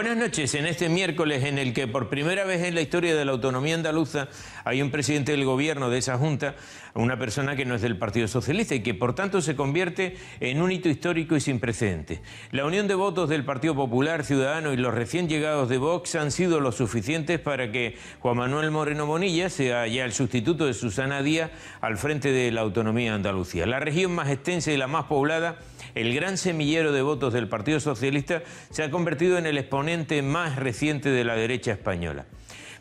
Buenas noches. En este miércoles en el que por primera vez en la historia de la autonomía andaluza hay un presidente del gobierno de esa junta, una persona que no es del Partido Socialista y que por tanto se convierte en un hito histórico y sin precedentes. La unión de votos del Partido Popular, Ciudadanos y los recién llegados de Vox han sido lo suficientes para que Juan Manuel Moreno Bonilla sea ya el sustituto de Susana Díaz al frente de la autonomía de Andalucía. La región más extensa y la más poblada, el gran semillero de votos del Partido Socialista, se ha convertido en el exponente más reciente de la derecha española.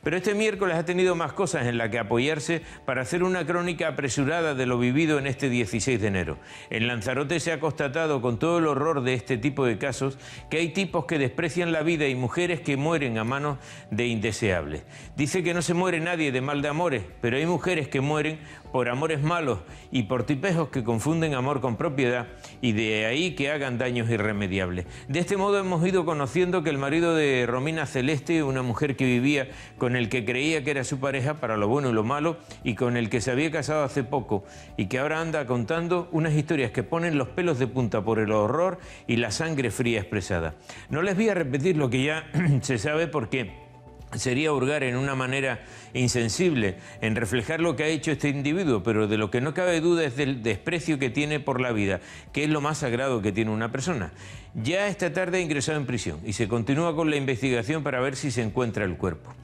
Pero este miércoles ha tenido más cosas en las que apoyarse para hacer una crónica apresurada de lo vivido en este 16 de enero. En Lanzarote se ha constatado con todo el horror de este tipo de casos que hay tipos que desprecian la vida y mujeres que mueren a manos de indeseables. Dice que no se muere nadie de mal de amores, pero hay mujeres que mueren por amores malos y por tipejos que confunden amor con propiedad y de ahí que hagan daños irremediables. De este modo hemos ido conociendo que el marido de Romina Celeste, una mujer que vivía con el que creía que era su pareja para lo bueno y lo malo y con el que se había casado hace poco y que ahora anda contando unas historias que ponen los pelos de punta por el horror y la sangre fría expresada. No les voy a repetir lo que ya se sabe porque sería hurgar en una manera insensible en reflejar lo que ha hecho este individuo, pero de lo que no cabe duda es del desprecio que tiene por la vida, que es lo más sagrado que tiene una persona. Ya esta tarde ha ingresado en prisión y se continúa con la investigación para ver si se encuentra el cuerpo.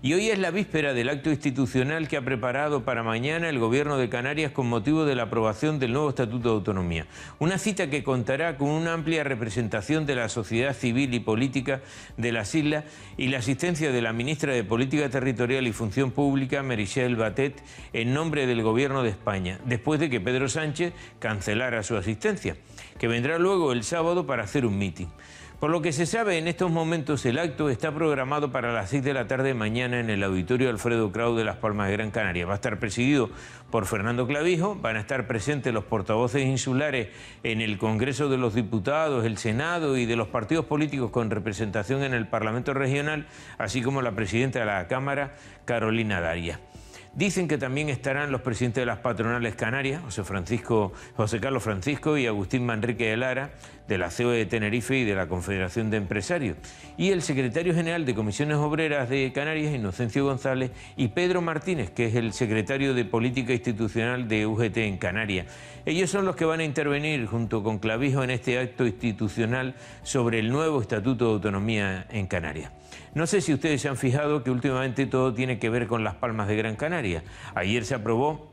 Y hoy es la víspera del acto institucional que ha preparado para mañana el Gobierno de Canarias con motivo de la aprobación del nuevo Estatuto de Autonomía. Una cita que contará con una amplia representación de la sociedad civil y política de las islas y la asistencia de la ministra de Política Territorial y Función Pública, Meritxell Batet, en nombre del Gobierno de España, después de que Pedro Sánchez cancelara su asistencia, que vendrá luego el sábado para hacer un mitin. Por lo que se sabe, en estos momentos el acto está programado para las 6 de la tarde de mañana en el Auditorio Alfredo Kraus de Las Palmas de Gran Canaria. Va a estar presidido por Fernando Clavijo, van a estar presentes los portavoces insulares en el Congreso de los Diputados, el Senado y de los partidos políticos con representación en el Parlamento Regional, así como la presidenta de la Cámara, Carolina Darias. Dicen que también estarán los presidentes de las patronales canarias, José Carlos Francisco y Agustín Manrique de Lara, de la COE de Tenerife y de la Confederación de Empresarios, y el secretario general de Comisiones Obreras de Canarias, Inocencio González, y Pedro Martínez, que es el secretario de Política Institucional de UGT en Canarias. Ellos son los que van a intervenir junto con Clavijo en este acto institucional sobre el nuevo Estatuto de Autonomía en Canarias. No sé si ustedes se han fijado que últimamente todo tiene que ver con Las Palmas de Gran Canaria. Ayer se aprobó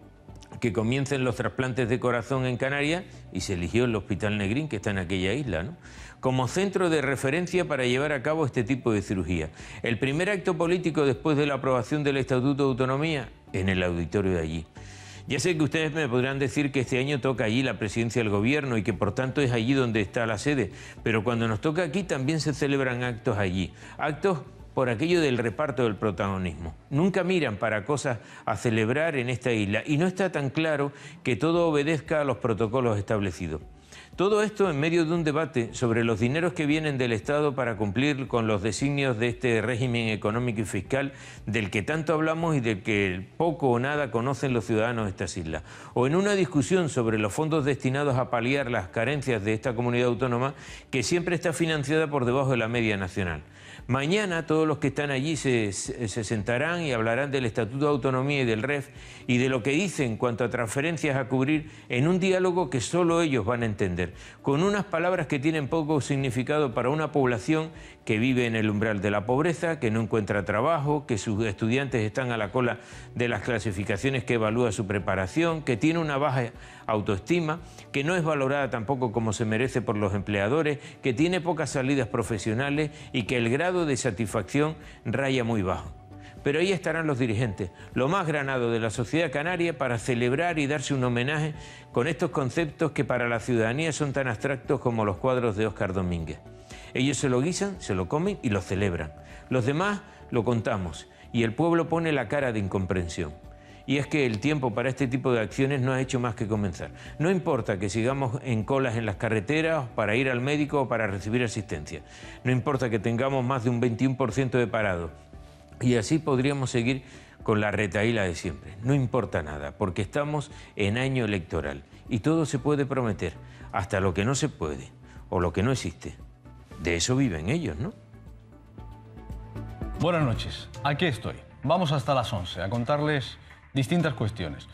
que comiencen los trasplantes de corazón en Canarias y se eligió el Hospital Negrín, que está en aquella isla, ¿no?, como centro de referencia para llevar a cabo este tipo de cirugía. El primer acto político después de la aprobación del Estatuto de Autonomía en el auditorio de allí. Ya sé que ustedes me podrán decir que este año toca allí la presidencia del gobierno y que por tanto es allí donde está la sede, pero cuando nos toca aquí también se celebran actos allí, actos por aquello del reparto del protagonismo. Nunca miran para cosas a celebrar en esta isla y no está tan claro que todo obedezca a los protocolos establecidos. Todo esto en medio de un debate sobre los dineros que vienen del Estado para cumplir con los designios de este régimen económico y fiscal del que tanto hablamos y del que poco o nada conocen los ciudadanos de estas islas. O en una discusión sobre los fondos destinados a paliar las carencias de esta comunidad autónoma que siempre está financiada por debajo de la media nacional. Mañana todos los que están allí se sentarán y hablarán del Estatuto de Autonomía y del REF y de lo que dicen en cuanto a transferencias a cubrir en un diálogo que solo ellos van a entender, con unas palabras que tienen poco significado para una población que vive en el umbral de la pobreza, que no encuentra trabajo, que sus estudiantes están a la cola de las clasificaciones que evalúa su preparación, que tiene una baja autoestima, que no es valorada tampoco como se merece por los empleadores, que tiene pocas salidas profesionales y que el grado de satisfacción raya muy bajo. Pero ahí estarán los dirigentes, lo más granado de la sociedad canaria, para celebrar y darse un homenaje con estos conceptos que para la ciudadanía son tan abstractos como los cuadros de Óscar Domínguez. Ellos se lo guisan, se lo comen y lo celebran. Los demás lo contamos y el pueblo pone la cara de incomprensión. Y es que el tiempo para este tipo de acciones no ha hecho más que comenzar. No importa que sigamos en colas en las carreteras para ir al médico o para recibir asistencia. No importa que tengamos más de un 21% de parados. Y así podríamos seguir con la retahíla de siempre. No importa nada, porque estamos en año electoral y todo se puede prometer, hasta lo que no se puede o lo que no existe. De eso viven ellos, ¿no? Buenas noches, aquí estoy. Vamos hasta las 11 a contarles distintas cuestiones.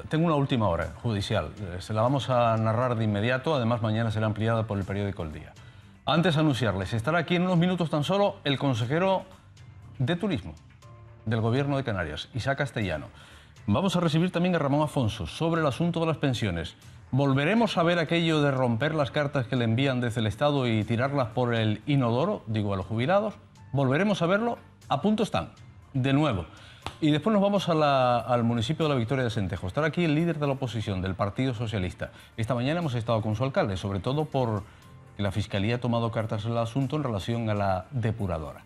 Tengo una última hora judicial, se la vamos a narrar de inmediato, además mañana será ampliada por el periódico El Día. Antes anunciarles, estará aquí en unos minutos tan solo el consejero de Turismo del Gobierno de Canarias, Isaac Castellano. Vamos a recibir también a Ramón Afonso sobre el asunto de las pensiones. ¿Volveremos a ver aquello de romper las cartas que le envían desde el Estado y tirarlas por el inodoro, digo a los jubilados? ¿Volveremos a verlo? A punto están, de nuevo. Y después nos vamos al municipio de La Victoria de Sentejo. Estará aquí el líder de la oposición del Partido Socialista. Esta mañana hemos estado con su alcalde, sobre todo porque la Fiscalía ha tomado cartas en el asunto en relación a la depuradora.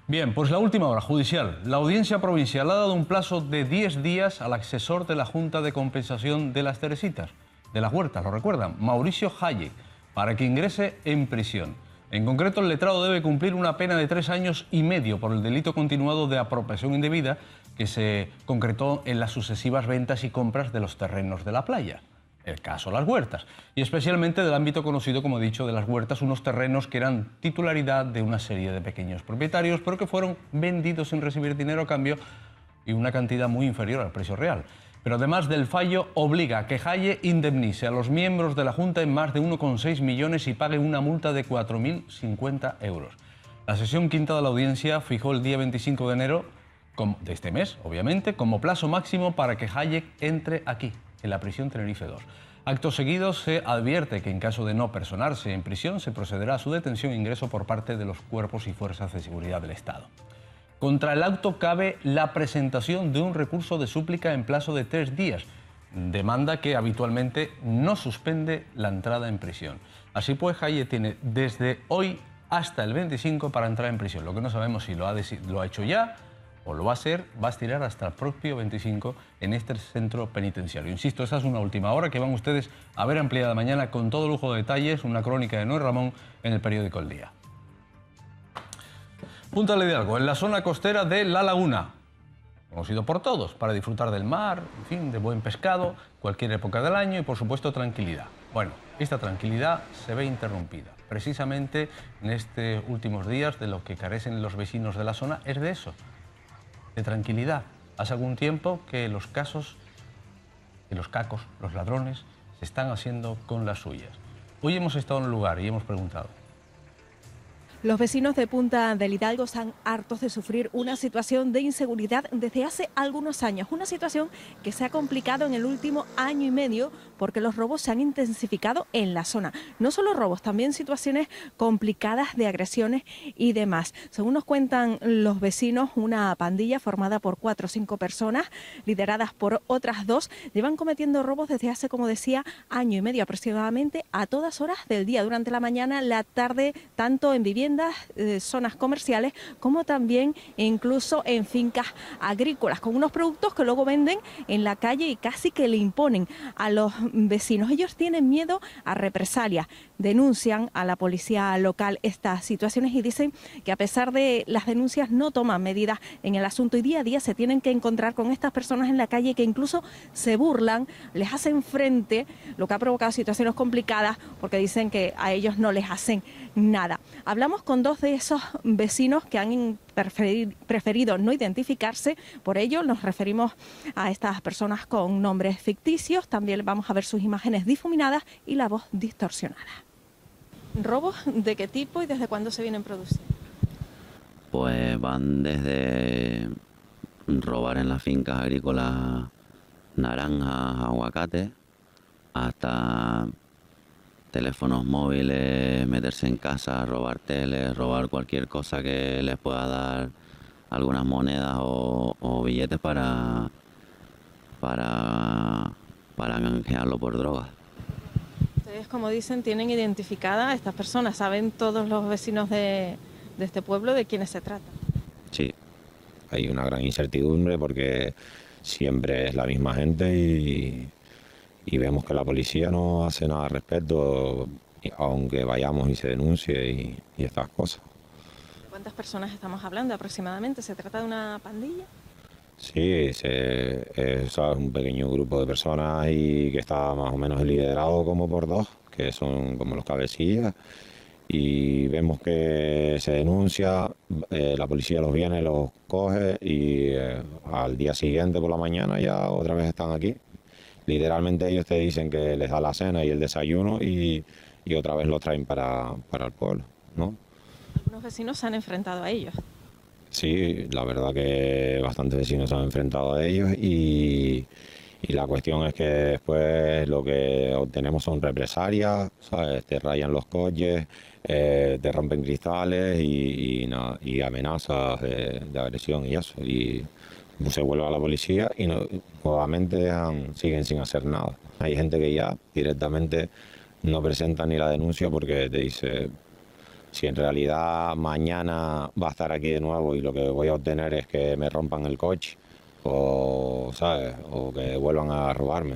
Bien, pues la última hora judicial. La Audiencia Provincial ha dado un plazo de 10 días al asesor de la Junta de Compensación de las Teresitas, de las Huertas, ¿lo recuerdan? Mauricio Hayek, para que ingrese en prisión. En concreto, el letrado debe cumplir una pena de 3 años y medio por el delito continuado de apropiación indebida que se concretó en las sucesivas ventas y compras de los terrenos de la playa. El caso Las Huertas, y especialmente del ámbito conocido, como he dicho, de Las Huertas, unos terrenos que eran titularidad de una serie de pequeños propietarios, pero que fueron vendidos sin recibir dinero a cambio y una cantidad muy inferior al precio real. Pero además del fallo, obliga a que Hayek indemnice a los miembros de la Junta en más de 1,6 millones y pague una multa de 4.050 euros. La sesión quinta de la audiencia fijó el día 25 de enero de este mes, obviamente, como plazo máximo para que Hayek entre aquí, en la prisión Tenerife 2. Acto seguido se advierte que en caso de no personarse en prisión se procederá a su detención e ingreso por parte de los cuerpos y fuerzas de seguridad del Estado. Contra el auto cabe la presentación de un recurso de súplica en plazo de 3 días, demanda que habitualmente no suspende la entrada en prisión. Así pues, Hayek tiene desde hoy hasta el 25 para entrar en prisión. Lo que no sabemos si lo ha hecho ya o lo va a hacer, va a estirar hasta el propio 25 en este centro penitenciario. Insisto, esa es una última hora que van ustedes a ver ampliada mañana con todo lujo de detalles, una crónica de Noé Ramón en el periódico El Día. Punta de Hidalgo, en la zona costera de La Laguna, conocido por todos, para disfrutar del mar, en fin, de buen pescado, cualquier época del año y, por supuesto, tranquilidad. Bueno, esta tranquilidad se ve interrumpida. Precisamente en estos últimos días, de lo que carecen los vecinos de la zona es de eso, de tranquilidad. Hace algún tiempo que los casos, y los cacos, los ladrones, se están haciendo con las suyas. Hoy hemos estado en el lugar y hemos preguntado. Los vecinos de Punta del Hidalgo están hartos de sufrir una situación de inseguridad desde hace algunos años. Una situación que se ha complicado en el último año y medio porque los robos se han intensificado en la zona. No solo robos, también situaciones complicadas de agresiones y demás. Según nos cuentan los vecinos, una pandilla formada por 4 o 5 personas, lideradas por otras 2, llevan cometiendo robos desde hace, como decía, año y medio aproximadamente, a todas horas del día, durante la mañana, la tarde, tanto en viviendas, zonas comerciales, como también incluso en fincas agrícolas, con unos productos que luego venden en la calle y casi que le imponen a los vecinos. Ellos tienen miedo a represalias, denuncian a la policía local estas situaciones y dicen que a pesar de las denuncias no toman medidas en el asunto y día a día se tienen que encontrar con estas personas en la calle que incluso se burlan, les hacen frente, lo que ha provocado situaciones complicadas porque dicen que a ellos no les hacen nada. Hablamos con 2 de esos vecinos que han preferido no identificarse, por ello nos referimos a estas personas con nombres ficticios, también vamos a ver sus imágenes difuminadas y la voz distorsionada. ¿Robos de qué tipo y desde cuándo se vienen produciendo? Pues van desde robar en las fincas agrícolas naranjas, aguacates, hasta teléfonos móviles, meterse en casa, robar teles, robar cualquier cosa que les pueda dar algunas monedas o billetes para canjearlo por drogas. Ustedes, como dicen, tienen identificada a estas personas, ¿saben todos los vecinos de este pueblo de quiénes se trata? Sí, hay una gran incertidumbre porque siempre es la misma gente y vemos que la policía no hace nada al respecto, aunque vayamos y se denuncie y estas cosas. ¿Cuántas personas estamos hablando aproximadamente? ¿Se trata de una pandilla? Sí, es un pequeño grupo de personas y que está más o menos liderado como por 2, que son como los cabecillas, y vemos que se denuncia, la policía los viene, los coge y al día siguiente por la mañana ya otra vez están aquí. Literalmente ellos te dicen que les da la cena y el desayuno y otra vez los traen para el pueblo, ¿no? Algunos vecinos se han enfrentado a ellos. Sí, la verdad que bastantes vecinos se han enfrentado a ellos y la cuestión es que después lo que obtenemos son represalias, ¿sabes? Te rayan los coches, te rompen cristales y amenazas de agresión y eso. Y se vuelve a la policía y nuevamente siguen sin hacer nada. Hay gente que ya directamente no presenta ni la denuncia porque te dice, si en realidad mañana va a estar aquí de nuevo y lo que voy a obtener es que me rompan el coche o, ¿sabes?, o que vuelvan a robarme.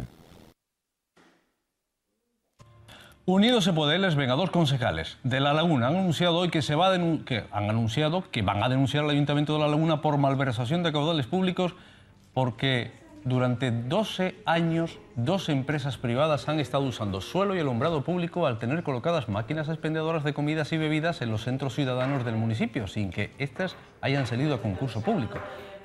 Unidos se puede, les venga, dos concejales de La Laguna han anunciado hoy que van a denunciar al Ayuntamiento de La Laguna por malversación de caudales públicos porque durante 12 años 2 empresas privadas han estado usando suelo y alumbrado público al tener colocadas máquinas expendedoras de comidas y bebidas en los centros ciudadanos del municipio, sin que éstas hayan salido a concurso público.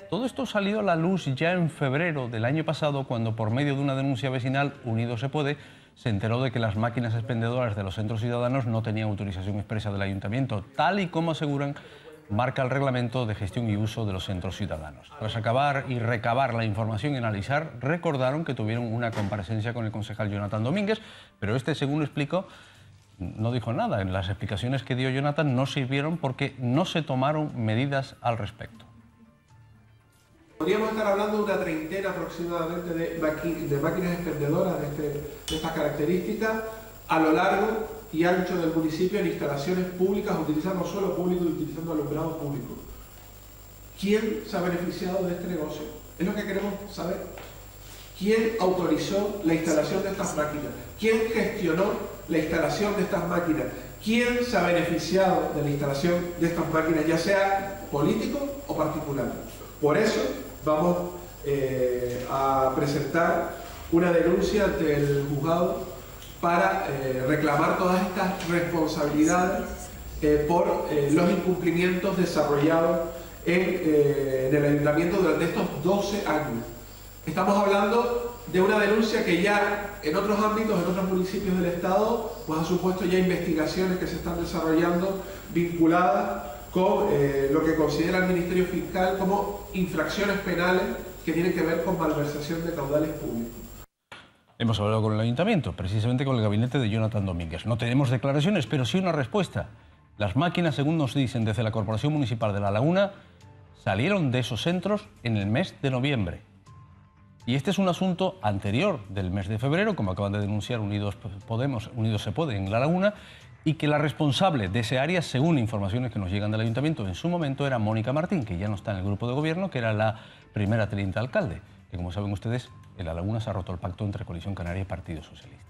Todo esto salió a la luz ya en febrero del año pasado, cuando por medio de una denuncia vecinal, Unidos se puede, se enteró de que las máquinas expendedoras de los centros ciudadanos no tenían autorización expresa del ayuntamiento, tal y como aseguran marca el reglamento de gestión y uso de los centros ciudadanos. Tras acabar y recabar la información y analizar, recordaron que tuvieron una comparecencia con el concejal Jonathan Domínguez, pero este, según explicó, no dijo nada. En las explicaciones que dio Jonathan no sirvieron porque no se tomaron medidas al respecto. Podríamos estar hablando de una treintena aproximadamente de máquinas expendedoras de estas características a lo largo y ancho del municipio en instalaciones públicas, utilizando suelo público y utilizando alumbrado público. ¿Quién se ha beneficiado de este negocio? Es lo que queremos saber. ¿Quién autorizó la instalación de estas máquinas? ¿Quién gestionó la instalación de estas máquinas? ¿Quién se ha beneficiado de la instalación de estas máquinas, ya sea político o particular? Por eso vamos a presentar una denuncia ante el juzgado para reclamar todas estas responsabilidades por los incumplimientos desarrollados en el ayuntamiento durante estos 12 años. Estamos hablando de una denuncia que ya en otros ámbitos, en otros municipios del Estado, pues ha supuesto ya investigaciones que se están desarrollando vinculadas con lo que considera el Ministerio Fiscal como infracciones penales que tienen que ver con malversación de caudales públicos. Hemos hablado con el Ayuntamiento, precisamente con el gabinete de Jonathan Domínguez. No tenemos declaraciones, pero sí una respuesta. Las máquinas, según nos dicen desde la Corporación Municipal de La Laguna, salieron de esos centros en el mes de noviembre. Y este es un asunto anterior del mes de febrero, como acaban de denunciar Unidos se puede en La Laguna, y que la responsable de ese área, según informaciones que nos llegan del Ayuntamiento, en su momento era Mónica Martín, que ya no está en el grupo de gobierno, que era la primera teniente alcalde, que como saben ustedes, en La Laguna se ha roto el pacto entre Coalición Canaria y Partido Socialista.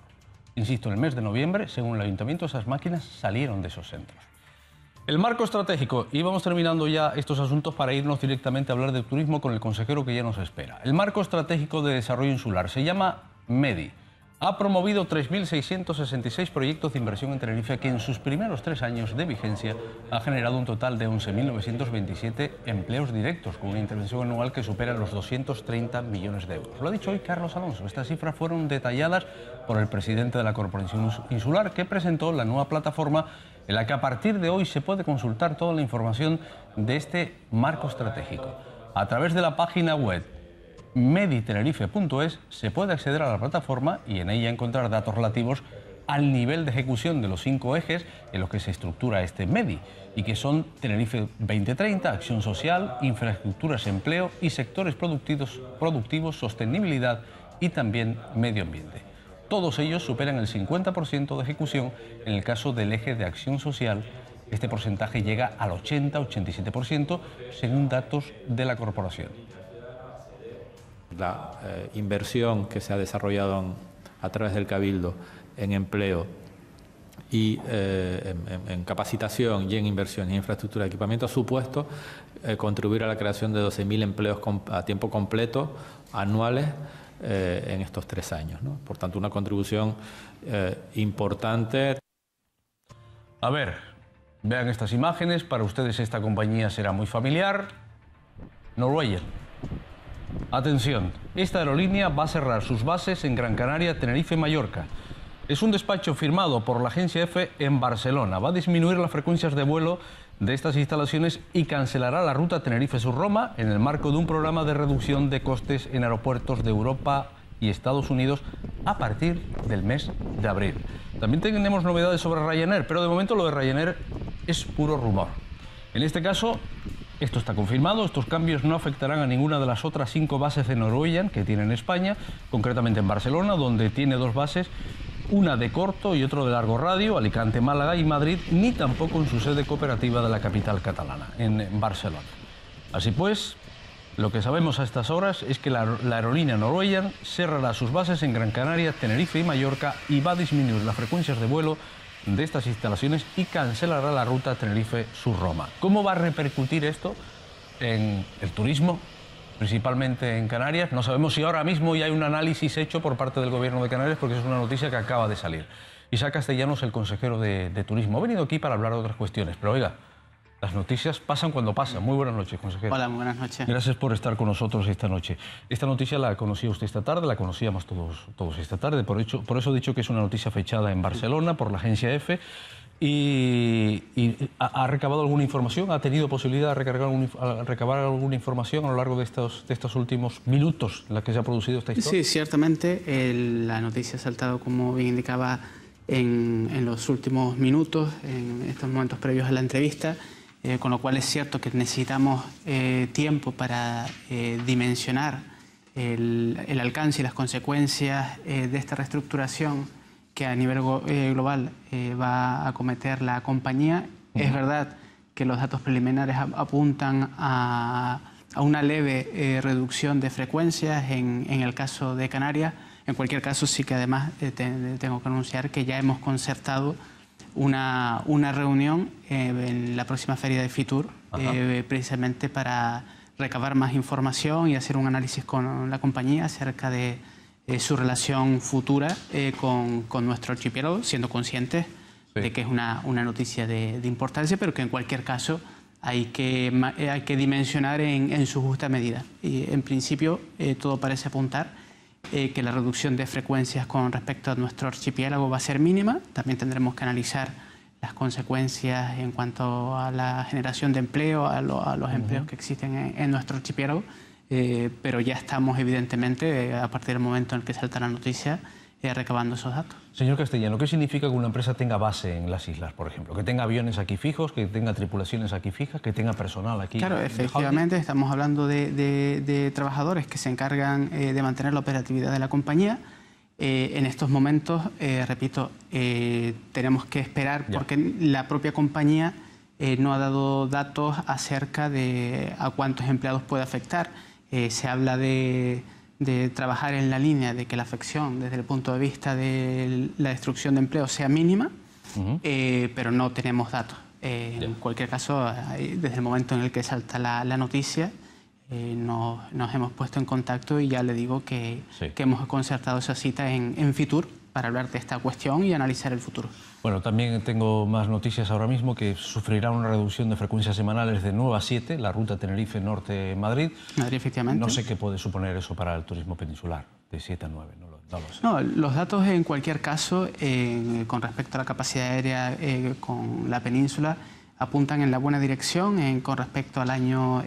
Insisto, en el mes de noviembre, según el Ayuntamiento, esas máquinas salieron de esos centros. El marco estratégico, y vamos terminando ya estos asuntos para irnos directamente a hablar de turismo con el consejero que ya nos espera. El marco estratégico de desarrollo insular se llama MEDI. Ha promovido 3.666 proyectos de inversión en Tenerife que en sus primeros 3 años de vigencia ha generado un total de 11.927 empleos directos, con una intervención anual que supera los 230 millones de euros. Lo ha dicho hoy Carlos Alonso. Estas cifras fueron detalladas por el presidente de la Corporación Insular, que presentó la nueva plataforma en la que a partir de hoy se puede consultar toda la información de este marco estratégico. A través de la página web meditenerife.es se puede acceder a la plataforma y en ella encontrar datos relativos al nivel de ejecución de los 5 ejes en los que se estructura este MEDI, y que son Tenerife 2030, acción social, infraestructuras, empleo y sectores productivos, sostenibilidad y también medio ambiente. Todos ellos superan el 50% de ejecución en el caso del eje de acción social. Este porcentaje llega al 80-87% según datos de la corporación. La inversión que se ha desarrollado a través del Cabildo en empleo y en capacitación y en inversión en infraestructura y equipamiento ha supuesto contribuir a la creación de 12.000 empleos a tiempo completo anuales en estos 3 años, ¿no? Por tanto, una contribución importante. A ver, vean estas imágenes. Para ustedes esta compañía será muy familiar. Norwegian. Atención, esta aerolínea va a cerrar sus bases en Gran Canaria, Tenerife y Mallorca. Es un despacho firmado por la agencia EFE en Barcelona. Va a disminuir las frecuencias de vuelo de estas instalaciones y cancelará la ruta Tenerife-Sur-Roma en el marco de un programa de reducción de costes en aeropuertos de Europa y Estados Unidos a partir del mes de abril. También tenemos novedades sobre Ryanair, pero de momento lo de Ryanair es puro rumor. En este caso, esto está confirmado, estos cambios no afectarán a ninguna de las otras 5 bases de Norwegian que tiene en España, concretamente en Barcelona, donde tiene 2 bases, una de corto y otro de largo radio, Alicante, Málaga y Madrid, ni tampoco en su sede cooperativa de la capital catalana, en Barcelona. Así pues, lo que sabemos a estas horas es que la aerolínea Norwegian cerrará sus bases en Gran Canaria, Tenerife y Mallorca y va a disminuir las frecuencias de vuelo de estas instalaciones y cancelará la ruta Tenerife-Sur-Roma. ¿Cómo va a repercutir esto en el turismo, principalmente en Canarias? No sabemos si ahora mismo ya hay un análisis hecho por parte del Gobierno de Canarias, porque es una noticia que acaba de salir. Isaac Castellanos, el consejero de Turismo, ha venido aquí para hablar de otras cuestiones, pero oiga, las noticias pasan cuando pasan. Muy buenas noches, consejero. Hola, muy buenas noches. Gracias por estar con nosotros esta noche. Esta noticia la conocía usted esta tarde, la conocíamos todos esta tarde, por eso he dicho que es una noticia fechada en Barcelona por la agencia EFE. ¿Y ha recabado alguna información? ¿Ha tenido posibilidad de recabar alguna información a lo largo de estos últimos minutos en la que se ha producido esta historia? Sí, ciertamente. La noticia ha saltado, como bien indicaba, en los últimos minutos, en estos momentos previos a la entrevista, con lo cual es cierto que necesitamos tiempo para dimensionar el alcance y las consecuencias de esta reestructuración que a nivel global va a acometer la compañía. Es verdad que los datos preliminares apuntan a una leve reducción de frecuencias en el caso de Canarias. En cualquier caso, sí que además tengo que anunciar que ya hemos concertado una reunión en la próxima feria de Fitur, precisamente para recabar más información y hacer un análisis con la compañía acerca de su relación futura con nuestro archipiélago, siendo conscientes de que es una noticia de importancia, pero que en cualquier caso hay que dimensionar en su justa medida. Y en principio todo parece apuntar que la reducción de frecuencias con respecto a nuestro archipiélago va a ser mínima. También tendremos que analizar las consecuencias en cuanto a la generación de empleo, a los empleos que existen en nuestro archipiélago. Pero ya estamos, evidentemente, a partir del momento en el que salta la noticia, recabando esos datos. Señor Castellano, ¿qué significa que una empresa tenga base en las islas, por ejemplo? Que tenga aviones aquí fijos, que tenga tripulaciones aquí fijas, que tenga personal aquí. Claro, efectivamente, estamos hablando de trabajadores que se encargan de mantener la operatividad de la compañía. En estos momentos, repito, tenemos que esperar porque la propia compañía no ha dado datos acerca de a cuántos empleados puede afectar. Se habla de trabajar en la línea de que la afección desde el punto de vista de la destrucción de empleo sea mínima, pero no tenemos datos. En cualquier caso, desde el momento en el que salta la noticia, nos hemos puesto en contacto y ya le digo que hemos concertado esa cita en Fitur para hablar de esta cuestión y analizar el futuro. Bueno, también tengo más noticias ahora mismo, que sufrirá una reducción de frecuencias semanales de 9 a 7, la ruta Tenerife-Norte-Madrid. Madrid, efectivamente. No sé qué puede suponer eso para el turismo peninsular, de 7 a 9, no lo sé. No, los datos en cualquier caso, con respecto a la capacidad aérea con la península, apuntan en la buena dirección con respecto al año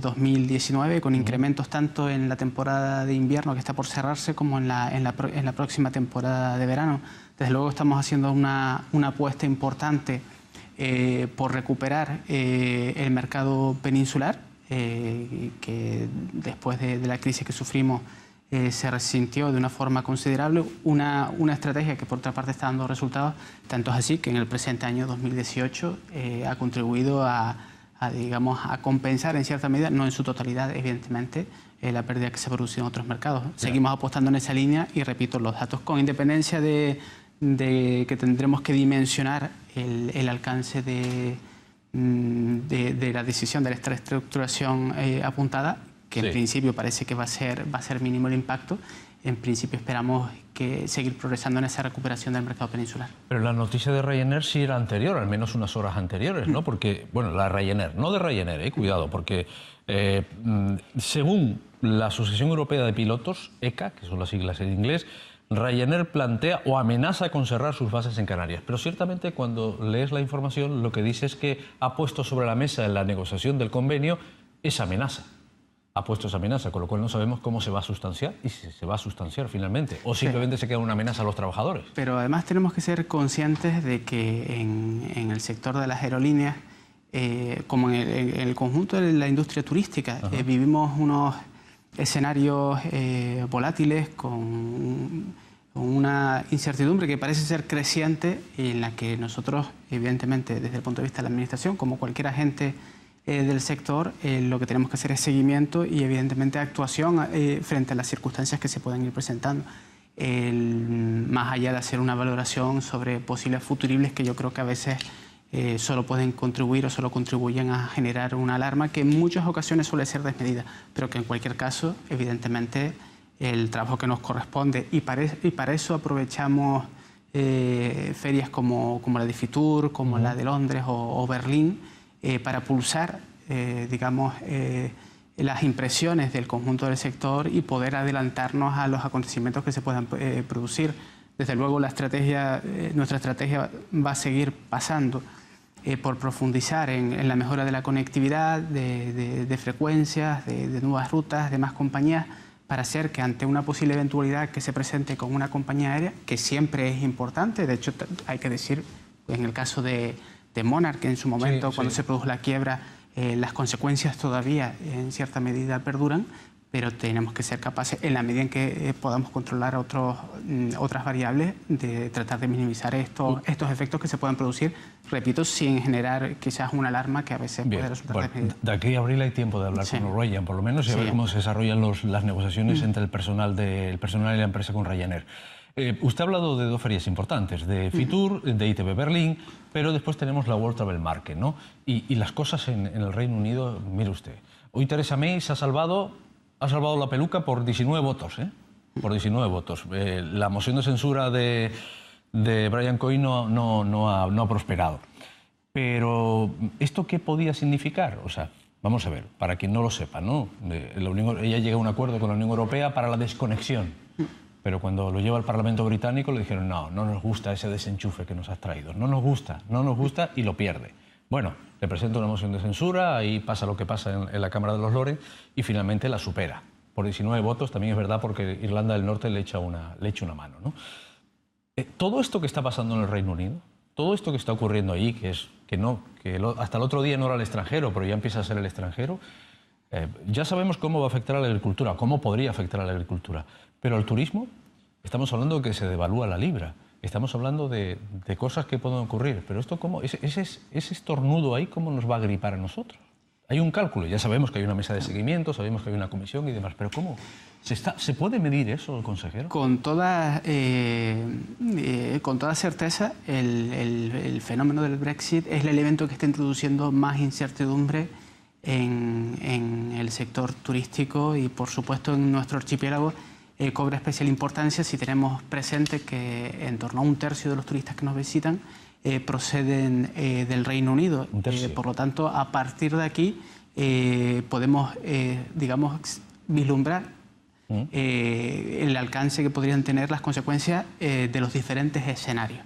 2019, con incrementos tanto en la temporada de invierno que está por cerrarse como en la próxima temporada de verano. Desde luego estamos haciendo una apuesta importante por recuperar el mercado peninsular, que después de la crisis que sufrimos se resintió de una forma considerable. Una estrategia que por otra parte está dando resultados, tanto es así que en el presente año 2018 ha contribuido a compensar en cierta medida, no en su totalidad, evidentemente, la pérdida que se produce en otros mercados. Seguimos apostando en esa línea y, repito, los datos, con independencia de que tendremos que dimensionar el alcance de la decisión de esta reestructuración apuntada, que en principio parece que va a ser mínimo el impacto. En principio esperamos que seguir progresando en esa recuperación del mercado peninsular. Pero la noticia de Ryanair sí era anterior, al menos unas horas anteriores, ¿no? Porque, bueno, la Ryanair, no de Ryanair, cuidado, porque según la Asociación Europea de Pilotos, ECA, que son las siglas en inglés, Ryanair plantea o amenaza con cerrar sus bases en Canarias. Pero ciertamente cuando lees la información lo que dice es que ha puesto sobre la mesa en la negociación del convenio esa amenaza. Ha puesto esa amenaza, con lo cual no sabemos cómo se va a sustanciar y si se va a sustanciar finalmente. O simplemente se queda una amenaza a los trabajadores. Pero además tenemos que ser conscientes de que en el sector de las aerolíneas, como en el conjunto de la industria turística, vivimos unos escenarios volátiles con una incertidumbre que parece ser creciente y en la que nosotros, evidentemente, desde el punto de vista de la administración, como cualquier agente del sector, lo que tenemos que hacer es seguimiento y, evidentemente, actuación frente a las circunstancias que se pueden ir presentando. Más allá de hacer una valoración sobre posibles futuribles que yo creo que a veces solo pueden contribuir o solo contribuyen a generar una alarma que en muchas ocasiones suele ser desmedida, pero que en cualquier caso, evidentemente, el trabajo que nos corresponde y para eso aprovechamos ferias como la de Fitur, como la de Londres o Berlín, para pulsar, digamos, las impresiones del conjunto del sector y poder adelantarnos a los acontecimientos que se puedan producir. Desde luego nuestra estrategia va a seguir pasando por profundizar en la mejora de la conectividad, de frecuencias, de nuevas rutas, de más compañías, para hacer que ante una posible eventualidad que se presente con una compañía aérea, que siempre es importante, de hecho hay que decir, en el caso de Monarch, que en su momento, cuando se produjo la quiebra, las consecuencias todavía en cierta medida perduran, pero tenemos que ser capaces, en la medida en que podamos controlar otras variables, de tratar de minimizar estos efectos que se puedan producir, repito, sin generar quizás una alarma que a veces puede resultar desmedida. De aquí a abril hay tiempo de hablar con Ryanair, por lo menos, y a ver cómo se desarrollan las negociaciones entre el personal y la empresa con Ryanair. Usted ha hablado de dos ferias importantes, de Fitur, de ITB Berlín, pero después tenemos la World Travel Market, ¿no? Y las cosas en el Reino Unido, mire usted, hoy Theresa May se ha salvado la peluca por 19 votos, ¿eh? Por 19 votos. La moción de censura de Brian Coy no ha prosperado. Pero, ¿esto qué podía significar? O sea, vamos a ver, para quien no lo sepa, ¿no? Ella llega a un acuerdo con la Unión Europea para la desconexión. Pero cuando lo lleva al Parlamento británico le dijeron no nos gusta ese desenchufe que nos has traído, no nos gusta y lo pierde. Bueno, le presenta una moción de censura, ahí pasa lo que pasa en la Cámara de los Lores y finalmente la supera. Por 19 votos, también es verdad porque Irlanda del Norte le echa una mano, ¿no? Todo esto que está pasando en el Reino Unido, todo esto que está ocurriendo allí, que hasta el otro día no era el extranjero, pero ya empieza a ser el extranjero, ya sabemos cómo va a afectar a la agricultura, cómo podría afectar a la agricultura. Pero al turismo, estamos hablando de que se devalúa la libra, estamos hablando de cosas que pueden ocurrir, pero esto cómo, ese estornudo ahí, ¿cómo nos va a gripar a nosotros? Hay un cálculo, ya sabemos que hay una mesa de seguimiento, sabemos que hay una comisión y demás, pero ¿cómo? ¿Se puede medir eso, consejero? Con toda certeza, el fenómeno del Brexit es el elemento que está introduciendo más incertidumbre en el sector turístico y, por supuesto, en nuestro archipiélago. Cobra especial importancia si tenemos presente que en torno a un tercio de los turistas que nos visitan proceden del Reino Unido. Por lo tanto, a partir de aquí podemos, digamos, vislumbrar el alcance que podrían tener las consecuencias de los diferentes escenarios.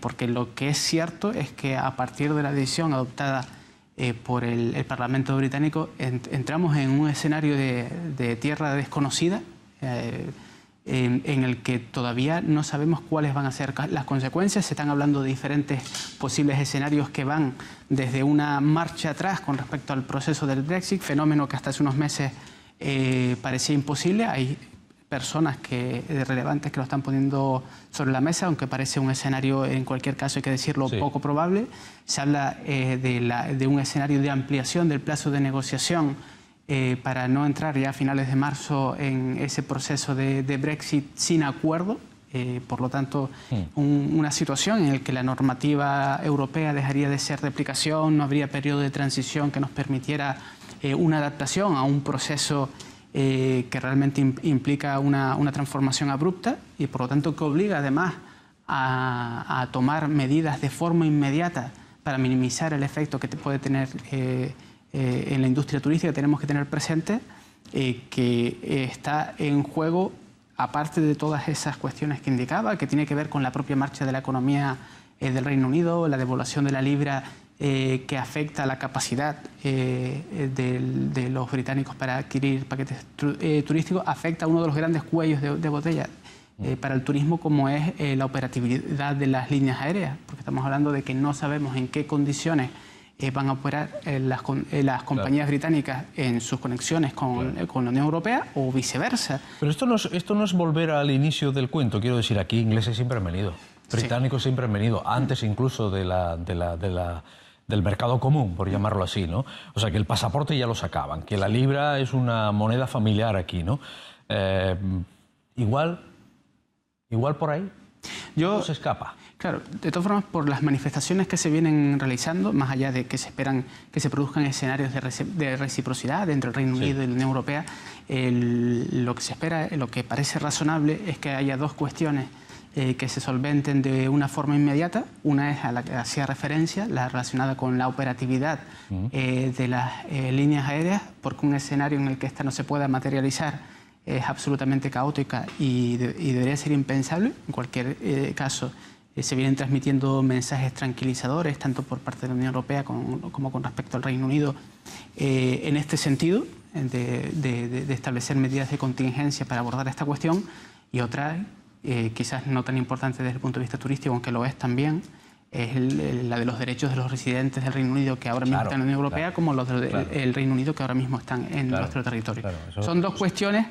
Porque lo que es cierto es que a partir de la decisión adoptada por el Parlamento británico entramos en un escenario de tierra desconocida, en el que todavía no sabemos cuáles van a ser las consecuencias. Se están hablando de diferentes posibles escenarios que van desde una marcha atrás con respecto al proceso del Brexit, fenómeno que hasta hace unos meses parecía imposible. Hay personas relevantes que lo están poniendo sobre la mesa, aunque parece un escenario, en cualquier caso hay que decirlo, poco probable. Se habla de un escenario de ampliación del plazo de negociación para no entrar ya a finales de marzo en ese proceso de Brexit sin acuerdo. Por lo tanto, una situación en la que la normativa europea dejaría de ser de aplicación, no habría periodo de transición que nos permitiera una adaptación a un proceso que realmente implica una transformación abrupta y por lo tanto que obliga además a tomar medidas de forma inmediata para minimizar el efecto que puede tener en la industria turística. Tenemos que tener presente que está en juego, aparte de todas esas cuestiones que indicaba, que tiene que ver con la propia marcha de la economía del Reino Unido, la devaluación de la libra que afecta a la capacidad de los británicos para adquirir paquetes turísticos, afecta a uno de los grandes cuellos de botella para el turismo, como es la operatividad de las líneas aéreas, porque estamos hablando de que no sabemos en qué condiciones van a operar las compañías británicas en sus conexiones con la Unión Europea o viceversa. Pero esto no es volver al inicio del cuento. Quiero decir, aquí ingleses siempre han venido, británicos siempre han venido, antes incluso del mercado común, por llamarlo así, ¿no? O sea, que el pasaporte ya lo sacaban, que la libra es una moneda familiar aquí, ¿no? Igual por ahí no se escapa. Claro, de todas formas, por las manifestaciones que se vienen realizando, más allá de que se esperan que se produzcan escenarios de reciprocidad entre el Reino Unido y la Unión Europea, lo que se espera, lo que parece razonable es que haya dos cuestiones que se solventen de una forma inmediata. Una es a la que hacía referencia, la relacionada con la operatividad de las líneas aéreas, porque un escenario en el que esta no se pueda materializar es absolutamente caótica y debería ser impensable. En cualquier caso, se vienen transmitiendo mensajes tranquilizadores, tanto por parte de la Unión Europea como con respecto al Reino Unido, en este sentido, de establecer medidas de contingencia para abordar esta cuestión. Y otra, quizás no tan importante desde el punto de vista turístico, aunque lo es también, es la de los derechos de los residentes del Reino Unido que ahora mismo están en la Unión Europea, como los del Reino Unido que ahora mismo están en nuestro territorio. Son dos cuestiones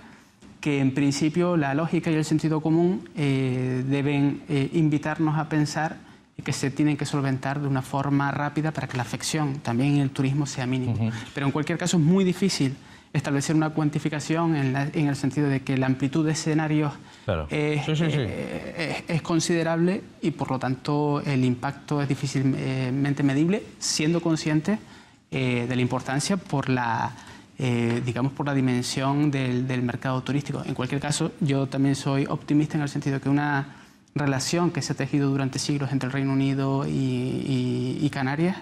que en principio la lógica y el sentido común deben invitarnos a pensar que se tienen que solventar de una forma rápida para que la afección también en el turismo sea mínima. Pero en cualquier caso es muy difícil establecer una cuantificación en el sentido de que la amplitud de escenarios es considerable y por lo tanto el impacto es difícilmente medible, siendo conscientes de la importancia por la dimensión del mercado turístico. En cualquier caso, yo también soy optimista en el sentido de que una relación que se ha tejido durante siglos entre el Reino Unido y Canarias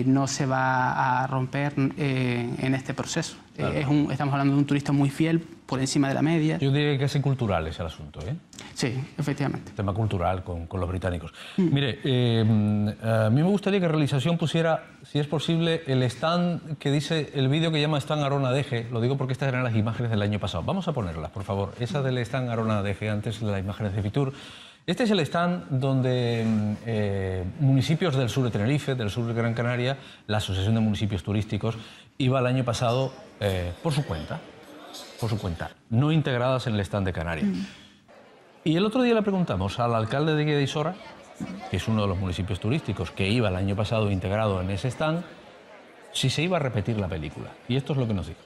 no se va a romper en este proceso. Estamos hablando de un turista muy fiel, por encima de la media. Yo diría que es cultural ese el asunto, ¿eh? Sí, efectivamente. Tema cultural con los británicos. Mire, a mí me gustaría que Realización pusiera, si es posible, el stand que dice, el vídeo que llama Stand Arona Deje. Lo digo porque estas eran las imágenes del año pasado. Vamos a ponerlas, por favor. Esa del Stand Arona Deje, antes de las imágenes de Fitur. Este es el stand donde municipios del sur de Tenerife, del sur de Gran Canaria, la Asociación de Municipios Turísticos, iba el año pasado por su cuenta, no integradas en el stand de Canarias. Y el otro día le preguntamos al alcalde de Guía de Isora, que es uno de los municipios turísticos que iba el año pasado integrado en ese stand, si se iba a repetir la película. Y esto es lo que nos dijo.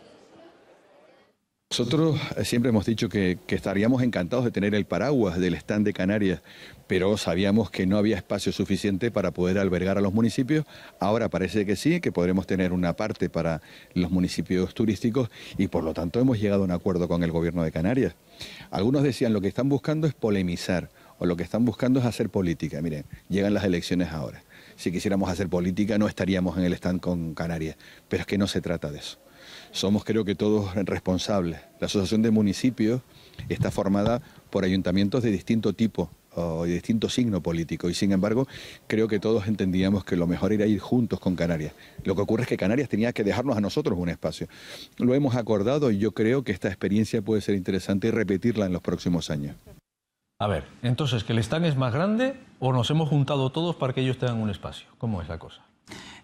Nosotros siempre hemos dicho que estaríamos encantados de tener el paraguas del stand de Canarias, pero sabíamos que no había espacio suficiente para poder albergar a los municipios. Ahora parece que sí, que podremos tener una parte para los municipios turísticos y por lo tanto hemos llegado a un acuerdo con el gobierno de Canarias. Algunos decían lo que están buscando es polemizar o lo que están buscando es hacer política. Miren, llegan las elecciones ahora. Si quisiéramos hacer política no estaríamos en el stand con Canarias, pero es que no se trata de eso. Somos, creo que todos responsables. La Asociación de Municipios está formada por ayuntamientos de distinto tipo o de distinto signo político y sin embargo creo que todos entendíamos que lo mejor era ir juntos con Canarias. Lo que ocurre es que Canarias tenía que dejarnos a nosotros un espacio. Lo hemos acordado y yo creo que esta experiencia puede ser interesante y repetirla en los próximos años. A ver, entonces, ¿que el stand es más grande o nos hemos juntado todos para que ellos tengan un espacio? ¿Cómo es la cosa?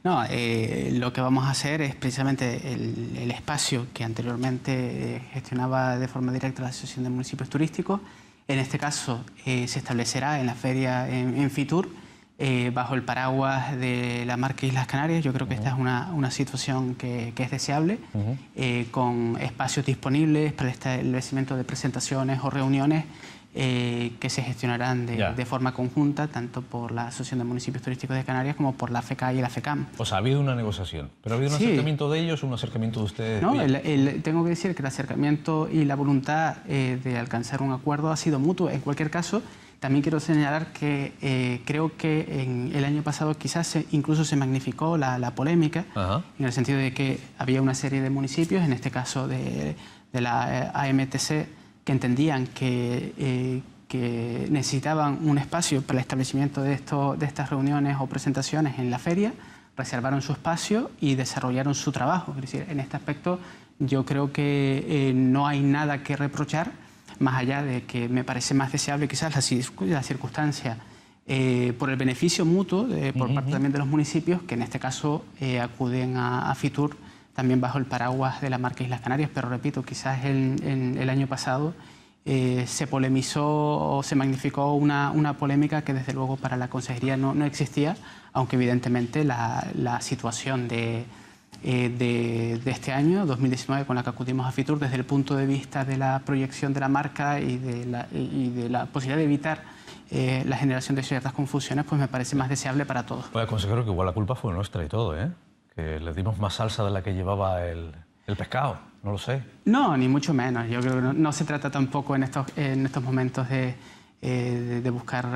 No, lo que vamos a hacer es precisamente el espacio que anteriormente gestionaba de forma directa la Asociación de Municipios Turísticos. En este caso se establecerá en la feria en Fitur, bajo el paraguas de la marca Islas Canarias. Yo creo que esta es una situación que es deseable, con espacios disponibles para el establecimiento de presentaciones o reuniones que se gestionarán de forma conjunta, tanto por la Asociación de Municipios Turísticos de Canarias como por la FECA y la FECAM. O sea, ha habido una negociación, pero ha habido un acercamiento de ellos, un acercamiento de ustedes. No, tengo que decir que el acercamiento y la voluntad de alcanzar un acuerdo ha sido mutuo. En cualquier caso, también quiero señalar que creo que en el año pasado quizás incluso se magnificó la polémica, en el sentido de que había una serie de municipios, en este caso de la AMTC, que entendían que necesitaban un espacio para el establecimiento de estas reuniones o presentaciones en la feria, reservaron su espacio y desarrollaron su trabajo. Es decir, en este aspecto yo creo que no hay nada que reprochar, más allá de que me parece más deseable quizás la circunstancia por el beneficio mutuo por parte también de los municipios, que en este caso acuden a Fitur también bajo el paraguas de la marca Islas Canarias. Pero repito, quizás el año pasado se polemizó o se magnificó una polémica que desde luego para la Consejería no existía, aunque evidentemente la situación de este año, 2019, con la que acudimos a Fitur, desde el punto de vista de la proyección de la marca y de la posibilidad de evitar la generación de ciertas confusiones, pues me parece más deseable para todos. Pues, consejero, que igual la culpa fue nuestra y todo, ¿eh? Que le dimos más salsa de la que llevaba el pescado, no lo sé. No, ni mucho menos. Yo creo que no se trata tampoco en estos momentos de buscar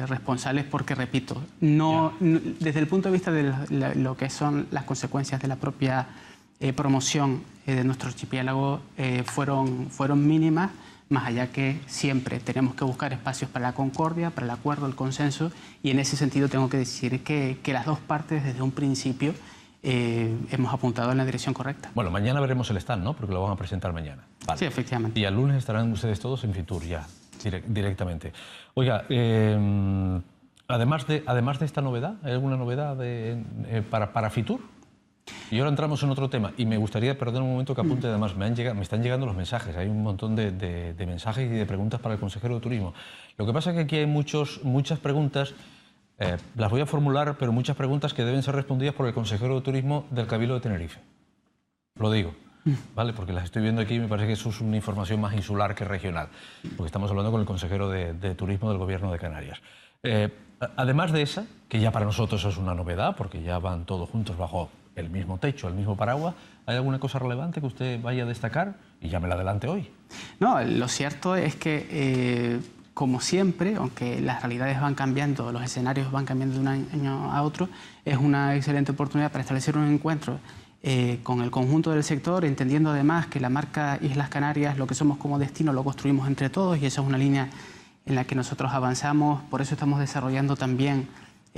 responsables, porque, repito, desde el punto de vista de lo que son las consecuencias de la propia promoción de nuestro archipiélago, fueron mínimas, más allá que siempre tenemos que buscar espacios para la concordia, para el acuerdo, el consenso, y en ese sentido tengo que decir que las dos partes desde un principio hemos apuntado en la dirección correcta. Bueno, mañana veremos el stand, ¿no? Porque lo van a presentar mañana. Vale. Sí, efectivamente. Y el lunes estarán ustedes todos en Fitur ya, directamente. Oiga, además de esta novedad, ¿hay alguna novedad para Fitur? Y ahora entramos en otro tema, y me gustaría, perdón un momento que apunte, además me están llegando los mensajes, hay un montón de mensajes y de preguntas para el consejero de Turismo. Lo que pasa es que aquí hay muchas preguntas, las voy a formular, pero muchas preguntas que deben ser respondidas por el consejero de Turismo del Cabildo de Tenerife. Lo digo, ¿vale? Porque las estoy viendo aquí y me parece que eso es una información más insular que regional, porque estamos hablando con el consejero de Turismo del Gobierno de Canarias. Además de esa, que ya para nosotros es una novedad, porque ya van todos juntos bajo el mismo techo, el mismo paraguas, ¿hay alguna cosa relevante que usted vaya a destacar? Y ya me la adelante hoy. No, lo cierto es que, como siempre, aunque las realidades van cambiando, los escenarios van cambiando de un año a otro, es una excelente oportunidad para establecer un encuentro con el conjunto del sector, entendiendo además que la marca Islas Canarias, lo que somos como destino, lo construimos entre todos, y esa es una línea en la que nosotros avanzamos. Por eso estamos desarrollando también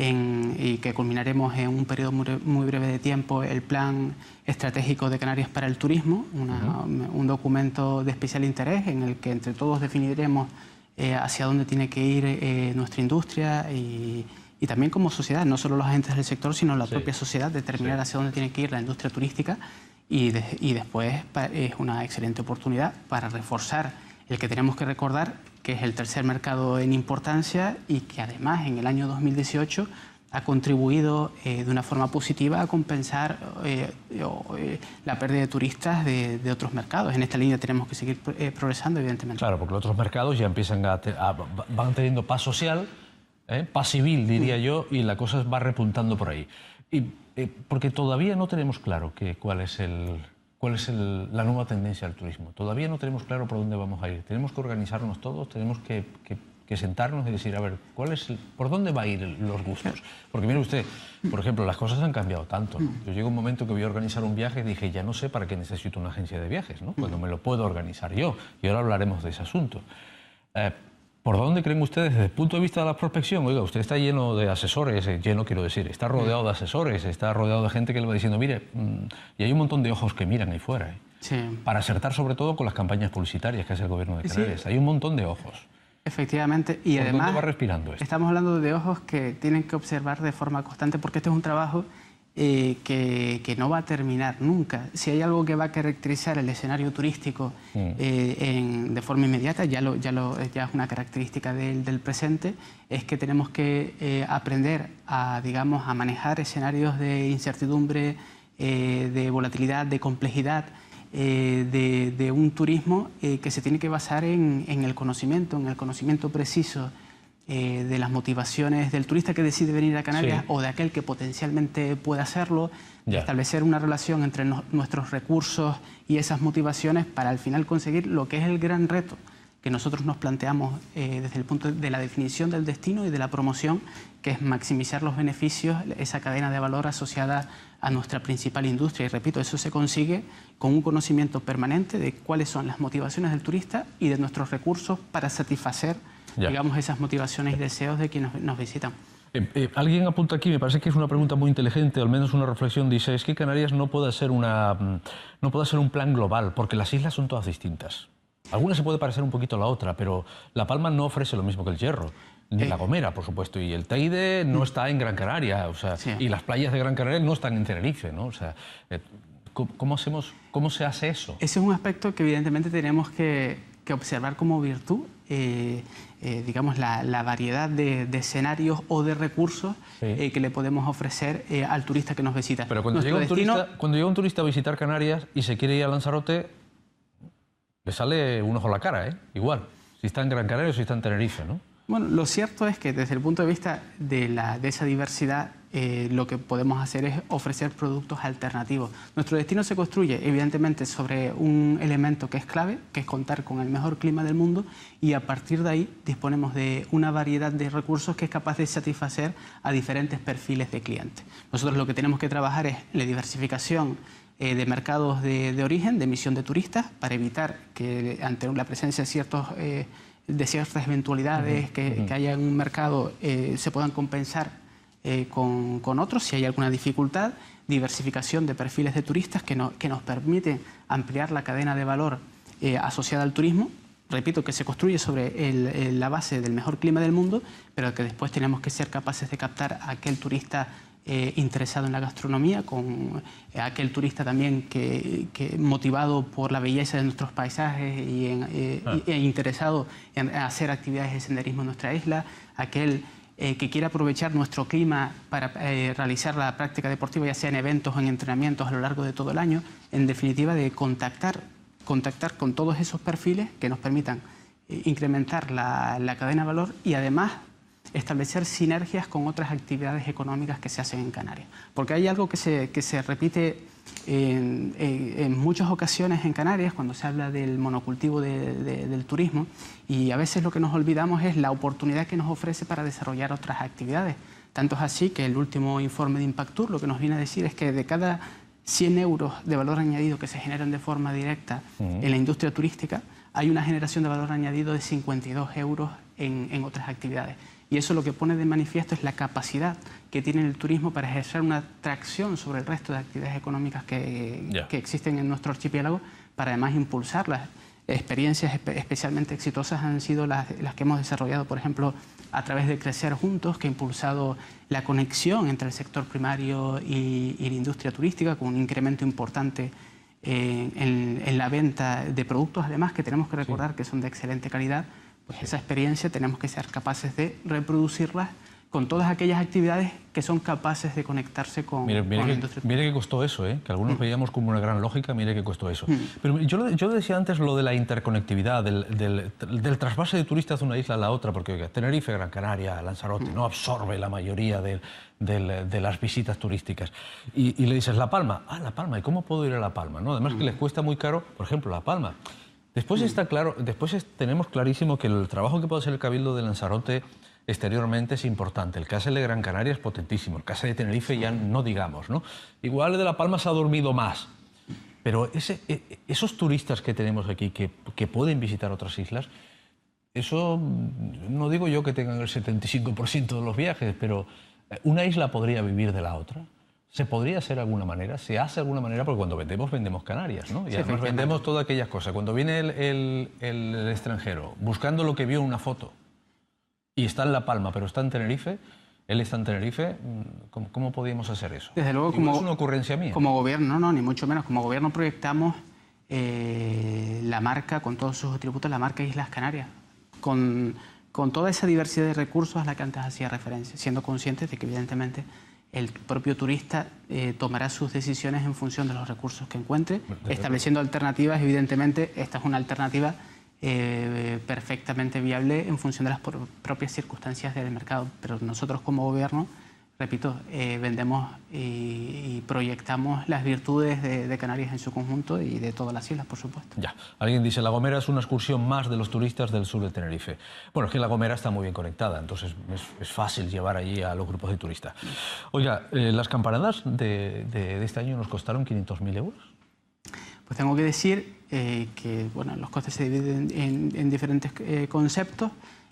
y que culminaremos en un periodo muy breve de tiempo, el Plan Estratégico de Canarias para el Turismo, un documento de especial interés en el que entre todos definiremos hacia dónde tiene que ir nuestra industria y también como sociedad, no solo los agentes del sector, sino la propia sociedad, determinar hacia dónde tiene que ir la industria turística, y después es una excelente oportunidad para reforzar el que tenemos que recordar, que es el tercer mercado en importancia y que además en el año 2018 ha contribuido de una forma positiva a compensar la pérdida de turistas de otros mercados. En esta línea tenemos que seguir progresando, evidentemente. Claro, porque los otros mercados ya empiezan van teniendo paz social, paz civil, diría yo, y la cosa va repuntando por ahí. Porque todavía no tenemos claro cuál es la nueva tendencia del turismo. Todavía no tenemos claro por dónde vamos a ir. Tenemos que organizarnos todos, tenemos que sentarnos y decir, a ver, ¿por dónde va a ir los gustos? Porque mire usted, por ejemplo, las cosas han cambiado tanto. Yo llego un momento que voy a organizar un viaje y dije, ya no sé para qué necesito una agencia de viajes, ¿no? Cuando me lo puedo organizar yo. Y ahora hablaremos de ese asunto. ¿Por dónde creen ustedes, desde el punto de vista de la prospección? Oiga, usted está lleno de asesores, quiero decir, está rodeado de asesores, está rodeado de gente que le va diciendo, mire, y hay un montón de ojos que miran ahí fuera, para acertar sobre todo con las campañas publicitarias que hace el Gobierno de Canarias. Hay un montón de ojos. Efectivamente, y además ¿dónde va respirando esto? Estamos hablando de ojos que tienen que observar de forma constante, porque este es un trabajo que no va a terminar nunca. Si hay algo que va a caracterizar el escenario turístico de forma inmediata, ya es una característica del presente, es que tenemos que aprender a manejar escenarios de incertidumbre, de volatilidad, de complejidad, de un turismo que se tiene que basar en el conocimiento preciso de las motivaciones del turista que decide venir a Canarias o de aquel que potencialmente puede hacerlo, establecer una relación entre nuestros recursos y esas motivaciones para al final conseguir lo que es el gran reto que nosotros nos planteamos desde el punto de la definición del destino y de la promoción, que es maximizar los beneficios, esa cadena de valor asociada a nuestra principal industria. Y repito, eso se consigue con un conocimiento permanente de cuáles son las motivaciones del turista y de nuestros recursos para satisfacer, digamos, esas motivaciones y deseos de quienes nos visitan. Alguien apunta aquí, me parece que es una pregunta muy inteligente, al menos una reflexión, dice, es que Canarias no puede ser un plan global, porque las islas son todas distintas. Alguna se puede parecer un poquito a la otra, pero La Palma no ofrece lo mismo que el Hierro, ni La Gomera, por supuesto, y el Teide no está en Gran Canaria, o sea, y las playas de Gran Canaria no están en Tenerife, ¿no? O sea, ¿cómo se hace eso? Ese es un aspecto que evidentemente tenemos que observar como virtud, digamos, la variedad de escenarios o de recursos que le podemos ofrecer al turista que nos visita. Pero cuando llega un turista a visitar Canarias y se quiere ir a Lanzarote, le sale un ojo a la cara, igual, si está en Gran Canaria o si está en Tenerife, ¿no? Bueno, lo cierto es que desde el punto de vista de esa diversidad, lo que podemos hacer es ofrecer productos alternativos. Nuestro destino se construye, evidentemente, sobre un elemento que es clave, que es contar con el mejor clima del mundo, y a partir de ahí disponemos de una variedad de recursos que es capaz de satisfacer a diferentes perfiles de clientes. Nosotros lo que tenemos que trabajar es la diversificación de mercados de origen, de emisión de turistas, para evitar que ante la presencia de ciertas eventualidades que haya en un mercado se puedan compensar con otros si hay alguna dificultad, diversificación de perfiles de turistas que nos permiten ampliar la cadena de valor asociada al turismo. Repito, que se construye sobre la base del mejor clima del mundo, pero que después tenemos que ser capaces de captar a aquel turista interesado en la gastronomía, con aquel turista también que motivado por la belleza de nuestros paisajes e interesado en hacer actividades de senderismo en nuestra isla, aquel que quiere aprovechar nuestro clima para realizar la práctica deportiva, ya sea en eventos o en entrenamientos a lo largo de todo el año, en definitiva de contactar con todos esos perfiles que nos permitan incrementar la cadena de valor y además establecer sinergias con otras actividades económicas que se hacen en Canarias. Porque hay algo que se repite en muchas ocasiones en Canarias cuando se habla del monocultivo del turismo, y a veces lo que nos olvidamos es la oportunidad que nos ofrece para desarrollar otras actividades. Tanto es así que el último informe de Impactur lo que nos viene a decir es que de cada 100 euros de valor añadido que se generan de forma directa en la industria turística, hay una generación de valor añadido de 52 euros en otras actividades. Y eso lo que pone de manifiesto es la capacidad que tiene el turismo para ejercer una tracción sobre el resto de actividades económicas que existen en nuestro archipiélago, para además impulsarlas. Experiencias especialmente exitosas han sido las que hemos desarrollado, por ejemplo, a través de Crecer Juntos, que ha impulsado la conexión entre el sector primario y la industria turística, con un incremento importante en la venta de productos, además, que tenemos que recordar que son de excelente calidad. Pues esa experiencia tenemos que ser capaces de reproducirla con todas aquellas actividades que son capaces de conectarse con la industria. Mire que costó eso, que algunos veíamos como una gran lógica, mire que costó eso. Pero yo decía antes lo de la interconectividad, del trasvase de turistas de una isla a la otra, porque Tenerife, Gran Canaria, Lanzarote, no absorbe la mayoría de las visitas turísticas. Y le dices, La Palma, La Palma, ¿y cómo puedo ir a La Palma? ¿No? Además que les cuesta muy caro, por ejemplo, La Palma. Después está claro, tenemos clarísimo que el trabajo que puede hacer el Cabildo de Lanzarote exteriormente es importante. El caso de Gran Canaria es potentísimo. El caso de Tenerife ya no digamos, ¿no? Igual el de La Palma se ha dormido más. Pero esos turistas que tenemos aquí que pueden visitar otras islas, eso no digo yo que tengan el 75% de los viajes, pero una isla podría vivir de la otra. ¿Se podría hacer de alguna manera? ¿Se hace de alguna manera? Porque cuando vendemos Canarias, ¿no? Y además vendemos todas aquellas cosas. Cuando viene el extranjero buscando lo que vio en una foto y está en La Palma, pero está en Tenerife, él está en Tenerife, ¿cómo podíamos hacer eso? Desde luego, como es una ocurrencia mía. Como gobierno, no, ni mucho menos. Como gobierno proyectamos la marca, con todos sus atributos, la marca Islas Canarias, con toda esa diversidad de recursos a la que antes hacía referencia, siendo conscientes de que evidentemente el propio turista tomará sus decisiones en función de los recursos que encuentre, estableciendo alternativas. Evidentemente, esta es una alternativa perfectamente viable en función de las propias circunstancias del mercado, pero nosotros como gobierno, repito, vendemos y proyectamos las virtudes de Canarias en su conjunto y de todas las islas, por supuesto. Ya. Alguien dice, La Gomera es una excursión más de los turistas del sur de Tenerife. Bueno, es que La Gomera está muy bien conectada, entonces es fácil llevar allí a los grupos de turistas. Oiga, las campanadas de este año nos costaron 500.000 euros. Pues tengo que decir que bueno, los costes se dividen en diferentes conceptos.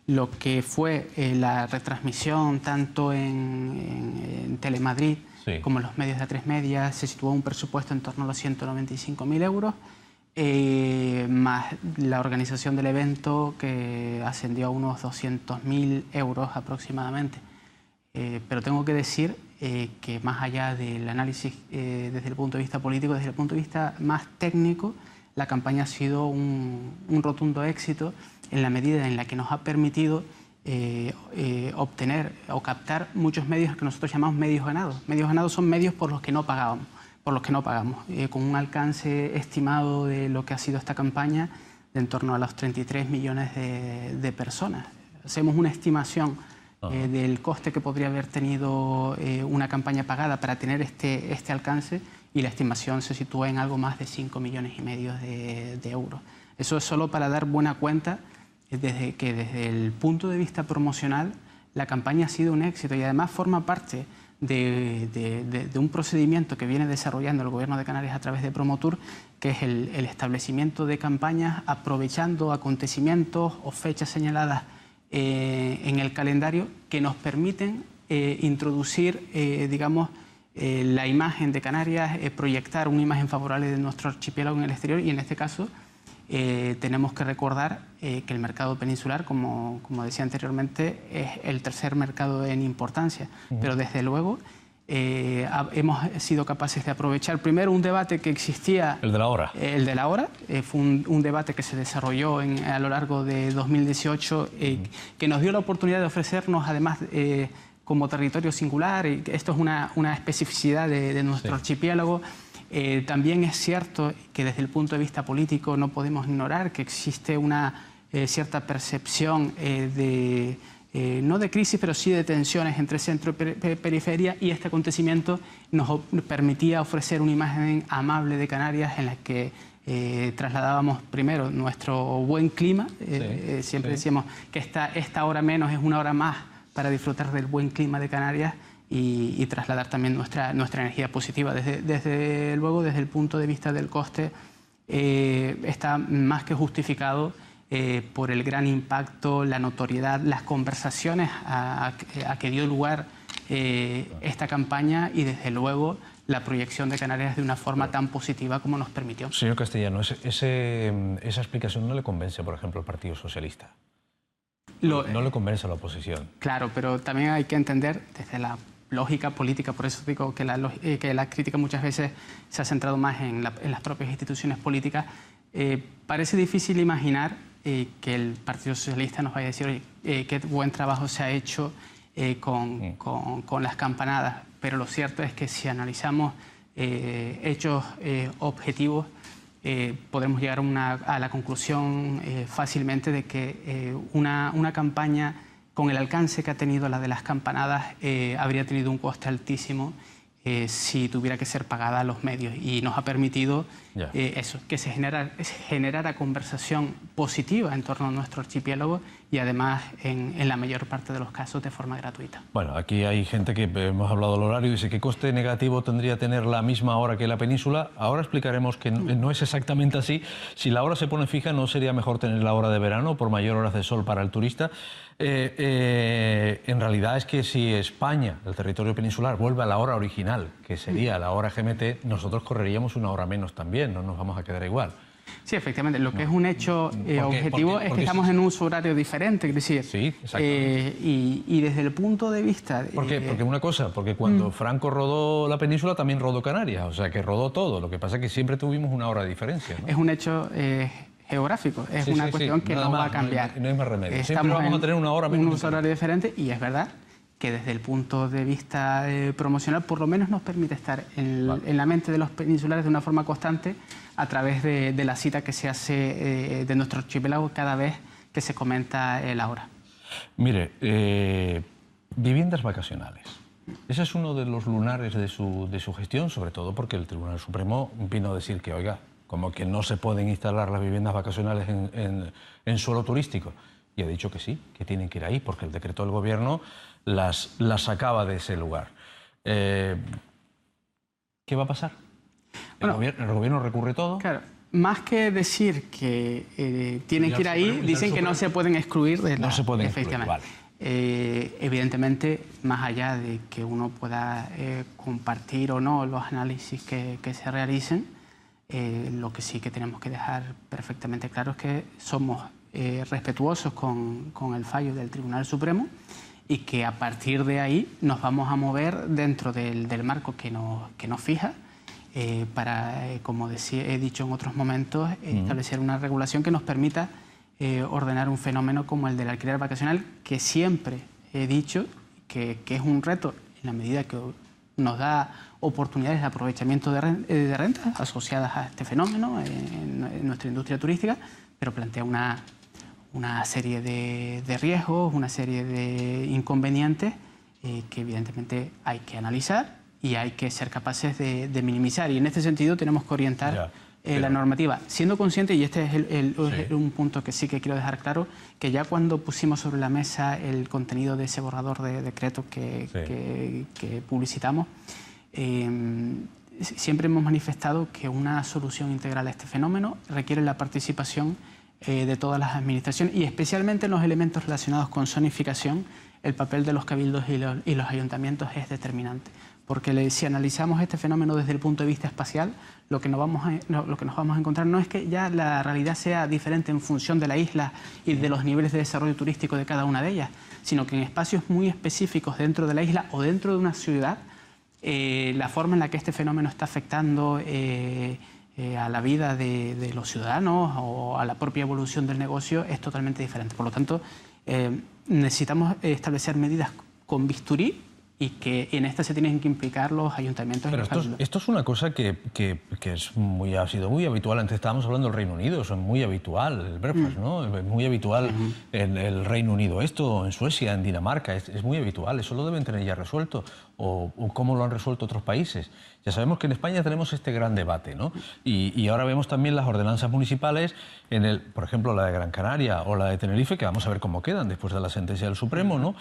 Lo que fue la retransmisión tanto en Telemadrid como en los medios de A3 Media se situó un presupuesto en torno a los 195.000 euros, más la organización del evento que ascendió a unos 200.000 euros aproximadamente. Pero tengo que decir que más allá del análisis desde el punto de vista político, desde el punto de vista más técnico, la campaña ha sido un rotundo éxito en la medida en la que nos ha permitido obtener o captar muchos medios que nosotros llamamos medios ganados. Medios ganados son medios por los que no pagamos, con un alcance estimado de lo que ha sido esta campaña de en torno a los 33 millones de personas. Hacemos una estimación del coste que podría haber tenido una campaña pagada para tener este alcance, y la estimación se sitúa en algo más de 5,5 millones de euros. Eso es solo para dar buena cuenta desde el punto de vista promocional la campaña ha sido un éxito, y además forma parte de un procedimiento que viene desarrollando el Gobierno de Canarias a través de Promotur, que es el establecimiento de campañas aprovechando acontecimientos o fechas señaladas en el calendario que nos permiten introducir, digamos, la imagen de Canarias, proyectar una imagen favorable de nuestro archipiélago en el exterior, y en este caso tenemos que recordar que el mercado peninsular, como decía anteriormente, es el tercer mercado en importancia, pero desde luego hemos sido capaces de aprovechar primero un debate que existía... El de la hora. El de la hora. Fue un debate que se desarrolló a lo largo de 2018, que nos dio la oportunidad de ofrecernos, además, como territorio singular, y esto es una especificidad de nuestro archipiélago. También es cierto que desde el punto de vista político no podemos ignorar que existe una cierta percepción no de crisis, pero sí de tensiones entre centro y periferia, y este acontecimiento nos permitía ofrecer una imagen amable de Canarias en la que trasladábamos primero nuestro buen clima. Siempre decíamos que esta hora menos es una hora más para disfrutar del buen clima de Canarias y trasladar también nuestra energía positiva. Desde luego, desde el punto de vista del coste, está más que justificado por el gran impacto, la notoriedad, las conversaciones a que dio lugar esta campaña, y desde luego la proyección de Canarias de una forma tan positiva como nos permitió. Señor Castellano, esa explicación no le convence, por ejemplo, al Partido Socialista. No le convence a la oposición. Claro, pero también hay que entender desde la lógica política, por eso digo que la crítica muchas veces se ha centrado más en las propias instituciones políticas. Parece difícil imaginar que el Partido Socialista nos vaya a decir qué buen trabajo se ha hecho con las campanadas, pero lo cierto es que si analizamos hechos objetivos, podremos llegar a la conclusión fácilmente de que una campaña con el alcance que ha tenido la de las campanadas habría tenido un coste altísimo si tuviera que ser pagada a los medios, y nos ha permitido eso, que se generara conversación positiva en torno a nuestro archipiélago, y además en la mayor parte de los casos de forma gratuita. Bueno, aquí hay gente que hemos hablado del horario y dice que coste negativo tendría tener la misma hora que la península. Ahora explicaremos que no es exactamente así. Si la hora se pone fija, ¿no sería mejor tener la hora de verano por mayor horas de sol para el turista? En realidad es que si España, el territorio peninsular, vuelve a la hora original, que sería la hora GMT, nosotros correríamos una hora menos también, no nos vamos a quedar igual. Sí, efectivamente. Lo que es un hecho objetivo es que estamos en un uso horario diferente, es decir, sí, exactamente. Y desde el punto de vista... Porque una cosa, porque cuando Franco rodó la península también rodó Canarias, o sea que rodó todo. Lo que pasa es que siempre tuvimos una hora de diferencia, ¿no? Es un hecho geográfico, es una cuestión que no va a cambiar. No hay más remedio. Siempre vamos a tener una hora menos. Un uso horario diferente, y es verdad que desde el punto de vista promocional por lo menos nos permite estar en la mente de los peninsulares de una forma constante a través de la cita que se hace de nuestro archipiélago cada vez que se comenta la hora. Mire, viviendas vacacionales. Ese es uno de los lunares de su gestión, sobre todo porque el Tribunal Supremo vino a decir que, oiga, como que no se pueden instalar las viviendas vacacionales en suelo turístico. Y ha dicho que sí, que tienen que ir ahí, porque el decreto del Gobierno las sacaba de ese lugar. ¿Qué va a pasar? ¿El gobierno recurre todo? Claro, más que decir que tienen que ir ahí, dicen que no se pueden excluir de la... No se pueden excluir, vale. Evidentemente, más allá de que uno pueda compartir o no los análisis que se realicen, lo que sí que tenemos que dejar perfectamente claro es que somos respetuosos con el fallo del Tribunal Supremo y que a partir de ahí nos vamos a mover dentro del marco que nos fija para, como he dicho en otros momentos, establecer una regulación que nos permita ordenar un fenómeno como el del alquiler vacacional, que siempre he dicho que es un reto en la medida que nos da oportunidades de aprovechamiento de rentas asociadas a este fenómeno en nuestra industria turística, pero plantea una serie de riesgos, una serie de inconvenientes que evidentemente hay que analizar y hay que ser capaces de minimizar. Y en este sentido tenemos que orientar la normativa, siendo conscientes, y este es un punto que sí que quiero dejar claro, que ya cuando pusimos sobre la mesa el contenido de ese borrador de decreto que publicitamos, siempre hemos manifestado que una solución integral a este fenómeno requiere la participación de todas las administraciones y especialmente en los elementos relacionados con zonificación. El papel de los cabildos y los ayuntamientos es determinante, porque si analizamos este fenómeno desde el punto de vista espacial, lo que nos vamos a encontrar no es que ya la realidad sea diferente en función de la isla y de los niveles de desarrollo turístico de cada una de ellas, sino que en espacios muy específicos dentro de la isla o dentro de una ciudad, la forma en la que este fenómeno está afectando a la vida de los ciudadanos o a la propia evolución del negocio es totalmente diferente. Por lo tanto, necesitamos establecer medidas con bisturí y que en esta se tienen que implicar los ayuntamientos. Pero esto es una cosa que ha sido muy habitual. Antes estábamos hablando del Reino Unido, eso es muy habitual, el breakfast, ¿no? Es muy habitual en el Reino Unido. Esto en Suecia, en Dinamarca, es muy habitual. Eso lo deben tener ya resuelto. O cómo lo han resuelto otros países. Ya sabemos que en España tenemos este gran debate, ¿no? Y ahora vemos también las ordenanzas municipales, por ejemplo, la de Gran Canaria o la de Tenerife, que vamos a ver cómo quedan después de la sentencia del Supremo, ¿no?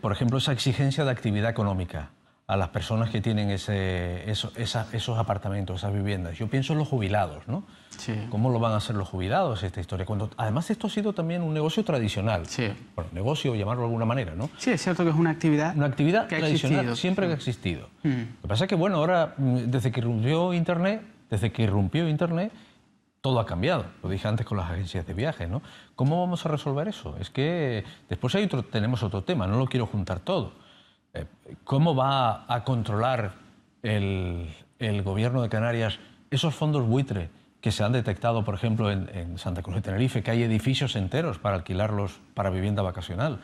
Por ejemplo, esa exigencia de actividad económica a las personas que tienen esos apartamentos, esas viviendas. Yo pienso en los jubilados, ¿no? Sí. ¿Cómo lo van a hacer los jubilados esta historia? Además, esto ha sido también un negocio tradicional. Sí. Bueno, negocio, llamarlo de alguna manera, ¿no? Sí, es cierto que es una actividad que tradicional, siempre que ha existido. Lo que pasa es que, bueno, ahora, desde que irrumpió Internet, todo ha cambiado. Lo dije antes con las agencias de viajes, ¿no? ¿Cómo vamos a resolver eso? Es que después tenemos otro tema, no lo quiero juntar todo. ¿Cómo va a controlar el Gobierno de Canarias esos fondos buitre que se han detectado, por ejemplo, en Santa Cruz de Tenerife, que hay edificios enteros para alquilarlos para vivienda vacacional?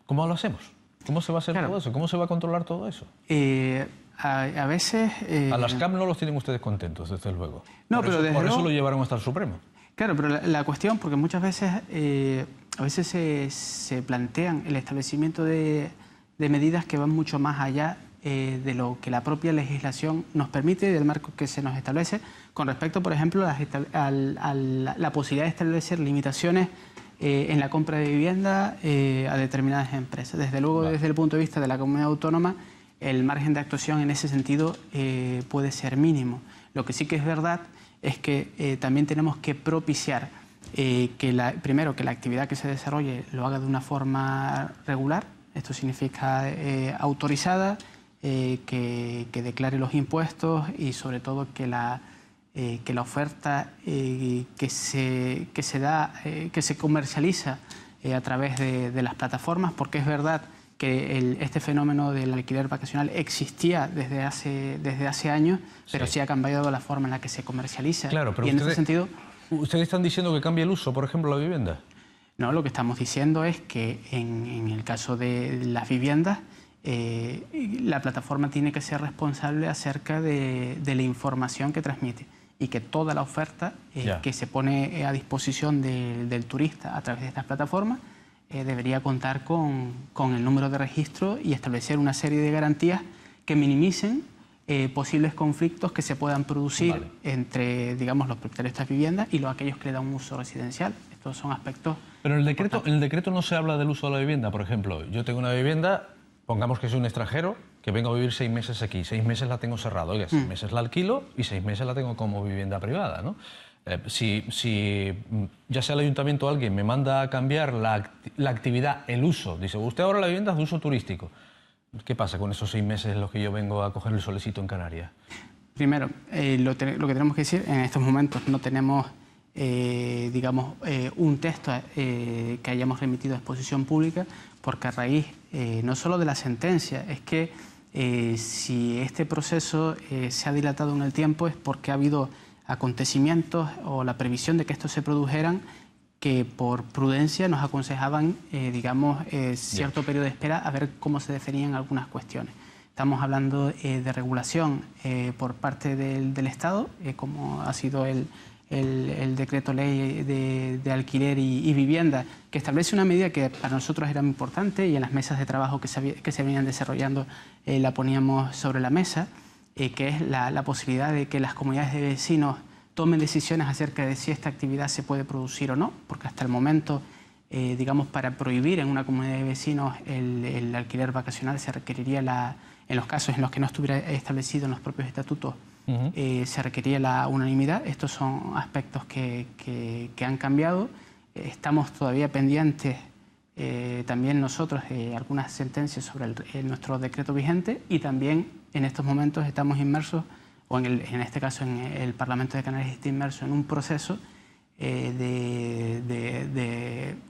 ¿Cómo lo hacemos? ¿Cómo se va a hacer todo eso? ¿Cómo se va a controlar todo eso? A veces... A las CAM no los tienen ustedes contentos, desde luego. No, pero por eso lo llevaron hasta el Supremo. Claro, pero la cuestión, porque muchas veces, se plantean el establecimiento de medidas que van mucho más allá de lo que la propia legislación nos permite, del marco que se nos establece, con respecto, por ejemplo, a la posibilidad de establecer limitaciones en la compra de vivienda a determinadas empresas. Desde luego, desde el punto de vista de la comunidad autónoma, el margen de actuación en ese sentido puede ser mínimo. Lo que sí que es verdad es que también tenemos que propiciar primero que la actividad que se desarrolle lo haga de una forma regular. Esto significa autorizada, que declare los impuestos y sobre todo que la oferta que se comercializa a través de las plataformas, porque es verdad que este fenómeno del alquiler vacacional existía desde hace años, pero sí ha cambiado la forma en la que se comercializa. Claro, pero y en ese sentido... ¿Ustedes están diciendo que cambie el uso, por ejemplo, la vivienda? No, lo que estamos diciendo es que en el caso de las viviendas, la plataforma tiene que ser responsable acerca de la información que transmite y que toda la oferta que se pone a disposición del turista a través de estas plataformas debería contar con el número de registro y establecer una serie de garantías que minimicen posibles conflictos que se puedan producir entre, digamos, los propietarios de estas viviendas y aquellos que le dan un uso residencial. Estos son aspectos... Pero en el decreto no se habla del uso de la vivienda. Por ejemplo, yo tengo una vivienda, pongamos que soy un extranjero, que vengo a vivir 6 meses aquí, 6 meses la tengo cerrada. Oiga, 6 meses la alquilo y 6 meses la tengo como vivienda privada, ¿no? Si ya sea el ayuntamiento o alguien me manda a cambiar la actividad, el uso, dice, usted ahora la vivienda es de uso turístico. ¿Qué pasa con esos 6 meses en los que yo vengo a coger el solecito en Canarias? Primero, lo que tenemos que decir, en estos momentos no tenemos, digamos, un texto que hayamos remitido a exposición pública, porque a raíz no solo de la sentencia, es que si este proceso se ha dilatado en el tiempo es porque ha habido acontecimientos o la previsión de que estos se produjeran que por prudencia nos aconsejaban, digamos, cierto periodo de espera a ver cómo se definían algunas cuestiones. Estamos hablando de regulación por parte del Estado, como ha sido el decreto ley de alquiler y vivienda, que establece una medida que para nosotros era muy importante y en las mesas de trabajo que se venían desarrollando la poníamos sobre la mesa, que es la posibilidad de que las comunidades de vecinos tomen decisiones acerca de si esta actividad se puede producir o no, porque hasta el momento, digamos, para prohibir en una comunidad de vecinos el alquiler vacacional se requeriría, en los casos en los que no estuviera establecido en los propios estatutos, se requería la unanimidad. Estos son aspectos que han cambiado. Estamos todavía pendientes también nosotros de algunas sentencias sobre nuestro decreto vigente y también en estos momentos estamos inmersos, o en este caso en el Parlamento de Canarias está inmerso en un proceso de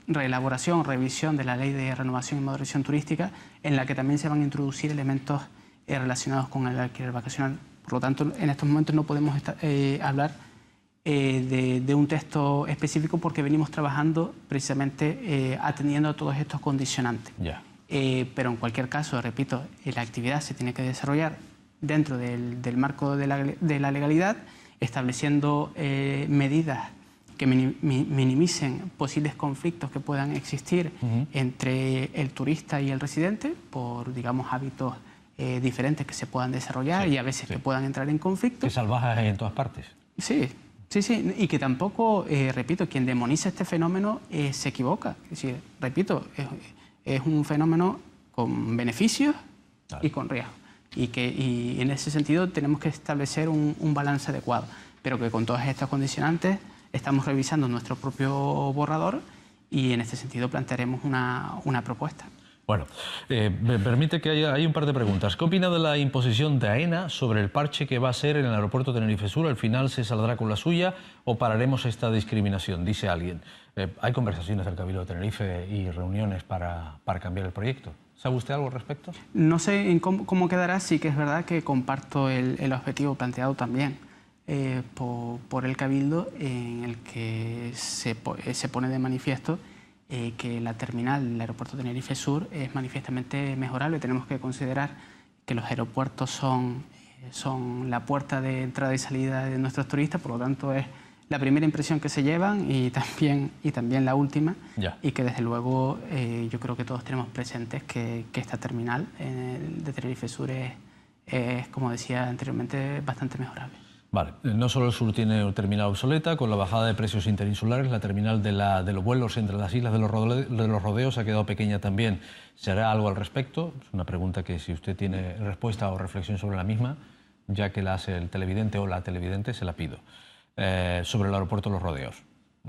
reelaboración, revisión de la Ley de Renovación y Modernización Turística, en la que también se van a introducir elementos relacionados con el alquiler vacacional. Por lo tanto, en estos momentos no podemos hablar de un texto específico porque venimos trabajando precisamente atendiendo a todos estos condicionantes. Pero en cualquier caso, repito, la actividad se tiene que desarrollar dentro del marco de la legalidad, estableciendo medidas que minimicen posibles conflictos que puedan existir entre el turista y el residente por, digamos, hábitos diferentes que se puedan desarrollar y a veces que puedan entrar en conflicto. Que salvajes hay en todas partes. Sí, y que tampoco, repito, quien demoniza este fenómeno se equivoca. Es decir, repito, es un fenómeno con beneficios y con riesgos. Y en ese sentido tenemos que establecer un balance adecuado, pero que con todas estas condicionantes estamos revisando nuestro propio borrador y en este sentido plantearemos una propuesta. Bueno, me permite que hay un par de preguntas. ¿Qué opina de la imposición de AENA sobre el parche que va a ser en el aeropuerto Tenerife Sur? ¿Al final se saldrá con la suya o pararemos esta discriminación? Dice alguien. ¿Hay conversaciones del Cabildo de Tenerife y reuniones para cambiar el proyecto? ¿Sabe usted algo al respecto? No sé en cómo quedará, sí que es verdad que comparto el objetivo planteado también por el Cabildo, en el que se pone de manifiesto que la terminal del aeropuerto Tenerife Sur es manifiestamente mejorable. Tenemos que considerar que los aeropuertos son la puerta de entrada y salida de nuestros turistas, por lo tanto es la primera impresión que se llevan y también la última, y que desde luego yo creo que todos tenemos presentes que esta terminal de Tenerife Sur es, como decía anteriormente, bastante mejorable. Vale, no solo el sur tiene una terminal obsoleta, con la bajada de precios interinsulares, la terminal de los vuelos entre las islas de los rodeos ha quedado pequeña también. ¿Se hará algo al respecto? Es una pregunta que si usted tiene respuesta o reflexión sobre la misma, ya que la hace el televidente o la televidente, se la pido. Sobre el aeropuerto de los rodeos.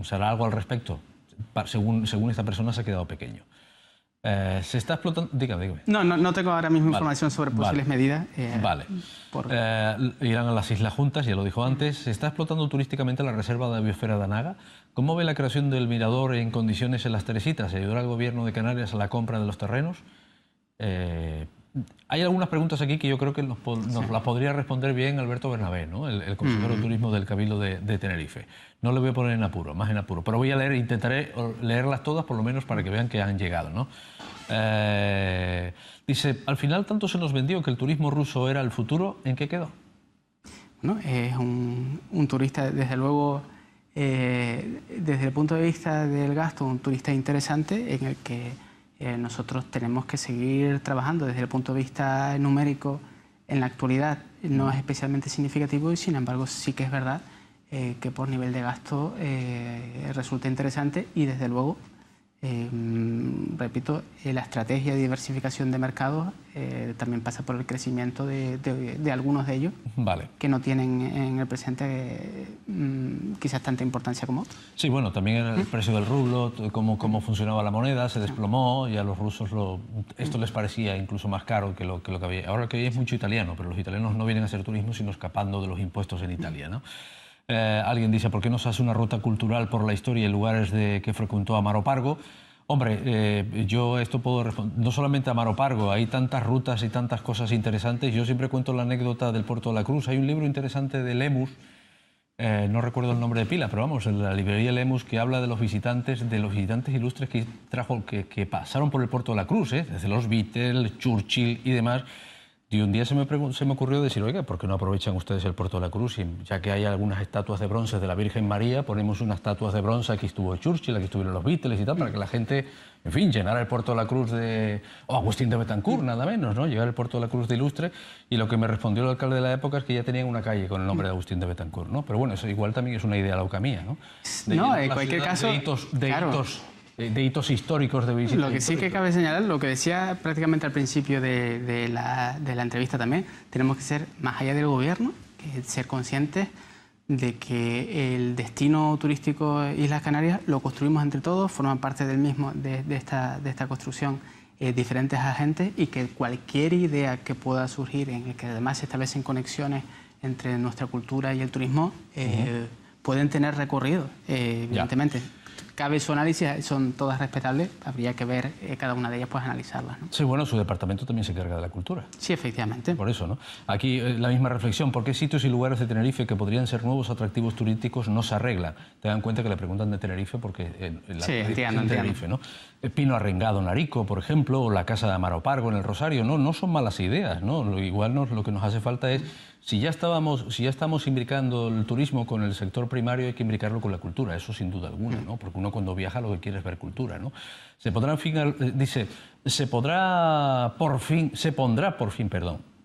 ¿Se hará algo al respecto? Según esta persona se ha quedado pequeño. ¿Se está explotando? Dígame. No tengo ahora mismo información sobre posibles medidas. Irán a las islas juntas, ya lo dijo antes. ¿Se está explotando turísticamente la reserva de la biosfera de Anaga? ¿Cómo ve la creación del mirador en condiciones en Las Teresitas? ¿Ayudará al gobierno de Canarias a la compra de los terrenos? Hay algunas preguntas aquí que yo creo que nos las podría responder bien Alberto Bernabé, ¿no? El consejero de turismo del Cabildo de Tenerife. No le voy a poner en apuro, más en apuro, pero voy a leer, intentaré leerlas todas por lo menos para que vean que han llegado, ¿no? Dice, al final tanto se nos vendió que el turismo ruso era el futuro, ¿en qué quedó? Bueno, es un turista, desde luego, desde el punto de vista del gasto, un turista interesante en el que nosotros tenemos que seguir trabajando. Desde el punto de vista numérico, en la actualidad no es especialmente significativo y sin embargo sí que es verdad que por nivel de gasto resulta interesante y desde luego, repito, la estrategia de diversificación de mercados también pasa por el crecimiento de algunos de ellos, vale, que no tienen en el presente quizás tanta importancia como otros. Sí, bueno, también el precio del rublo, cómo funcionaba la moneda, se desplomó y a los rusos esto les parecía incluso más caro que lo que había. Ahora lo que hay es mucho italiano, pero los italianos no vienen a hacer turismo sino escapando de los impuestos en Italia, ¿no? Alguien dice, ¿por qué no se hace una ruta cultural por la historia y lugares que frecuentó Amaro Pargo? Hombre, yo esto puedo responder, no solamente Amaro Pargo, hay tantas rutas y tantas cosas interesantes. Yo siempre cuento la anécdota del Puerto de la Cruz. Hay un libro interesante de Lemus, no recuerdo el nombre de pila, pero vamos, en la librería Lemus, que habla de los visitantes ilustres que pasaron por el Puerto de la Cruz, desde los Beatles, Churchill y demás. Y un día se me ocurrió decir, oiga, ¿por qué no aprovechan ustedes el Puerto de la Cruz? Y ya que hay algunas estatuas de bronce de la Virgen María, ponemos unas estatuas de bronce, aquí estuvo Churchill, aquí estuvieron los Beatles y tal, para que la gente, en fin, llenara el Puerto de la Cruz o Agustín de Betancourt, nada menos, ¿no? Llegar el Puerto de la Cruz de ilustre. Y lo que me respondió el alcalde de la época es que ya tenían una calle con el nombre de Agustín de Betancourt, ¿no? Pero bueno, eso igual también es una idea lauca mía, ¿no? No, en cualquier caso, de hitos históricos de visita. Lo que sí que cabe señalar, lo que decía prácticamente al principio de la entrevista también, tenemos que ser, más allá del gobierno, ser conscientes de que el destino turístico Islas Canarias lo construimos entre todos, forman parte del mismo, de esta construcción diferentes agentes y que cualquier idea que pueda surgir en el que además se establecen conexiones entre nuestra cultura y el turismo pueden tener recorrido, evidentemente. Cabe su análisis, son todas respetables, habría que ver cada una de ellas, pues analizarlas, ¿no? Sí, bueno, su departamento también se encarga de la cultura. Sí, efectivamente. Por eso, ¿no? Aquí la misma reflexión, ¿por qué sitios y lugares de Tenerife que podrían ser nuevos atractivos turísticos no se arreglan? Te dan cuenta que le preguntan de Tenerife porque sí, entiendo. Tenerife, ¿no? Pino Arrengado en Arico, por ejemplo, o la Casa de Amaro Pargo en el Rosario, no son malas ideas, ¿no? Igual lo que nos hace falta es, si ya estamos imbricando el turismo con el sector primario, hay que imbricarlo con la cultura, eso sin duda alguna, ¿no? Porque uno cuando viaja lo que quiere es ver cultura, ¿no? Se pondrá por fin,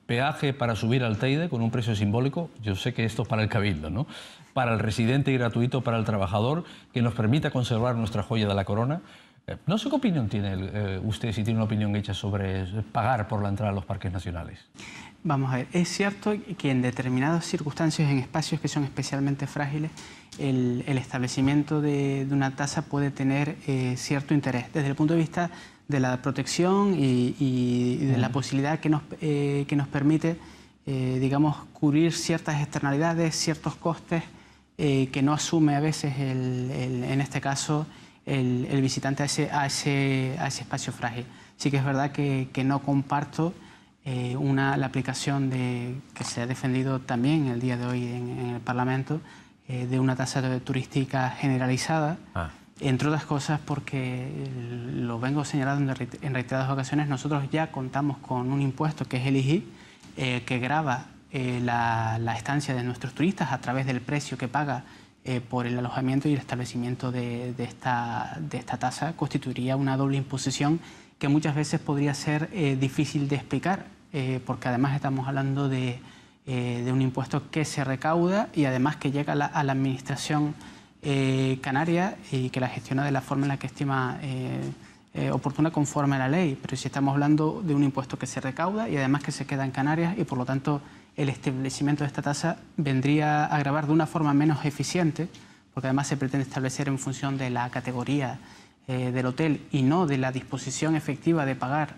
peaje para subir al Teide con un precio simbólico, yo sé que esto es para el Cabildo, ¿no? Para el residente y gratuito para el trabajador, que nos permita conservar nuestra joya de la corona. No sé qué opinión tiene usted, si tiene una opinión hecha sobre pagar por la entrada a los parques nacionales. Vamos a ver, es cierto que en determinadas circunstancias, en espacios que son especialmente frágiles, el establecimiento de una tasa puede tener cierto interés. Desde el punto de vista de la protección y de la posibilidad que nos permite, digamos, cubrir ciertas externalidades, ciertos costes que no asume a veces, en este caso, el visitante a ese espacio frágil. Sí que es verdad que no comparto la aplicación que se ha defendido también el día de hoy en el Parlamento de una tasa turística generalizada, entre otras cosas porque, lo vengo señalando en reiteradas ocasiones, nosotros ya contamos con un impuesto que es el IGI, que grava la estancia de nuestros turistas a través del precio que paga por el alojamiento y el establecimiento de esta tasa. Constituiría una doble imposición que muchas veces podría ser difícil de explicar, porque además estamos hablando de un impuesto que se recauda y además que llega a la administración canaria y que la gestiona de la forma en la que estima oportuna conforme a la ley. Pero si estamos hablando de un impuesto que se recauda y además que se queda en Canarias y por lo tanto el establecimiento de esta tasa vendría a gravar de una forma menos eficiente, porque además se pretende establecer en función de la categoría del hotel y no de la disposición efectiva de pagar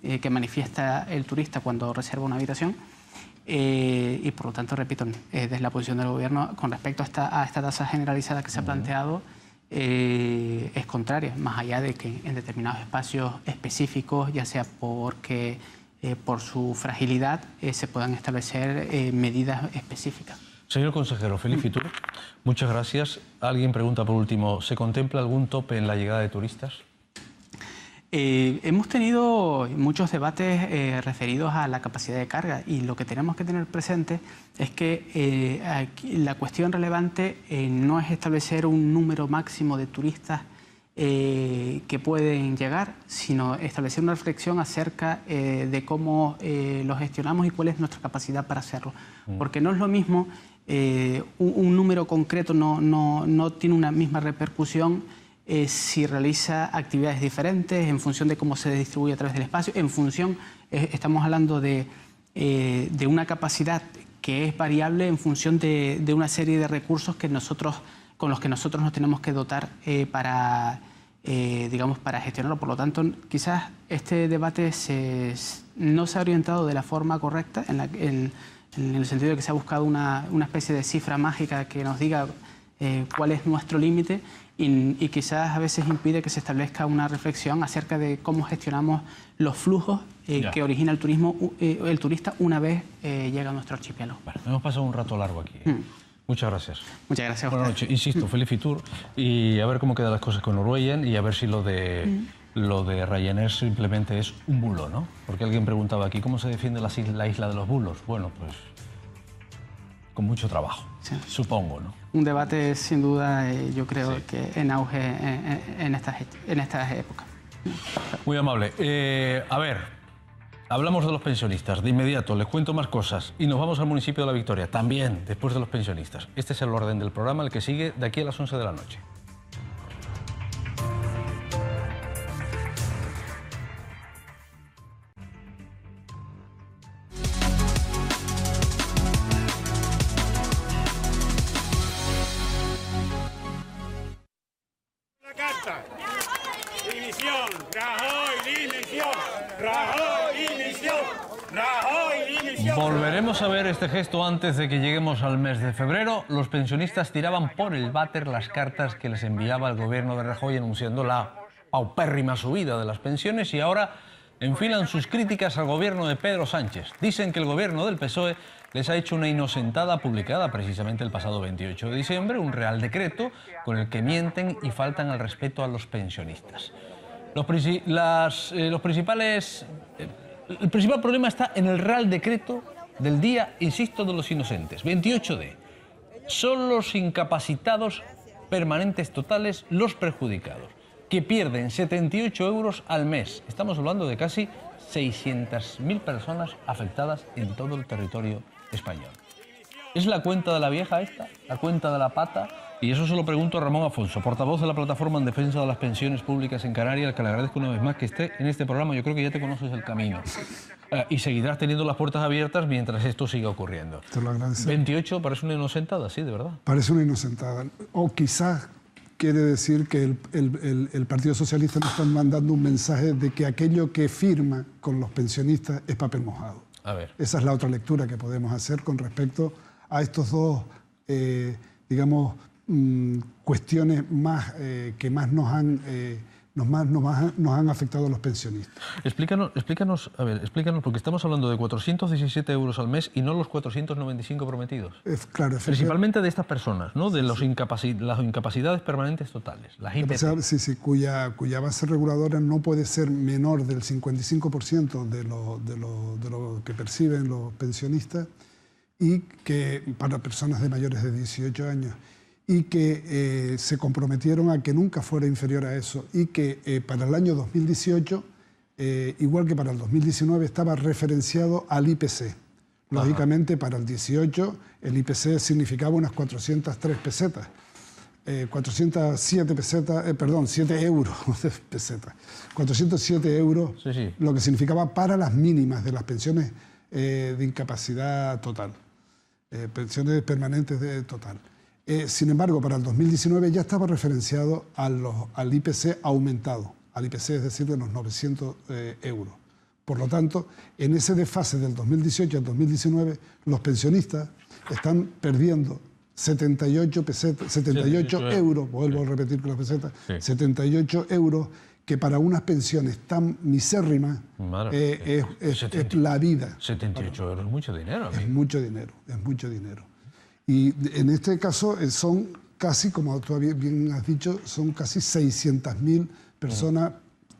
que manifiesta el turista cuando reserva una habitación. Y por lo tanto, repito, desde la posición del Gobierno con respecto a esta tasa generalizada que se ha planteado, es contraria, más allá de que en determinados espacios específicos, ya sea porque por su fragilidad, se puedan establecer medidas específicas. Señor consejero, Félix Fitur, muchas gracias. Alguien pregunta por último, ¿se contempla algún tope en la llegada de turistas? Hemos tenido muchos debates referidos a la capacidad de carga, y lo que tenemos que tener presente es que aquí la cuestión relevante no es establecer un número máximo de turistas que pueden llegar, sino establecer una reflexión acerca de cómo lo gestionamos y cuál es nuestra capacidad para hacerlo. Porque no es lo mismo, un número concreto no tiene una misma repercusión si realiza actividades diferentes en función de cómo se distribuye a través del espacio, en función, estamos hablando de una capacidad que es variable en función de una serie de recursos que con los que nosotros nos tenemos que dotar para gestionarlo. Por lo tanto, quizás este debate no se ha orientado de la forma correcta, en el sentido de que se ha buscado una especie de cifra mágica que nos diga cuál es nuestro límite, y quizás a veces impide que se establezca una reflexión acerca de cómo gestionamos los flujos que origina el turista una vez llega a nuestro archipiélago. Bueno, hemos pasado un rato largo aquí. Muchas gracias. Muchas gracias. Buenas noches. Insisto, Félix Fitur, y a ver cómo quedan las cosas con Norwegian, y a ver si lo de Ryanair simplemente es un bulo, ¿no? Porque alguien preguntaba aquí, ¿cómo se defiende la isla de los bulos? Bueno, pues con mucho trabajo, sí, supongo, ¿no? Un debate sin duda, yo creo, sí, que en auge en estas épocas. Muy amable. A ver, hablamos de los pensionistas. De inmediato les cuento más cosas y nos vamos al municipio de La Victoria, también después de los pensionistas. Este es el orden del programa, el que sigue de aquí a las 11 de la noche. Volveremos a ver este gesto antes de que lleguemos al mes de febrero. Los pensionistas tiraban por el váter las cartas que les enviaba el gobierno de Rajoy anunciando la paupérrima subida de las pensiones, y ahora enfilan sus críticas al gobierno de Pedro Sánchez. Dicen que el gobierno del PSOE les ha hecho una inocentada publicada precisamente el pasado 28 de diciembre, un real decreto con el que mienten y faltan al respeto a los pensionistas. El principal problema está en el Real Decreto del día, insisto, de los inocentes, 28D. Son los incapacitados permanentes totales los perjudicados, que pierden 78 euros al mes. Estamos hablando de casi 600.000 personas afectadas en todo el territorio español. ¿Es la cuenta de la vieja esta? ¿La cuenta de la pata? Y eso se lo pregunto a Ramón Afonso, portavoz de la Plataforma en Defensa de las Pensiones Públicas en Canarias, al que le agradezco una vez más que esté en este programa. Yo creo que ya te conoces el camino. Y seguirás teniendo las puertas abiertas mientras esto siga ocurriendo. Te lo agradezco. 28 parece una inocentada, sí, de verdad. Parece una inocentada. O quizás quiere decir que el Partido Socialista nos está mandando un mensaje de que aquello que firma con los pensionistas es papel mojado. A ver. Esa es la otra lectura que podemos hacer con respecto a estos dos, cuestiones más que más nos han afectado a los pensionistas. Explícanos, porque estamos hablando de 417 euros al mes y no los 495 prometidos. Claro, principalmente de estas personas, ¿no? De las incapacidades permanentes totales, las IPP. Sí, cuya base reguladora no puede ser menor del 55% de lo que perciben los pensionistas, y que para personas de mayores de 18 años, y que se comprometieron a que nunca fuera inferior a eso, y que para el año 2018, igual que para el 2019, estaba referenciado al IPC. Lógicamente, para el 18, el IPC significaba unas 403 pesetas. 407 pesetas, 7 euros de pesetas. 407 euros, sí. Lo que significaba para las mínimas de las pensiones de incapacidad total. Pensiones permanentes total. Sin embargo, para el 2019 ya estaba referenciado al IPC aumentado, al IPC, es decir, de los 900 euros. Por lo tanto, en ese desfase del 2018 al 2019, los pensionistas están perdiendo 78 pesetas, 78 euros, vuelvo a repetir con las pesetas, 78 euros, que para unas pensiones tan misérrimas es la vida. 78 euros es mucho dinero. Es mucho dinero, es mucho dinero. Y en este caso son casi, como tú bien has dicho, son casi 600.000 personas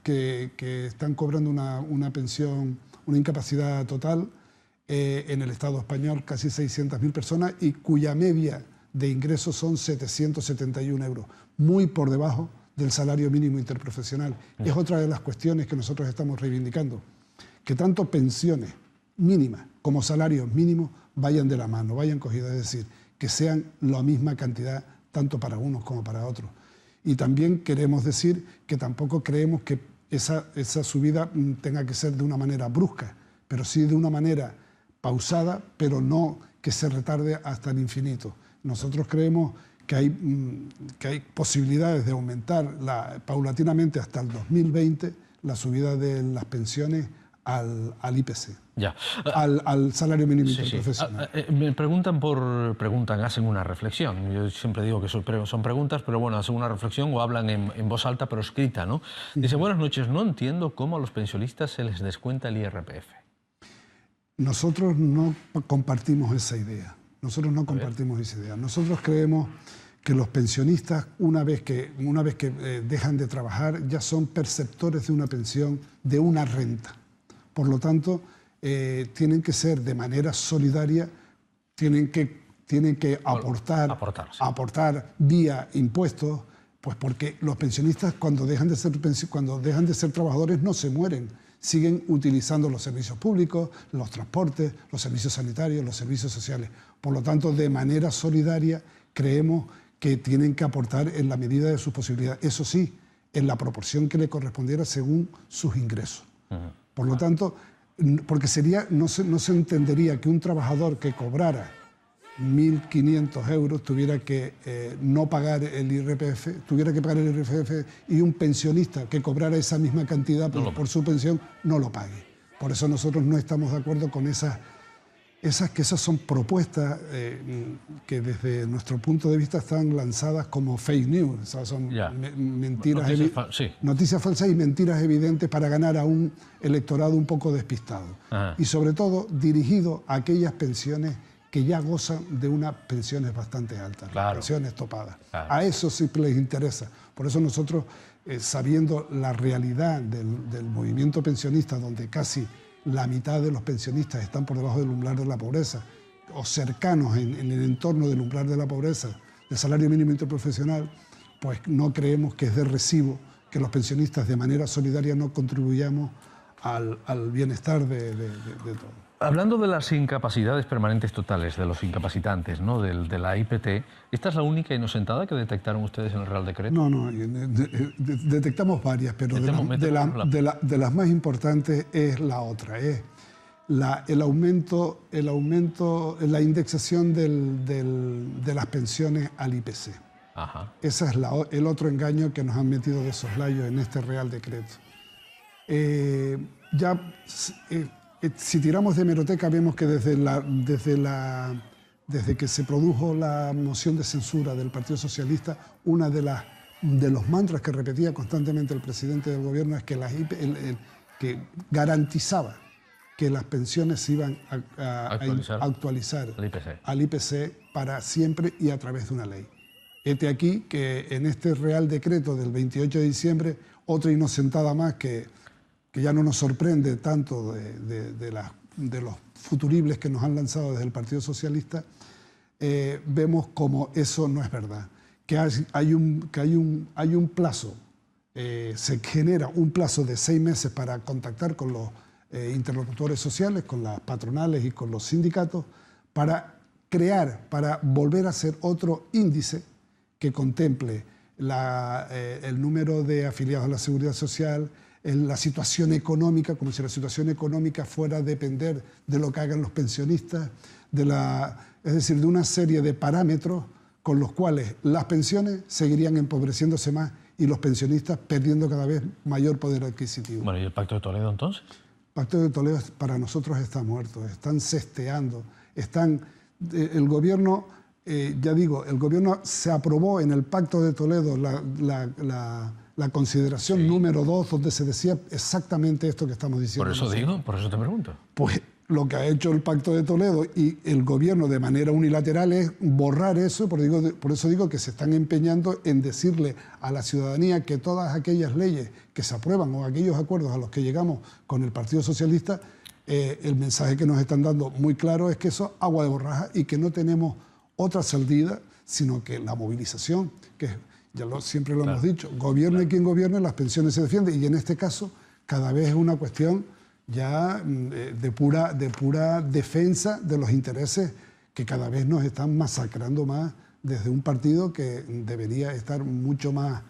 que están cobrando una pensión, una incapacidad total en el Estado español, casi 600.000 personas, y cuya media de ingresos son 771 euros, muy por debajo del salario mínimo interprofesional. Es otra de las cuestiones que nosotros estamos reivindicando, que tanto pensiones mínimas como salarios mínimos vayan de la mano, vayan cogidos, es decir, que sean la misma cantidad tanto para unos como para otros. Y también queremos decir que tampoco creemos que esa subida tenga que ser de una manera brusca, pero sí de una manera pausada, pero no que se retarde hasta el infinito. Nosotros creemos que hay posibilidades de aumentar paulatinamente hasta el 2020 la subida de las pensiones al IPC, al salario mínimo interprofesional. Me preguntan, hacen una reflexión. Yo siempre digo que son preguntas, pero bueno, hacen una reflexión o hablan en voz alta, pero escrita, ¿no? Dice, buenas noches, no entiendo cómo a los pensionistas se les descuenta el IRPF. Nosotros no compartimos esa idea. Nosotros creemos que los pensionistas, una vez que dejan de trabajar, ya son perceptores de una pensión, de una renta. Por lo tanto, tienen que ser de manera solidaria, tienen que aportar vía impuestos, pues porque los pensionistas cuando dejan de ser trabajadores no se mueren, siguen utilizando los servicios públicos, los transportes, los servicios sanitarios, los servicios sociales. Por lo tanto, de manera solidaria creemos que tienen que aportar en la medida de sus posibilidades. Eso sí, en la proporción que le correspondiera según sus ingresos. Por lo tanto, porque no se entendería que un trabajador que cobrara 1.500 euros tuviera que no pagar el IRPF, tuviera que pagar el IRPF, y un pensionista que cobrara esa misma cantidad por su pensión no lo pague. Por eso nosotros no estamos de acuerdo con esas son propuestas que desde nuestro punto de vista están lanzadas como fake news, o sea, son noticias falsas y mentiras evidentes para ganar a un electorado un poco despistado. Y sobre todo dirigido a aquellas pensiones que ya gozan de unas pensiones bastante altas, pensiones topadas. A eso sí les interesa. Por eso nosotros, sabiendo la realidad del movimiento pensionista, donde casi la mitad de los pensionistas están por debajo del umbral de la pobreza, o cercanos en el entorno del umbral de la pobreza, del salario mínimo interprofesional, pues no creemos que es de recibo que los pensionistas de manera solidaria no contribuyamos al bienestar de todos. Hablando de las incapacidades permanentes totales, de los incapacitantes, ¿no? de la IPT, ¿esta es la única inocentada que detectaron ustedes en el Real Decreto? No, detectamos varias, pero de las más importantes es la otra, es el aumento, la indexación de las pensiones al IPC. Ese es el otro engaño que nos han metido de soslayo en este Real Decreto. Si tiramos de hemeroteca vemos que desde que se produjo la moción de censura del Partido Socialista, una de los mantras que repetía constantemente el presidente del gobierno es que garantizaba que las pensiones se iban a actualizar al IPC para siempre y a través de una ley. Hete aquí que en este Real Decreto del 28 de diciembre, otra inocentada más que ya no nos sorprende tanto de los futuribles que nos han lanzado desde el Partido Socialista, vemos como eso no es verdad, que hay un plazo, se genera un plazo de 6 meses para contactar con los interlocutores sociales, con las patronales y con los sindicatos, para volver a hacer otro índice que contemple el número de afiliados a la Seguridad Social, la situación económica, como si la situación económica fuera a depender de lo que hagan los pensionistas, es decir, de una serie de parámetros con los cuales las pensiones seguirían empobreciéndose más y los pensionistas perdiendo cada vez mayor poder adquisitivo. Bueno, ¿y el Pacto de Toledo entonces? El Pacto de Toledo para nosotros está muerto, están cesteando, el gobierno ya digo, el gobierno se aprobó en el Pacto de Toledo la consideración número 2, donde se decía exactamente esto que estamos diciendo. Por eso digo, por eso te pregunto. Pues lo que ha hecho el Pacto de Toledo y el gobierno de manera unilateral es borrar eso, por eso digo que se están empeñando en decirle a la ciudadanía que todas aquellas leyes que se aprueban o aquellos acuerdos a los que llegamos con el Partido Socialista, el mensaje que nos están dando muy claro es que eso es agua de borraja y que no tenemos otra salida, sino que la movilización, que siempre lo hemos dicho, gobierne quien gobierne, las pensiones se defienden, y en este caso cada vez es una cuestión ya de pura defensa de los intereses que cada vez nos están masacrando más desde un partido que debería estar mucho más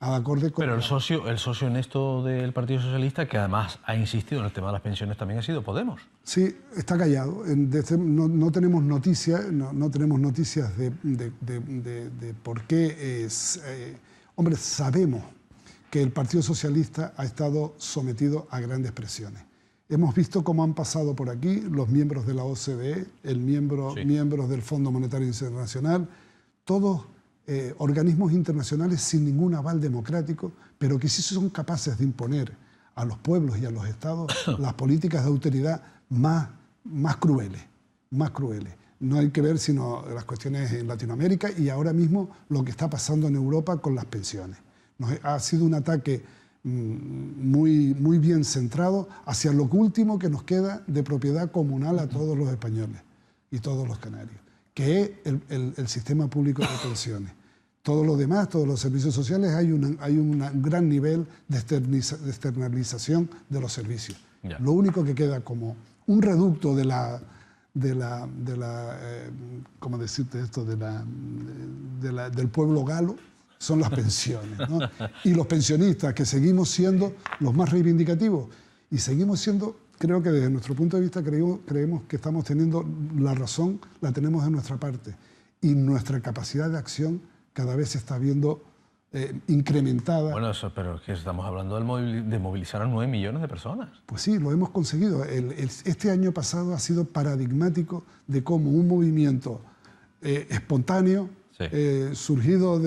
al acorde con... Pero el socio en esto del Partido Socialista, que además ha insistido en el tema de las pensiones, también ha sido Podemos. Sí, está callado. No tenemos noticias, no tenemos noticias de por qué es... hombre, sabemos que el Partido Socialista ha estado sometido a grandes presiones. Hemos visto cómo han pasado por aquí los miembros de la OCDE, miembros del Fondo Monetario Internacional, todos organismos internacionales sin ningún aval democrático, pero que sí son capaces de imponer a los pueblos y a los estados las políticas de autoridad más crueles. No hay que ver sino las cuestiones en Latinoamérica y ahora mismo lo que está pasando en Europa con las pensiones. Ha sido un ataque muy bien centrado hacia lo último que nos queda de propiedad comunal a todos los españoles y todos los canarios, que es el sistema público de pensiones. Todo lo demás, todos los servicios sociales, hay un gran nivel de externalización de los servicios. Ya. Lo único que queda como un reducto ¿cómo decirte esto? Del pueblo galo, son las pensiones, ¿no? Y los pensionistas, que seguimos siendo los más reivindicativos y seguimos siendo, creo que desde nuestro punto de vista creemos que estamos teniendo la razón, la tenemos de nuestra parte y nuestra capacidad de acción cada vez se está viendo incrementada. Bueno, pero es que estamos hablando de movilizar a 9 millones de personas. Pues sí, lo hemos conseguido. Este año pasado ha sido paradigmático de cómo un movimiento espontáneo, surgido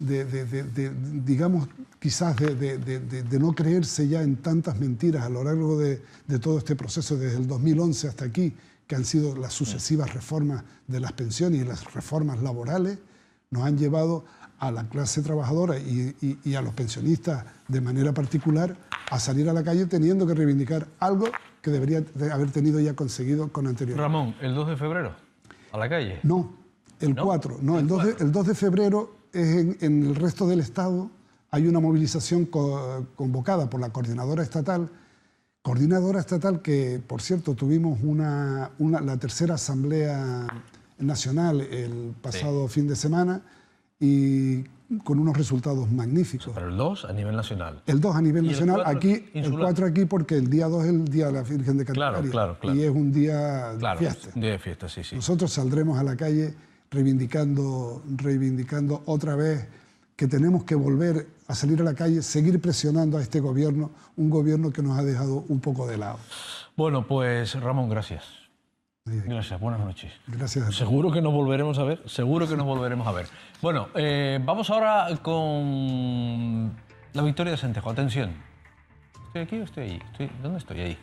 digamos, quizás de no creerse ya en tantas mentiras a lo largo de todo este proceso, desde el 2011 hasta aquí, que han sido las sucesivas reformas de las pensiones y las reformas laborales, nos han llevado a la clase trabajadora y a los pensionistas de manera particular a salir a la calle teniendo que reivindicar algo que debería haber tenido ya conseguido con anterioridad. Ramón, ¿el 2 de febrero? ¿A la calle? No. El 4, no, el 2 de febrero es en el resto del Estado. Hay una movilización convocada por la coordinadora estatal que, por cierto, tuvimos la tercera Asamblea Nacional el pasado fin de semana y con unos resultados magníficos. Pero el 2 a nivel nacional. El 2 a nivel nacional, aquí, el 4 aquí, porque el día 2 es el Día de la Virgen de Canarias. Claro. Y es un día de fiesta. Un día de fiesta, sí. Nosotros saldremos a la calle reivindicando otra vez que tenemos que volver a salir a la calle, seguir presionando a este gobierno, un gobierno que nos ha dejado un poco de lado. Bueno, pues Ramón, gracias. Gracias, buenas noches. Gracias. Seguro que nos volveremos a ver, Bueno, vamos ahora con la victoria de Sentejo. Atención. ¿Estoy aquí o estoy allí? ¿Dónde estoy? Ahí.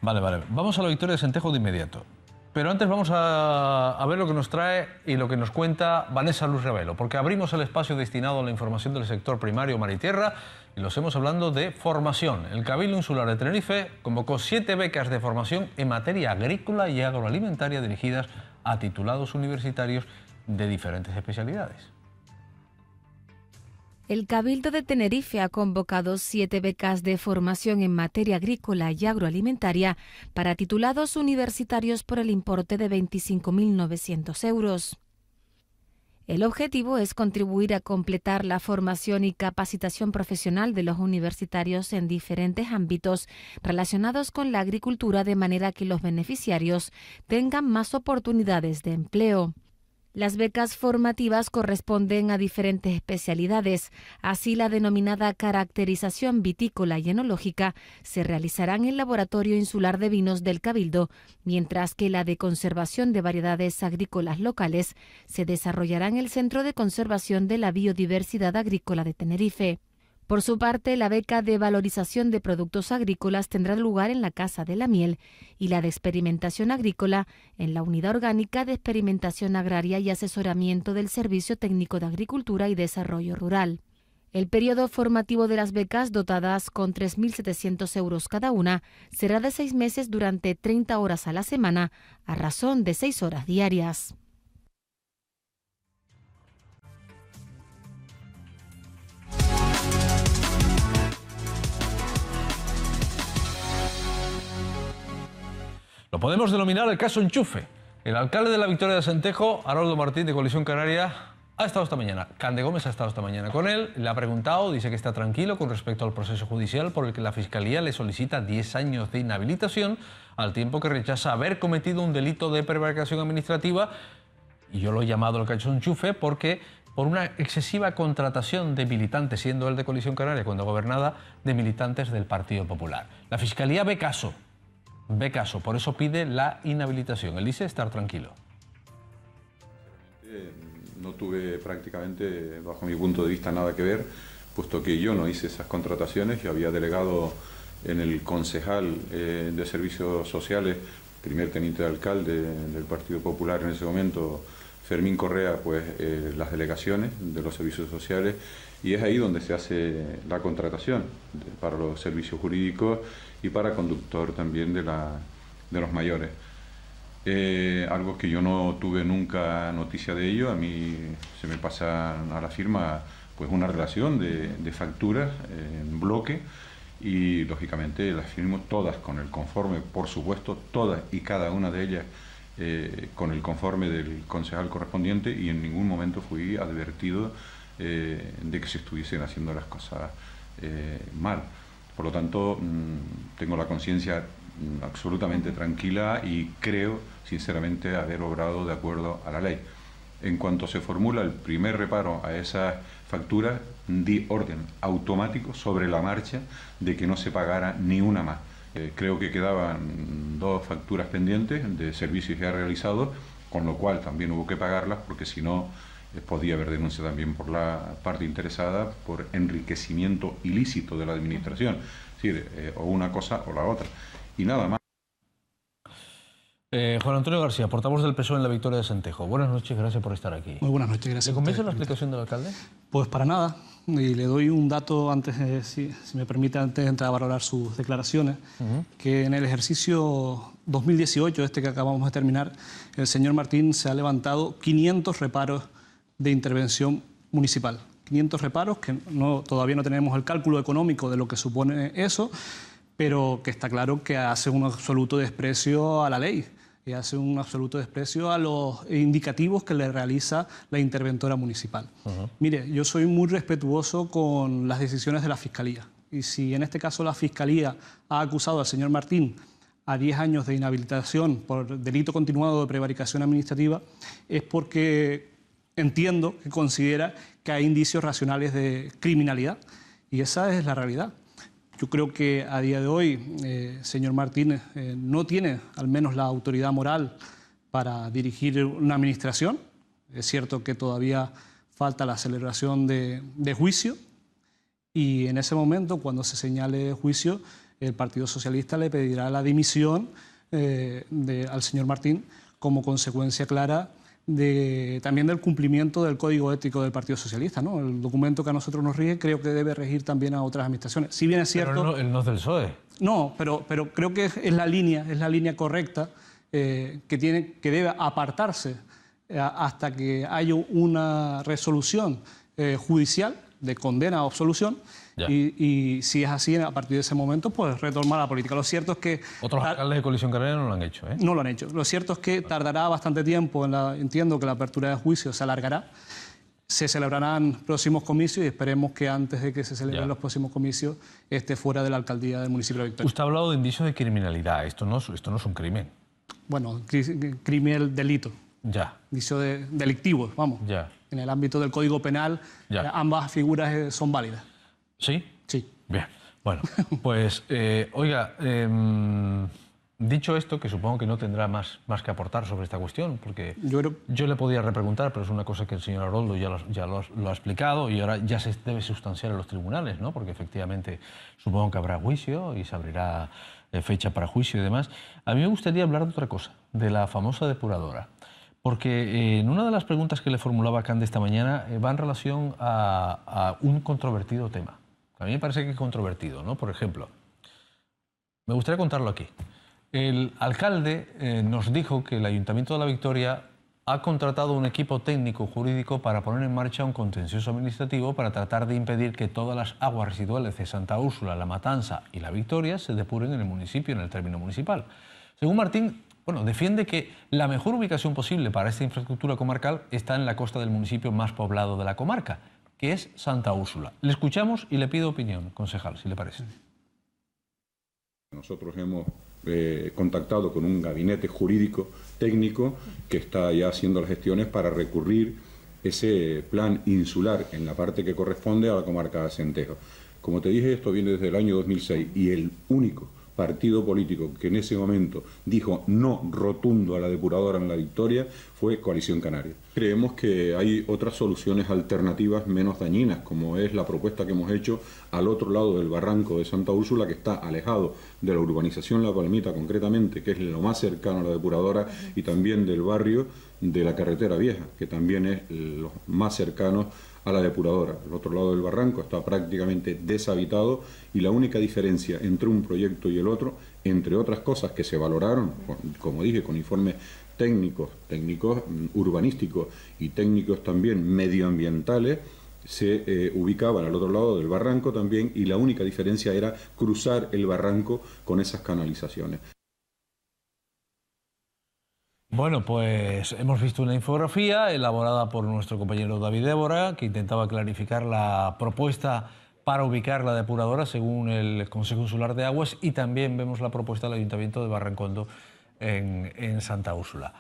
Vale. Vamos a la victoria de Sentejo de inmediato. Pero antes vamos a ver lo que nos trae y lo que nos cuenta Vanessa Luz Revelo, porque abrimos el espacio destinado a la información del sector primario, mar y tierra, y lo hacemos hablando de formación. El Cabildo Insular de Tenerife convocó 7 becas de formación en materia agrícola y agroalimentaria dirigidas a titulados universitarios de diferentes especialidades. El Cabildo de Tenerife ha convocado 7 becas de formación en materia agrícola y agroalimentaria para titulados universitarios por el importe de 25.900 euros. El objetivo es contribuir a completar la formación y capacitación profesional de los universitarios en diferentes ámbitos relacionados con la agricultura de manera que los beneficiarios tengan más oportunidades de empleo. Las becas formativas corresponden a diferentes especialidades. Así, la denominada caracterización vitícola y enológica se realizará en el Laboratorio Insular de Vinos del Cabildo, mientras que la de conservación de variedades agrícolas locales se desarrollará en el Centro de Conservación de la Biodiversidad Agrícola de Tenerife. Por su parte, la beca de valorización de productos agrícolas tendrá lugar en la Casa de la Miel y la de experimentación agrícola en la Unidad Orgánica de Experimentación Agraria y Asesoramiento del Servicio Técnico de Agricultura y Desarrollo Rural. El periodo formativo de las becas, dotadas con 3.700 euros cada una, será de 6 meses durante 30 horas a la semana, a razón de 6 horas diarias. Lo podemos denominar el caso Enchufe. El alcalde de la Victoria de Asentejo, Haroldo Martín, de Coalición Canaria, ha estado esta mañana. Cande Gómez ha estado esta mañana con él, le ha preguntado, dice que está tranquilo con respecto al proceso judicial por el que la Fiscalía le solicita 10 años de inhabilitación, al tiempo que rechaza haber cometido un delito de prevaricación administrativa, y yo lo he llamado el caso Enchufe porque por una excesiva contratación de militantes, siendo él de Coalición Canaria cuando gobernaba, de militantes del Partido Popular. La Fiscalía ve caso, por eso pide la inhabilitación. Él dice estar tranquilo. No tuve prácticamente, bajo mi punto de vista, nada que ver, puesto que yo no hice esas contrataciones. Yo había delegado en el concejal de Servicios Sociales, primer teniente de alcalde del Partido Popular en ese momento, Fermín Correa, pues las delegaciones de los servicios sociales, y es ahí donde se hace la contratación para los servicios jurídicos y para conductor también de los mayores. Algo que yo no tuve nunca noticia de ello. A mí se me pasa a la firma pues una relación de facturas en bloque, y lógicamente las firmo todas con el conforme, por supuesto, todas y cada una de ellas con el conforme del concejal correspondiente, y en ningún momento fui advertido de que se estuviesen haciendo las cosas mal. Por lo tanto, tengo la conciencia absolutamente tranquila y creo sinceramente haber obrado de acuerdo a la ley. En cuanto se formula el primer reparo a esas facturas, di orden automático sobre la marcha de que no se pagara ni una más. Creo que quedaban 2 facturas pendientes de servicios ya realizados, con lo cual también hubo que pagarlas, porque si no podía haber denuncia también por la parte interesada por enriquecimiento ilícito de la administración. Es decir, o una cosa o la otra. Y nada más. Juan Antonio García, portavoz del PSOE en la Victoria de Asentejo. Buenas noches, gracias por estar aquí. Muy buenas noches, gracias. ¿Le convence la explicación del alcalde? Pues para nada. Y le doy un dato antes, si me permite, antes de entrar a valorar sus declaraciones, que en el ejercicio 2018, este que acabamos de terminar, el señor Martín se ha levantado 500 reparos de intervención municipal. 500 reparos, que todavía no tenemos el cálculo económico de lo que supone eso, pero que está claro que hace un absoluto desprecio a la ley y hace un absoluto desprecio a los indicativos que le realiza la interventora municipal. Mire, yo soy muy respetuoso con las decisiones de la Fiscalía, y si en este caso la Fiscalía ha acusado al señor Martín a 10 años de inhabilitación por delito continuado de prevaricación administrativa, es porque entiendo que considera que hay indicios racionales de criminalidad, y esa es la realidad. Yo creo que a día de hoy, señor Martínez, no tiene al menos la autoridad moral para dirigir una administración. Es cierto que todavía falta la celebración de juicio, y en ese momento, cuando se señale juicio, el Partido Socialista le pedirá la dimisión al señor Martín como consecuencia clara también del cumplimiento del Código Ético del Partido Socialista, ¿no? El documento que a nosotros nos rige creo que debe regir también a otras administraciones. Si bien es cierto... Pero él no es del PSOE. No, pero creo que es la línea correcta que debe apartarse hasta que haya una resolución judicial de condena o absolución. Y si es así, a partir de ese momento, pues retomar la política. Lo cierto es que... Otros alcaldes de Coalición Canaria no lo han hecho, ¿eh? No lo han hecho. Lo cierto es que tardará bastante tiempo. Entiendo que la apertura de juicio se alargará. Se celebrarán próximos comicios y esperemos que antes de que se celebren los próximos comicios esté fuera de la alcaldía del municipio de Victoria. Usted ha hablado de indicios de criminalidad. Esto no es un crimen. Bueno, crimen, delito. Ya. Indicio delictivo, vamos. Ya. En el ámbito del Código Penal, ambas figuras son válidas. ¿Sí? Sí. Bien. Bueno, pues, oiga, dicho esto, que supongo que no tendrá más que aportar sobre esta cuestión, porque yo le podía repreguntar, pero es una cosa que el señor Aroldo ya lo ha explicado y ahora ya se debe sustanciar en los tribunales, ¿no? Porque efectivamente supongo que habrá juicio y se abrirá fecha para juicio y demás. A mí me gustaría hablar de otra cosa, de la famosa depuradora. Porque en una de las preguntas que le formulaba Cande esta mañana va en relación a un controvertido tema. A mí me parece que es controvertido, ¿no? Por ejemplo, me gustaría contarlo aquí. El alcalde nos dijo que el Ayuntamiento de La Victoria ha contratado un equipo técnico jurídico para poner en marcha un contencioso administrativo para tratar de impedir que todas las aguas residuales de Santa Úrsula, La Matanza y La Victoria se depuren en el municipio, en el término municipal. Según Martín, defiende que la mejor ubicación posible para esta infraestructura comarcal está en la costa del municipio más poblado de la comarca, que es Santa Úrsula. Le escuchamos y le pido opinión, concejal, si le parece. Nosotros hemos contactado con un gabinete jurídico técnico que está ya haciendo las gestiones para recurrir ese plan insular en la parte que corresponde a la comarca de Acentejo. Como te dije, esto viene desde el año 2006 y el único partido político que en ese momento dijo no rotundo a la depuradora en La Victoria fue Coalición Canaria. Creemos que hay otras soluciones alternativas menos dañinas, como es la propuesta que hemos hecho al otro lado del barranco de Santa Úrsula, que está alejado de la urbanización La Palmita concretamente, que es lo más cercano a la depuradora, y también del barrio de la Carretera Vieja, que también es lo más cercano a la depuradora. El otro lado del barranco está prácticamente deshabitado y la única diferencia entre un proyecto y el otro, entre otras cosas que se valoraron, como dije, con informes técnicos urbanísticos y técnicos también medioambientales, se ubicaban al otro lado del barranco también, y la única diferencia era cruzar el barranco con esas canalizaciones. Bueno, pues hemos visto una infografía elaborada por nuestro compañero David Évora, que intentaba clarificar la propuesta para ubicar la depuradora según el Consejo Insular de Aguas, y también vemos la propuesta del Ayuntamiento de Barrancondo en Santa Úrsula.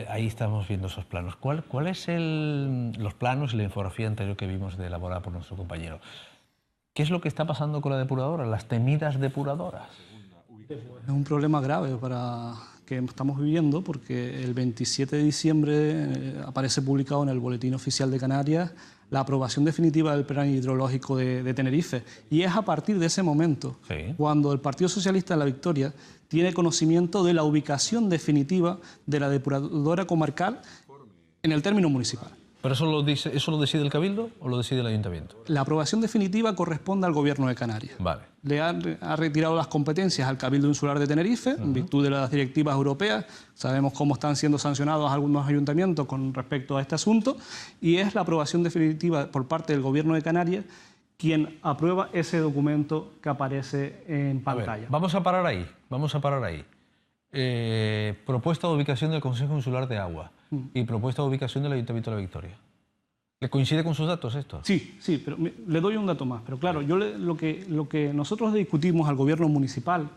Ahí estamos viendo esos planos. ¿Cuál es los planos y la infografía anterior que vimos elaborada por nuestro compañero? ¿Qué es lo que está pasando con la depuradora, las temidas depuradoras? Es un problema grave que estamos viviendo, porque el 27 de diciembre aparece publicado en el Boletín Oficial de Canarias la aprobación definitiva del Plan Hidrológico de Tenerife, y es a partir de ese momento cuando el Partido Socialista de La Victoria tiene conocimiento de la ubicación definitiva de la depuradora comarcal en el término municipal. ¿Pero eso lo decide el Cabildo o lo decide el Ayuntamiento? La aprobación definitiva corresponde al Gobierno de Canarias. Vale. Le ha retirado las competencias al Cabildo Insular de Tenerife, en virtud de las directivas europeas. Sabemos cómo están siendo sancionados algunos ayuntamientos con respecto a este asunto, y es la aprobación definitiva por parte del Gobierno de Canarias quien aprueba ese documento que aparece en pantalla. Vamos a parar ahí. Propuesta de ubicación del Consejo Insular de Agua y propuesta de ubicación del Ayuntamiento de La Victoria. ¿Le coincide con sus datos esto? Sí, pero le doy un dato más. Pero claro, lo que nosotros discutimos al gobierno municipal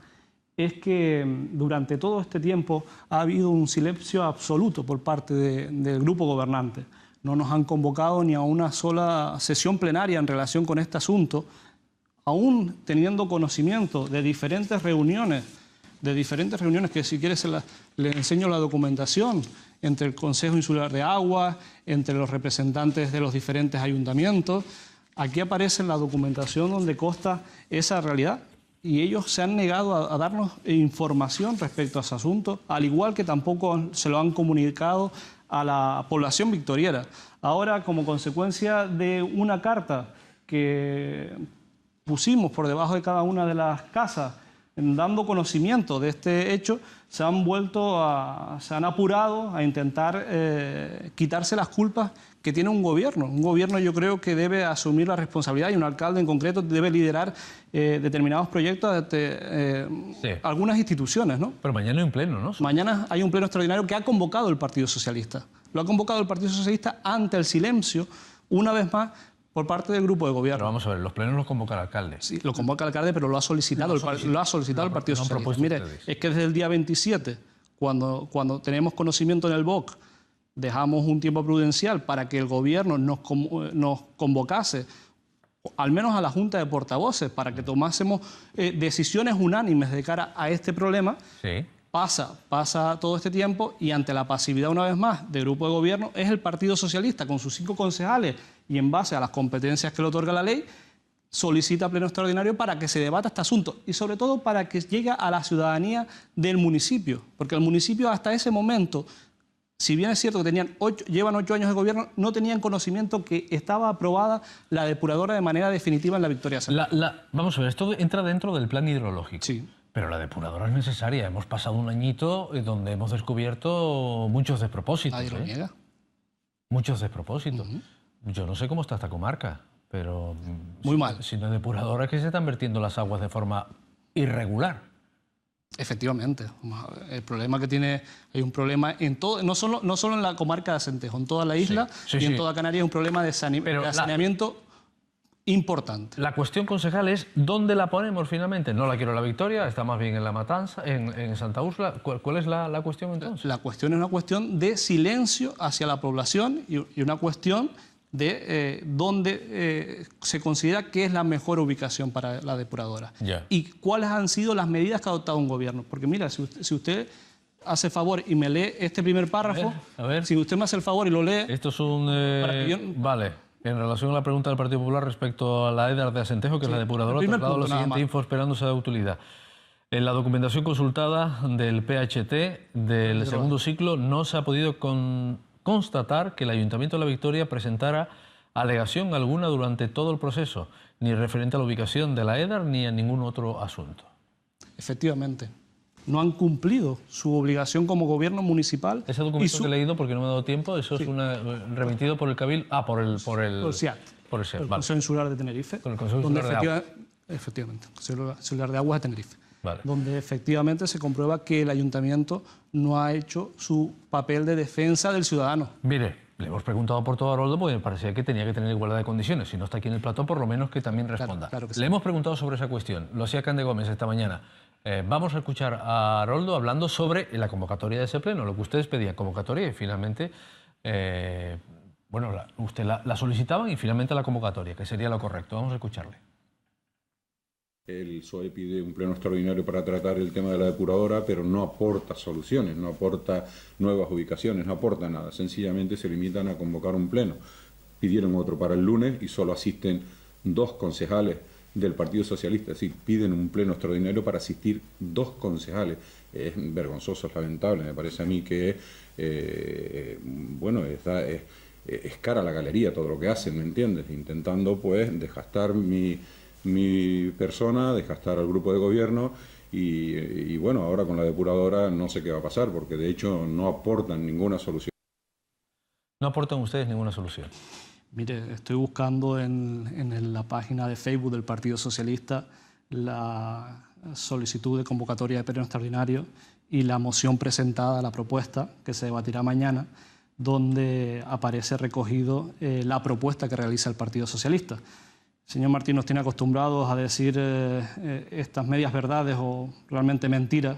es que durante todo este tiempo ha habido un silencio absoluto por parte del grupo gobernante. No nos han convocado ni a una sola sesión plenaria en relación con este asunto, aún teniendo conocimiento de diferentes reuniones que, si quieres, le enseño la documentación, entre el Consejo Insular de Agua, entre los representantes de los diferentes ayuntamientos. Aquí aparece la documentación donde consta esa realidad, y ellos se han negado a darnos información respecto a ese asunto, al igual que tampoco se lo han comunicado a la población victoriana. Ahora, como consecuencia de una carta que pusimos por debajo de cada una de las casas, dando conocimiento de este hecho, se han apurado a intentar quitarse las culpas que tiene un gobierno. Un gobierno, yo creo, que debe asumir la responsabilidad, y un alcalde en concreto debe liderar determinados proyectos de algunas instituciones, ¿no? Pero mañana hay un pleno, ¿no? Mañana hay un pleno extraordinario que ha convocado el Partido Socialista. Lo ha convocado el Partido Socialista ante el silencio, una vez más, por parte del grupo de gobierno. Pero vamos a ver, los plenos los convoca el alcalde. Sí, lo convoca el alcalde, pero lo ha solicitado el Partido Socialista. Mire, es que desde el día 27, cuando tenemos conocimiento en el BOC, dejamos un tiempo prudencial para que el gobierno nos convocase, al menos a la Junta de Portavoces, para que tomásemos decisiones unánimes de cara a este problema. Sí. Pasa todo este tiempo y ante la pasividad, una vez más, del grupo de gobierno, es el Partido Socialista, con sus 5 concejales y en base a las competencias que le otorga la ley, solicita pleno extraordinario para que se debata este asunto y sobre todo para que llegue a la ciudadanía del municipio, porque el municipio hasta ese momento, si bien es cierto que llevan 8 años de gobierno, no tenían conocimiento que estaba aprobada la depuradora de manera definitiva en la Victoria Central. Vamos a ver, esto entra dentro del plan hidrológico. Sí. Pero la depuradora es necesaria. Hemos pasado un añito donde hemos descubierto muchos despropósitos. Nadie lo niega. Muchos despropósitos. Yo no sé cómo está esta comarca, pero... Muy mal. Si no hay depuradora, es que se están vertiendo las aguas de forma irregular. Efectivamente. El problema que tiene... Hay un problema en todo... No solo en la comarca de Acentejo, en toda la isla y en toda Canarias hay un problema de saneamiento importante. La cuestión, concejal, es ¿dónde la ponemos finalmente? No la quiero en La Victoria, está más bien en La Matanza, en Santa Úrsula. ¿Cuál es la cuestión entonces? La cuestión es una cuestión de silencio hacia la población y una cuestión de dónde se considera que es la mejor ubicación para la depuradora. Y cuáles han sido las medidas que ha adoptado un gobierno. Porque mira, si usted hace favor y me lee este primer párrafo, a ver. Si usted me hace el favor y lo lee... Esto es un... Vale. En relación a la pregunta del Partido Popular respecto a la EDAR de Acentejo, que es la depuradora, ha trasladado la siguiente info esperándose de utilidad. En la documentación consultada del PHT del segundo ciclo no se ha podido constatar que el Ayuntamiento de La Victoria presentara alegación alguna durante todo el proceso, ni referente a la ubicación de la EDAR ni a ningún otro asunto. Efectivamente. No han cumplido su obligación como gobierno municipal. Ese documento que he leído, porque no me ha dado tiempo, eso es remitido por el Cabildo... por el CIAT. Por el CIAT, el Consejo Insular de Tenerife. Con el Consejo Insular de Aguas. Efectivamente, Consejo Insular de Aguas de Tenerife. Vale. Donde efectivamente se comprueba que el ayuntamiento no ha hecho su papel de defensa del ciudadano. Mire, le hemos preguntado por todo a Haroldo porque me parecía que tenía que tener igualdad de condiciones. Si no está aquí en el plató, por lo menos que también responda. Claro que sí. Le hemos preguntado sobre esa cuestión. Lo hacía Cande Gómez esta mañana. Vamos a escuchar a Haroldo hablando sobre la convocatoria de ese pleno, lo que ustedes pedían, convocatoria, y finalmente, usted la solicitaban y finalmente la convocatoria, que sería lo correcto. Vamos a escucharle. El PSOE pide un pleno extraordinario para tratar el tema de la depuradora, pero no aporta soluciones, no aporta nuevas ubicaciones, no aporta nada. Sencillamente se limitan a convocar un pleno. Pidieron otro para el lunes y solo asisten 2 concejales del Partido Socialista, es decir, piden un pleno extraordinario para asistir 2 concejales. Es vergonzoso, es lamentable, me parece a mí que, es cara a la galería todo lo que hacen, ¿me entiendes? Intentando, pues, desgastar mi persona, desgastar al grupo de gobierno y bueno, ahora con la depuradora no sé qué va a pasar, porque de hecho no aportan ninguna solución. ¿No aportan ustedes ninguna solución? Mire, estoy buscando en la página de Facebook del Partido Socialista la solicitud de convocatoria de pleno extraordinario y la moción presentada, la propuesta, que se debatirá mañana, donde aparece recogido la propuesta que realiza el Partido Socialista. El señor Martín nos tiene acostumbrados a decir estas medias verdades o realmente mentiras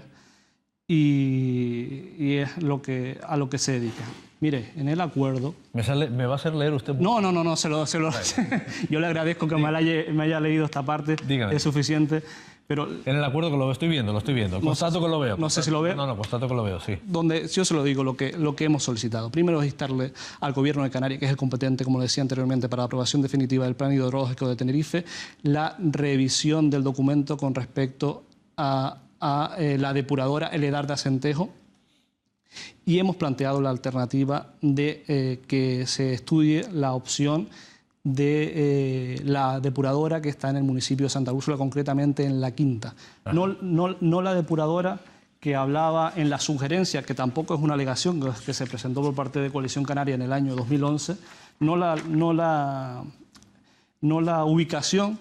y es a lo que se dedica. Mire, en el acuerdo... ¿Me va a hacer leer usted? No, yo le agradezco que me haya leído esta parte. Dígame. Es suficiente. Pero en el acuerdo que lo estoy viendo. Constato que lo veo. No sé si lo ve. No, constato que lo veo, sí. Donde yo se lo digo, lo que hemos solicitado. Primero es instarle al Gobierno de Canarias, que es el competente, como decía anteriormente, para la aprobación definitiva del Plan Hidrológico de Tenerife, la revisión del documento con respecto a la depuradora, el EDAR de Acentejo, y hemos planteado la alternativa de que se estudie la opción de la depuradora que está en el municipio de Santa Úrsula, concretamente en La Quinta. No la depuradora que hablaba en la sugerencia, que tampoco es una alegación que se presentó por parte de Coalición Canaria en el año 2011, no la ubicación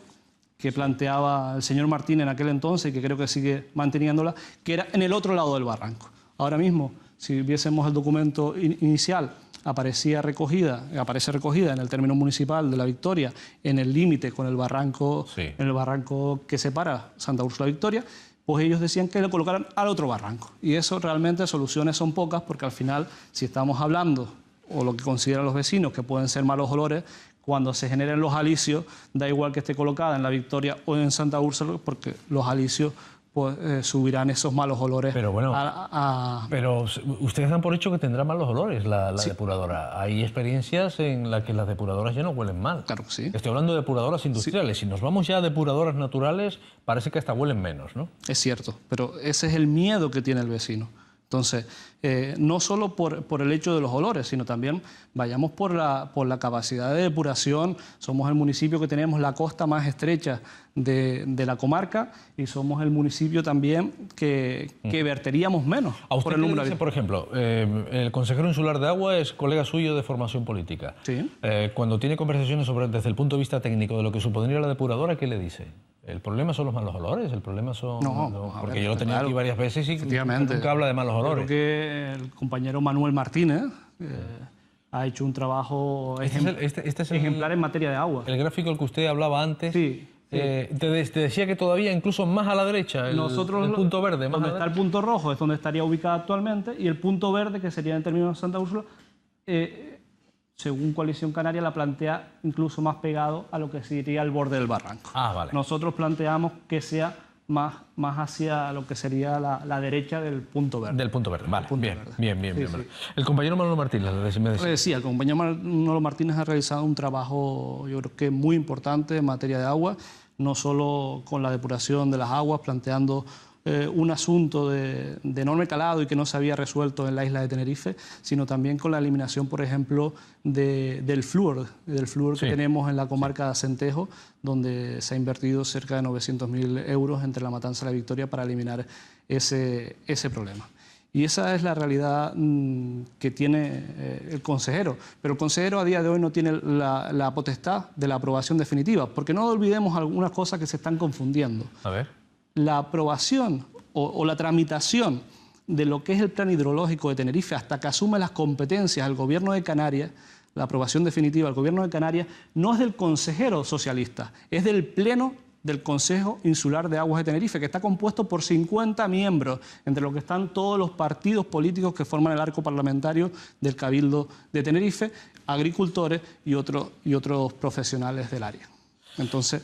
que planteaba el señor Martín en aquel entonces y que creo que sigue manteniéndola, que era en el otro lado del barranco. Ahora mismo, si viésemos el documento inicial, aparece recogida en el término municipal de La Victoria, en el límite con el barranco, en el barranco que separa Santa Úrsula Victoria, pues ellos decían que le colocaran al otro barranco. Y eso realmente soluciones son pocas, porque al final, si estamos hablando, o lo que consideran los vecinos, que pueden ser malos olores, cuando se generen los alisios, da igual que esté colocada en La Victoria o en Santa Úrsula, porque los alisios pues, subirán esos malos olores. Pero bueno, pero ustedes dan por hecho que tendrá malos olores la depuradora. Hay experiencias en las que las depuradoras ya no huelen mal. Claro que sí. Estoy hablando de depuradoras industriales. Si nos vamos ya a depuradoras naturales, parece que hasta huelen menos, ¿no? Es cierto, pero ese es el miedo que tiene el vecino. Entonces, no solo por el hecho de los olores, sino también vayamos por la capacidad de depuración. Somos el municipio que tenemos la costa más estrecha de la comarca y somos el municipio también que verteríamos menos. ¿A usted por el número dice, por ejemplo, el consejero insular de agua es colega suyo de formación política? Sí. Cuando tiene conversaciones desde el punto de vista técnico de lo que supondría la depuradora, ¿qué le dice? ¿El problema son los malos olores? ¿El problema son...? No, porque yo lo he tenido aquí varias veces y nunca habla de malos olores. Creo que el compañero Manuel Martínez ha hecho un trabajo ejemplar en materia de agua. El gráfico del que usted hablaba antes, sí. Te decía que todavía incluso más a la derecha, el punto verde. Donde está el punto rojo es donde estaría ubicado actualmente, y el punto verde, que sería en términos de Santa Úrsula, según Coalición Canaria, la plantea incluso más pegado a lo que sería el borde del barranco. Vale. Nosotros planteamos que sea más hacia lo que sería la derecha del punto verde. Del punto verde, vale. Bien. El compañero Manolo Martínez, sí, el compañero Manolo Martínez ha realizado un trabajo, yo creo que muy importante en materia de agua, no solo con la depuración de las aguas, planteando un asunto de enorme calado y que no se había resuelto en la isla de Tenerife, sino también con la eliminación, por ejemplo, del flúor que tenemos en la comarca de Acentejo, donde se ha invertido cerca de 900.000 euros entre La Matanza y La Victoria para eliminar ese problema. Y esa es la realidad que tiene el consejero. Pero el consejero a día de hoy no tiene la potestad de la aprobación definitiva, porque no olvidemos algunas cosas que se están confundiendo. A ver. La aprobación o la tramitación de lo que es el plan hidrológico de Tenerife hasta que asume las competencias el Gobierno de Canarias, la aprobación definitiva del Gobierno de Canarias, no es del consejero socialista, es del Pleno del Consejo Insular de Aguas de Tenerife, que está compuesto por 50 miembros, entre los que están todos los partidos políticos que forman el arco parlamentario del Cabildo de Tenerife, agricultores y otros profesionales del área. Entonces,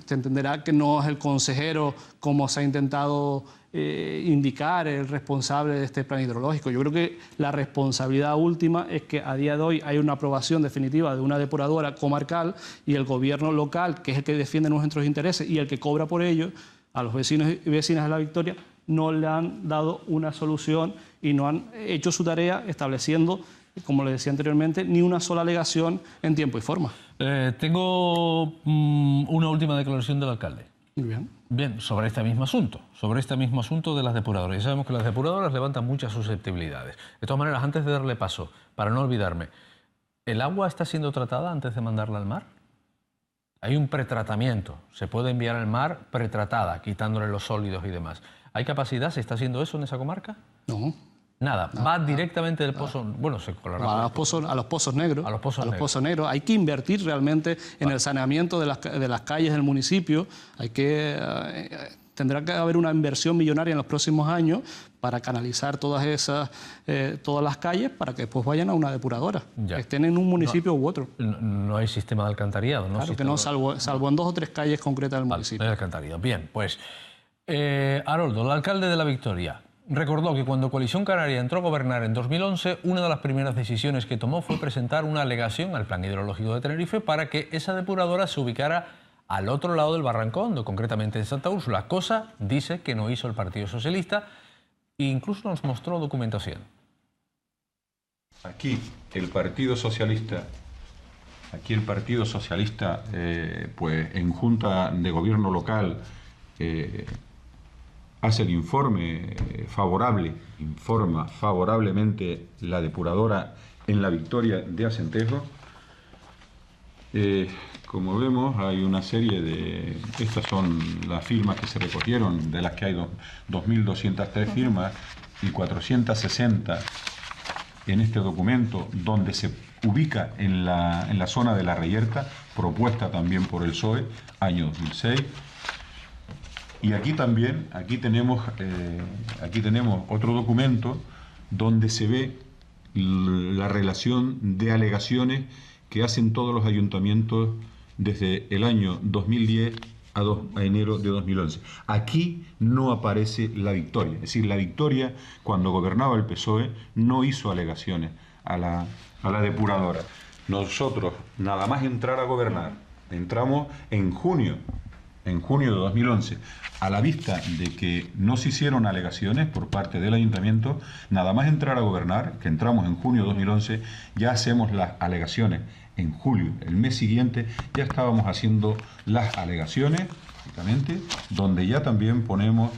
se entenderá que no es el consejero, como se ha intentado indicar, el responsable de este plan hidrológico. Yo creo que la responsabilidad última es que a día de hoy hay una aprobación definitiva de una depuradora comarcal y el gobierno local, que es el que defiende nuestros intereses y el que cobra por ello, a los vecinos y vecinas de La Victoria, no le han dado una solución y no han hecho su tarea estableciendo, como les decía anteriormente, ni una sola alegación en tiempo y forma. Tengo una última declaración del alcalde. Muy bien. Bien, sobre este mismo asunto de las depuradoras. Ya sabemos que las depuradoras levantan muchas susceptibilidades. De todas maneras, antes de darle paso, para no olvidarme, ¿el agua está siendo tratada antes de mandarla al mar? Hay un pretratamiento. Se puede enviar al mar pretratada, quitándole los sólidos y demás. ¿Hay capacidad? ¿Se está haciendo eso en esa comarca? No. Nada, va directamente del pozo, bueno, se colará. A los pozos negros. A los pozos negros. Hay que invertir realmente en el saneamiento de las calles del municipio. Tendrá que haber una inversión millonaria en los próximos años para canalizar todas las calles para que después vayan a una depuradora. Estén en un municipio u otro. No hay sistema de alcantarillado, ¿no? Claro que no, salvo en 2 o 3 calles concretas del municipio. No hay alcantarillado. Bien, pues Haroldo, el alcalde de La Victoria, recordó que cuando Coalición Canaria entró a gobernar en 2011, una de las primeras decisiones que tomó fue presentar una alegación al plan hidrológico de Tenerife para que esa depuradora se ubicara al otro lado del Barranco Hondo, concretamente en Santa Úrsula, cosa, dice, que no hizo el Partido Socialista e incluso nos mostró documentación. Aquí el Partido Socialista, pues en Junta de Gobierno local, hace el informe favorable, informa favorablemente la depuradora en La Victoria de Acentejo. Como vemos, hay una serie de... Estas son las firmas que se recogieron, de las que hay 2.203 firmas y 460 en este documento, donde se ubica en la zona de La Reyerta, propuesta también por el PSOE, año 2006. Y aquí también, aquí tenemos otro documento donde se ve la relación de alegaciones que hacen todos los ayuntamientos desde el año 2010 a enero de 2011. Aquí no aparece La Victoria, es decir, La Victoria, cuando gobernaba el PSOE, no hizo alegaciones a la depuradora. Nosotros, nada más entrar a gobernar, entramos en junio de 2011, a la vista de que no se hicieron alegaciones por parte del ayuntamiento, nada más entrar a gobernar, que entramos en junio de 2011, ya hacemos las alegaciones. En julio, el mes siguiente, ya estábamos haciendo las alegaciones, donde ya también ponemos,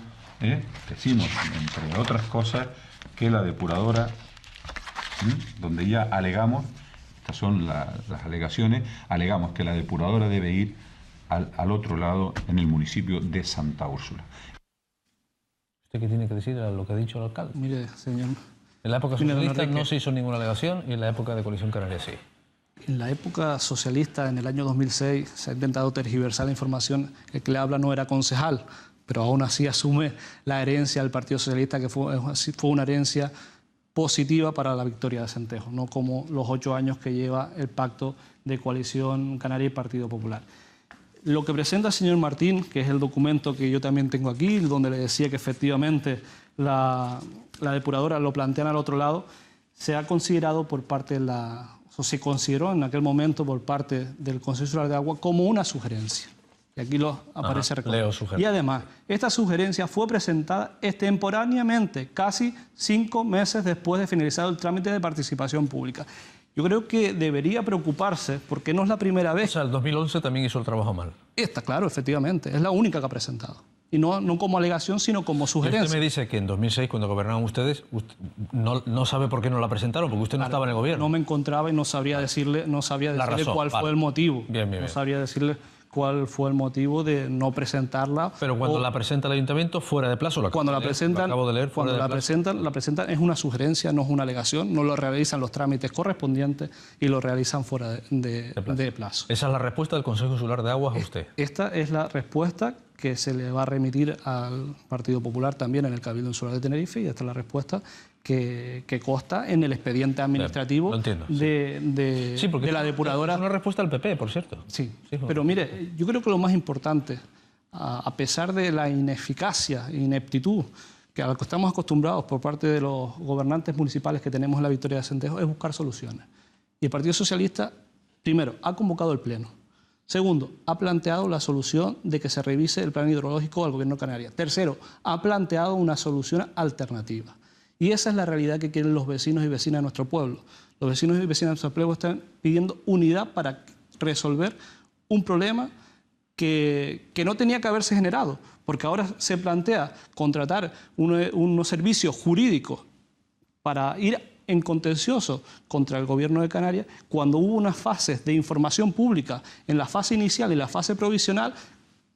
decimos, entre otras cosas, que la depuradora, donde ya alegamos, estas son las alegaciones, alegamos que la depuradora debe ir al otro lado, en el municipio de Santa Úrsula. ¿Usted qué tiene que decir a lo que ha dicho el alcalde? Mire, señor. En la época socialista no se hizo ninguna alegación y en la época de Coalición Canaria sí. En la época socialista, en el año 2006, se ha intentado tergiversar la información. El que le habla no era concejal, pero aún así asume la herencia del Partido Socialista, que fue una herencia positiva para la victoria de Centejo, no como los 8 años que lleva el pacto de Coalición Canaria y Partido Popular. Lo que presenta el señor Martín, que es el documento que yo también tengo aquí, donde le decía que efectivamente la depuradora lo plantean al otro lado, se ha considerado por parte de o se consideró en aquel momento por parte del Consejo Insular de Agua como una sugerencia. Y aquí aparece recordado. Y además, esta sugerencia fue presentada extemporáneamente, casi 5 meses después de finalizado el trámite de participación pública. Yo creo que debería preocuparse, porque no es la primera vez. O sea, el 2011 también hizo el trabajo mal. Está claro, efectivamente. Es la única que ha presentado. Y no como alegación, sino como sugerencia. Y usted me dice que en 2006, cuando gobernaban ustedes, usted no sabe por qué no la presentaron, porque usted no estaba en el gobierno. No me encontraba y no sabría decirle cuál fue el motivo. Bien. No sabría decirle cuál fue el motivo de no presentarla. Pero cuando la presenta el ayuntamiento, fuera de plazo, cuando la presentan, la presentan es una sugerencia, no es una alegación, no lo realizan los trámites correspondientes y lo realizan fuera de plazo. Esa es la respuesta del Consejo Insular de Aguas a usted. Esta es la respuesta que se le va a remitir al Partido Popular también en el Cabildo Insular de Tenerife, y esta es la respuesta que consta en el expediente administrativo de la depuradora. Es una respuesta al PP, por cierto. Sí, pero mire, yo creo que lo más importante, a pesar de la ineficacia e ineptitud a la que estamos acostumbrados por parte de los gobernantes municipales que tenemos en la Victoria de Centejo, es buscar soluciones. Y el Partido Socialista, primero, ha convocado el Pleno. Segundo, ha planteado la solución de que se revise el plan hidrológico al Gobierno de Canarias. Tercero, ha planteado una solución alternativa. Y esa es la realidad que quieren los vecinos y vecinas de nuestro pueblo. Los vecinos y vecinas de nuestro pueblo están pidiendo unidad para resolver un problema que no tenía que haberse generado, porque ahora se plantea contratar unos servicios jurídicos para ir en contencioso contra el Gobierno de Canarias, cuando hubo unas fases de información pública en la fase inicial y la fase provisional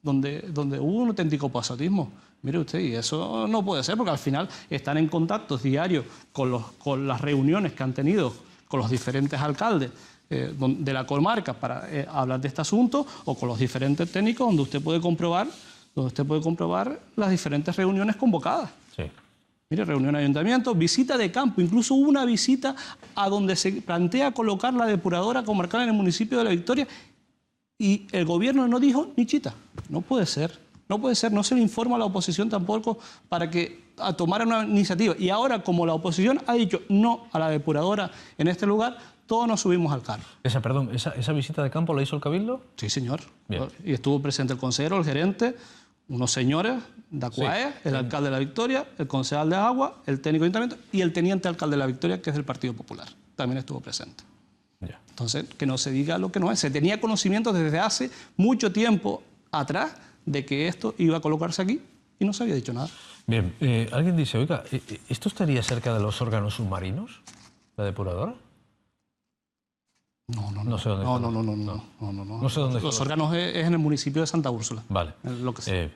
donde hubo un auténtico pasotismo. Mire usted, y eso no puede ser, porque al final están en contactos diarios con las reuniones que han tenido con los diferentes alcaldes de la comarca para hablar de este asunto, o con los diferentes técnicos, donde usted puede comprobar las diferentes reuniones convocadas. Sí. Mire, reunión de ayuntamiento, visita de campo, incluso hubo una visita a donde se plantea colocar la depuradora comarcal en el municipio de La Victoria, y el gobierno no dijo ni chita. No puede ser, no se le informa a la oposición tampoco para que tomara una iniciativa. Y ahora, como la oposición ha dicho no a la depuradora en este lugar, todos nos subimos al carro. ¿Esa visita de campo la hizo el Cabildo? Sí, señor. Bien. Y estuvo presente el consejero, el gerente, unos señores de Acuae, el alcalde de La Victoria, el concejal de Agua, el técnico de ayuntamiento y el teniente alcalde de La Victoria, que es del Partido Popular. También estuvo presente. Ya. Entonces, que no se diga lo que no es. Se tenía conocimiento desde hace mucho tiempo atrás de que esto iba a colocarse aquí y no se había dicho nada. Bien, alguien dice, oiga, ¿esto estaría cerca de los órganos submarinos, la depuradora? No sé dónde está. No sé dónde está. Los órganos es en el municipio de Santa Úrsula. Vale. Lo que sea.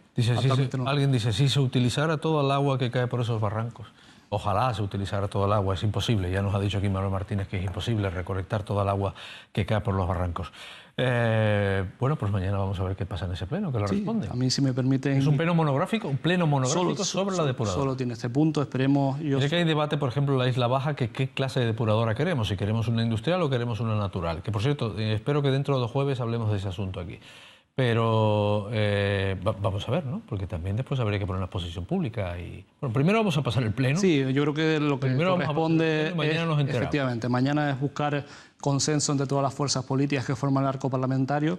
Alguien dice, si se utilizara toda el agua que cae por esos barrancos, Ojalá se utilizara todo el agua, es imposible. Ya nos ha dicho aquí Manuel Martínez que es imposible recolectar toda el agua que cae por los barrancos. Bueno, pues mañana vamos a ver qué pasa en ese pleno, que lo responde. A mí, si me permiten... ¿Es un pleno monográfico? ¿Un pleno monográfico sobre la depuradora? Solo tiene este punto, esperemos... Sé que hay debate, por ejemplo, en la Isla Baja, que qué clase de depuradora queremos, si queremos una industrial o queremos una natural. Que, por cierto, espero que dentro de 2 jueves hablemos de ese asunto aquí. Pero vamos a ver, ¿no? Porque también después habría que poner una exposición pública. Y bueno, primero vamos a pasar el pleno. Sí, yo creo que lo que primero corresponde mañana nos enteramos. Efectivamente, mañana es buscar consenso entre todas las fuerzas políticas que forman el arco parlamentario,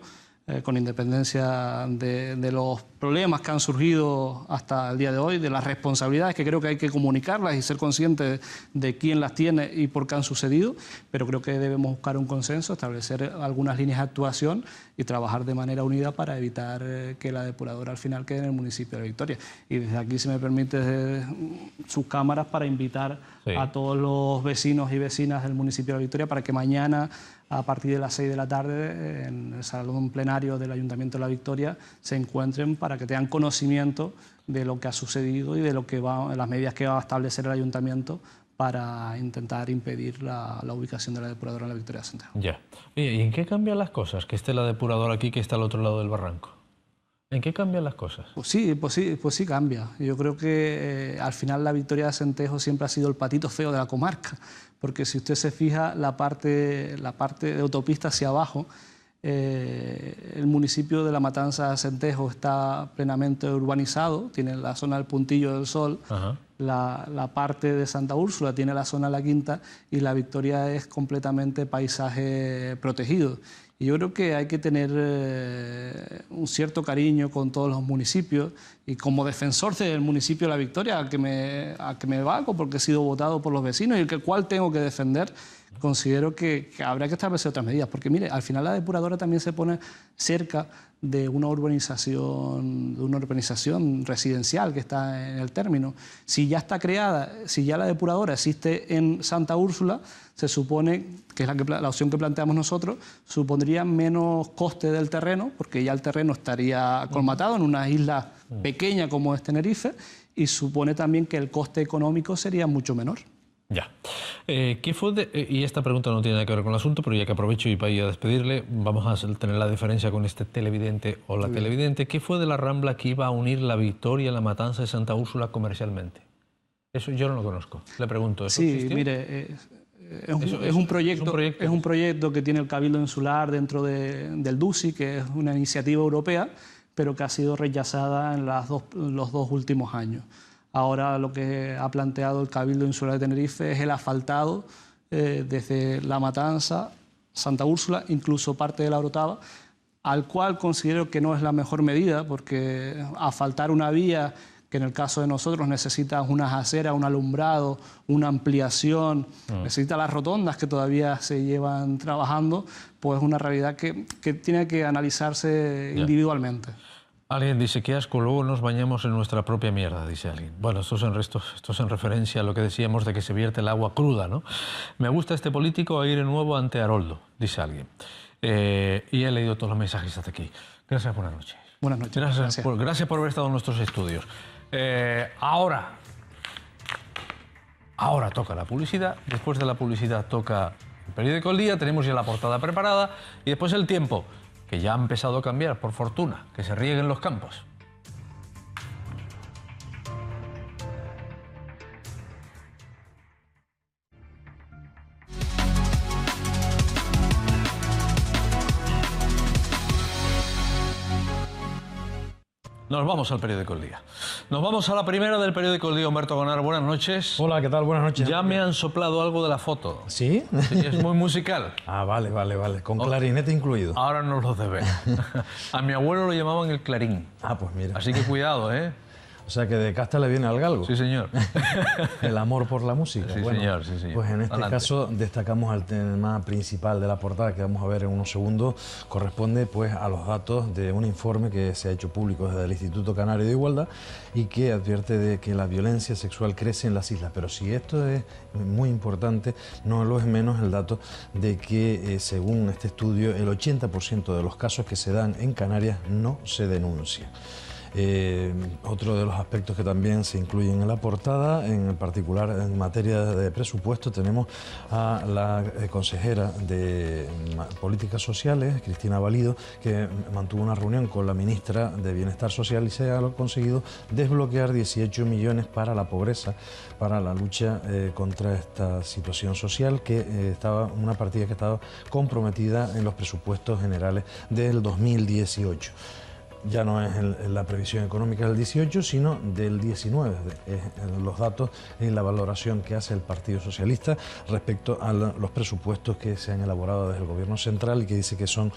con independencia de los problemas que han surgido hasta el día de hoy, de las responsabilidades que creo que hay que comunicarlas y ser conscientes de quién las tiene y por qué han sucedido, pero creo que debemos buscar un consenso, establecer algunas líneas de actuación y trabajar de manera unida para evitar que la depuradora al final quede en el municipio de Victoria. Y desde aquí, si me permite, desde sus cámaras, para invitar a todos los vecinos y vecinas del municipio de Victoria para que mañana, a partir de las 6 de la tarde, en el salón plenario del Ayuntamiento de La Victoria, se encuentren para que tengan conocimiento de lo que ha sucedido y de lo que las medidas que va a establecer el Ayuntamiento para intentar impedir la ubicación de la depuradora en La Victoria de Santejo. Ya. ¿Y en qué cambian las cosas? Que esté la depuradora aquí, que está al otro lado del barranco. ¿En qué cambian las cosas? Pues sí cambia. Yo creo que al final La Victoria de Santejo siempre ha sido el patito feo de la comarca, porque si usted se fija, la parte de autopista hacia abajo, el municipio de La Matanza de Centejo está plenamente urbanizado, tiene la zona del Puntillo del Sol, la parte de Santa Úrsula tiene la zona de La Quinta y La Victoria es completamente paisaje protegido. Y yo creo que hay que tener un cierto cariño con todos los municipios, y como defensor del municipio de La Victoria, a que me valgo porque he sido votado por los vecinos y el cual tengo que defender, considero que habrá que establecer otras medidas. Porque mire, al final la depuradora también se pone cerca de una urbanización residencial que está en el término. Si ya está creada, si ya la depuradora existe en Santa Úrsula, se supone que es la opción que planteamos nosotros, supondría menos coste del terreno, porque ya el terreno estaría colmatado en una isla pequeña como es Tenerife, y supone también que el coste económico sería mucho menor. Ya. ¿Qué fue y esta pregunta no tiene nada que ver con el asunto, pero ya que aprovecho y para ir a despedirle, vamos a tener la diferencia con este televidente o la televidente. ¿Qué fue de la Rambla que iba a unir La Victoria, La Matanza y Santa Úrsula comercialmente? Eso yo no lo conozco. Le pregunto, ¿eso existió? Mire, es un proyecto que tiene el Cabildo Insular dentro del DUSI, que es una iniciativa europea, pero que ha sido rechazada en los 2 últimos años. Ahora lo que ha planteado el Cabildo Insular de Tenerife es el asfaltado desde La Matanza, Santa Úrsula, incluso parte de La Orotava, al cual considero que no es la mejor medida, porque asfaltar una vía que en el caso de nosotros necesita unas aceras, un alumbrado, una ampliación, necesita las rotondas que todavía se llevan trabajando, pues es una realidad que tiene que analizarse individualmente. Alguien dice, qué asco, luego nos bañamos en nuestra propia mierda, dice alguien. Bueno, esto es en referencia a lo que decíamos de que se vierte el agua cruda, ¿no? Me gusta este político, aire nuevo ante Haroldo, dice alguien. Y he leído todos los mensajes hasta aquí. Gracias, buenas noches. Buenas noches. Gracias por haber estado en nuestros estudios. Ahora toca la publicidad, después de la publicidad toca el periódico El Día, tenemos ya la portada preparada y después el tiempo, que ya ha empezado a cambiar, por fortuna, que se rieguen los campos. Nos vamos al periódico El Día. Nos vamos a la primera del periódico El Día. Humberto Gonar, buenas noches. Hola, ¿qué tal? Buenas noches. Ya me han soplado algo de la foto. ¿Sí? Sí, es muy musical. Ah, vale. Con clarinete incluido. Ahora nos lo deben. A mi abuelo lo llamaban el clarín. Ah, pues mira. Así que cuidado, ¿eh? O sea que de casta le viene al galgo. Sí, señor. El amor por la música. Sí, bueno, señor, sí, señor. Pues en este caso destacamos el tema principal de la portada que vamos a ver en unos segundos. Corresponde pues a los datos de un informe que se ha hecho público desde el Instituto Canario de Igualdad y que advierte de que la violencia sexual crece en las islas. Pero si esto es muy importante, no lo es menos el dato de que según este estudio el 80% de los casos que se dan en Canarias no se denuncian. Otro de los aspectos que también se incluyen en la portada, en particular en materia de presupuesto, tenemos a la consejera de Políticas Sociales, Cristina Valido, que mantuvo una reunión con la ministra de Bienestar Social y se ha conseguido desbloquear 18 millones para la pobreza, para la lucha contra esta situación social, que estaba una partida que estaba comprometida en los presupuestos generales del 2018. Ya no es la previsión económica del 18, sino del 19, los datos y la valoración que hace el Partido Socialista respecto a los presupuestos que se han elaborado desde el Gobierno central y que dice que son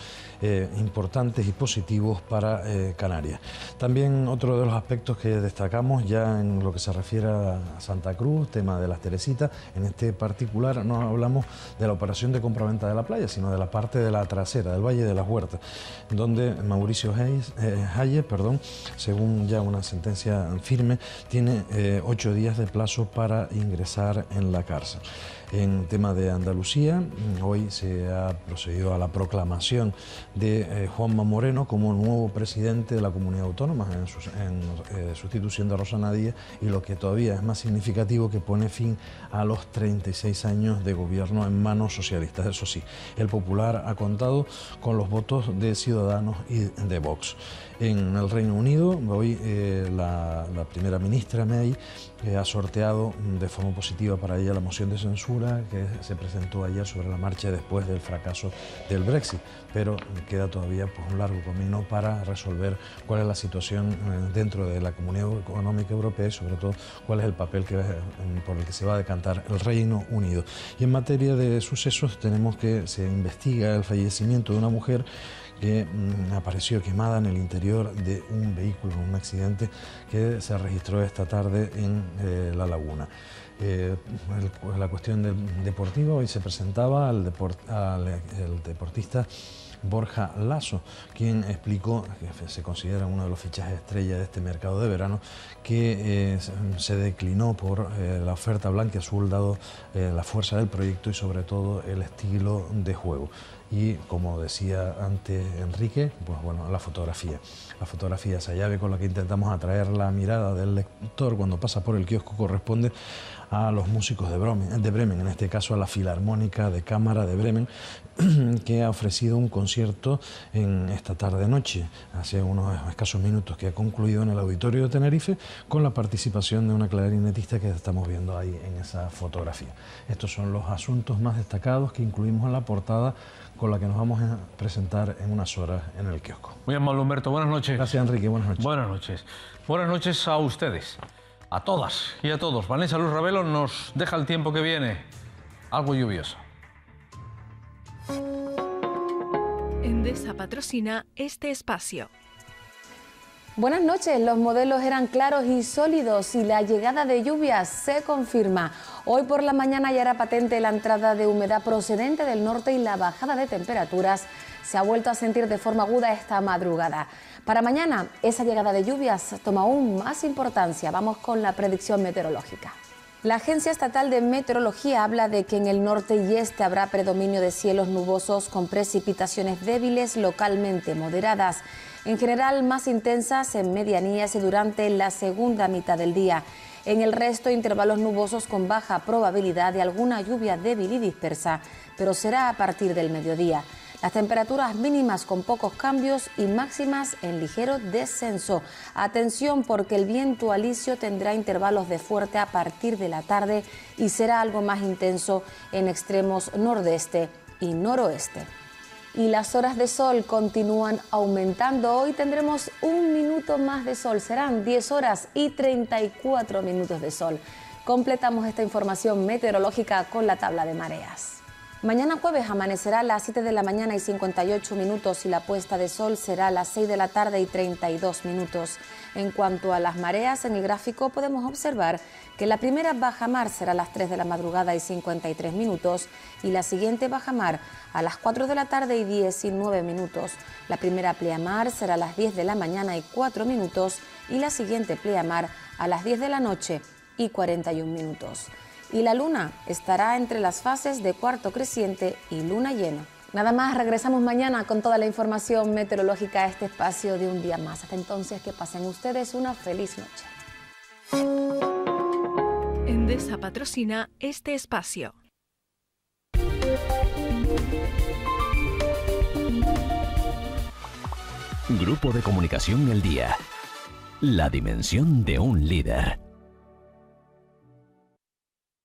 importantes y positivos para Canarias. También otro de los aspectos que destacamos ya en lo que se refiere a Santa Cruz, tema de las Teresitas, en este particular no hablamos de la operación de compraventa de la playa, sino de la parte de la trasera, del Valle de las Huertas, donde Mauricio Hayes, según ya una sentencia firme, tiene 8 días de plazo para ingresar en la cárcel. En tema de Andalucía, hoy se ha procedido a la proclamación de Juanma Moreno como nuevo presidente de la comunidad autónoma en sustitución de Rosana Díaz, y lo que todavía es más significativo, que pone fin a los 36 años de gobierno en manos socialistas. Eso sí, el Popular ha contado con los votos de Ciudadanos y de Vox. En el Reino Unido, hoy la primera ministra May ha sorteado de forma positiva para ella la moción de censura que se presentó ayer sobre la marcha después del fracaso del Brexit, pero queda todavía un largo camino para resolver cuál es la situación dentro de la Comunidad Económica Europea y sobre todo cuál es el papel por el que se va a decantar el Reino Unido. Y en materia de sucesos tenemos que se investiga el fallecimiento de una mujer que apareció quemada en el interior de un vehículo, en un accidente que se registró esta tarde en La Laguna. La cuestión deportiva, hoy se presentaba el deportista Borja Lasso, quien explicó, que se considera uno de los fichajes estrella de este mercado de verano, que se declinó por la oferta blanquiazul, dado la fuerza del proyecto y sobre todo el estilo de juego. Y como decía antes Enrique, pues bueno, la fotografía. La fotografía, esa llave con la que intentamos atraer la mirada del lector cuando pasa por el kiosco, corresponde a los músicos de Bremen, en este caso a la Filarmónica de Cámara de Bremen, que ha ofrecido un concierto en esta tarde-noche, hace unos escasos minutos, que ha concluido en el Auditorio de Tenerife, con la participación de una clarinetista que estamos viendo ahí en esa fotografía. Estos son los asuntos más destacados que incluimos en la portada, con la que nos vamos a presentar en unas horas en el kiosco. Muy amable, Humberto. Buenas noches. Gracias, Enrique. Buenas noches. Buenas noches. Buenas noches a ustedes, a todas y a todos. Vanessa Luz Ravelo nos deja el tiempo que viene, algo lluvioso. Endesa patrocina este espacio. Buenas noches, los modelos eran claros y sólidos y la llegada de lluvias se confirma. Hoy por la mañana ya era patente la entrada de humedad procedente del norte y la bajada de temperaturas se ha vuelto a sentir de forma aguda esta madrugada. Para mañana esa llegada de lluvias toma aún más importancia. Vamos con la predicción meteorológica. La Agencia Estatal de Meteorología habla de que en el norte y este habrá predominio de cielos nubosos con precipitaciones débiles localmente moderadas, en general más intensas en medianías y durante la segunda mitad del día. En el resto, intervalos nubosos con baja probabilidad de alguna lluvia débil y dispersa, pero será a partir del mediodía. Las temperaturas mínimas con pocos cambios y máximas en ligero descenso. Atención, porque el viento alisio tendrá intervalos de fuerte a partir de la tarde y será algo más intenso en extremos nordeste y noroeste. Y las horas de sol continúan aumentando. Hoy tendremos un minuto más de sol. Serán 10 horas y 34 minutos de sol. Completamos esta información meteorológica con la tabla de mareas. Mañana jueves amanecerá a las 7 de la mañana y 58 minutos y la puesta de sol será a las 6 de la tarde y 32 minutos. En cuanto a las mareas, en el gráfico podemos observar que la primera bajamar será a las 3 de la madrugada y 53 minutos y la siguiente bajamar a las 4 de la tarde y 19 minutos. La primera pleamar será a las 10 de la mañana y 4 minutos y la siguiente pleamar a las 10 de la noche y 41 minutos. Y la luna estará entre las fases de cuarto creciente y luna llena. Nada más, regresamos mañana con toda la información meteorológica a este espacio de Un Día Más. Hasta entonces, que pasen ustedes una feliz noche. Endesa patrocina este espacio. Grupo de Comunicación El Día. La dimensión de un líder.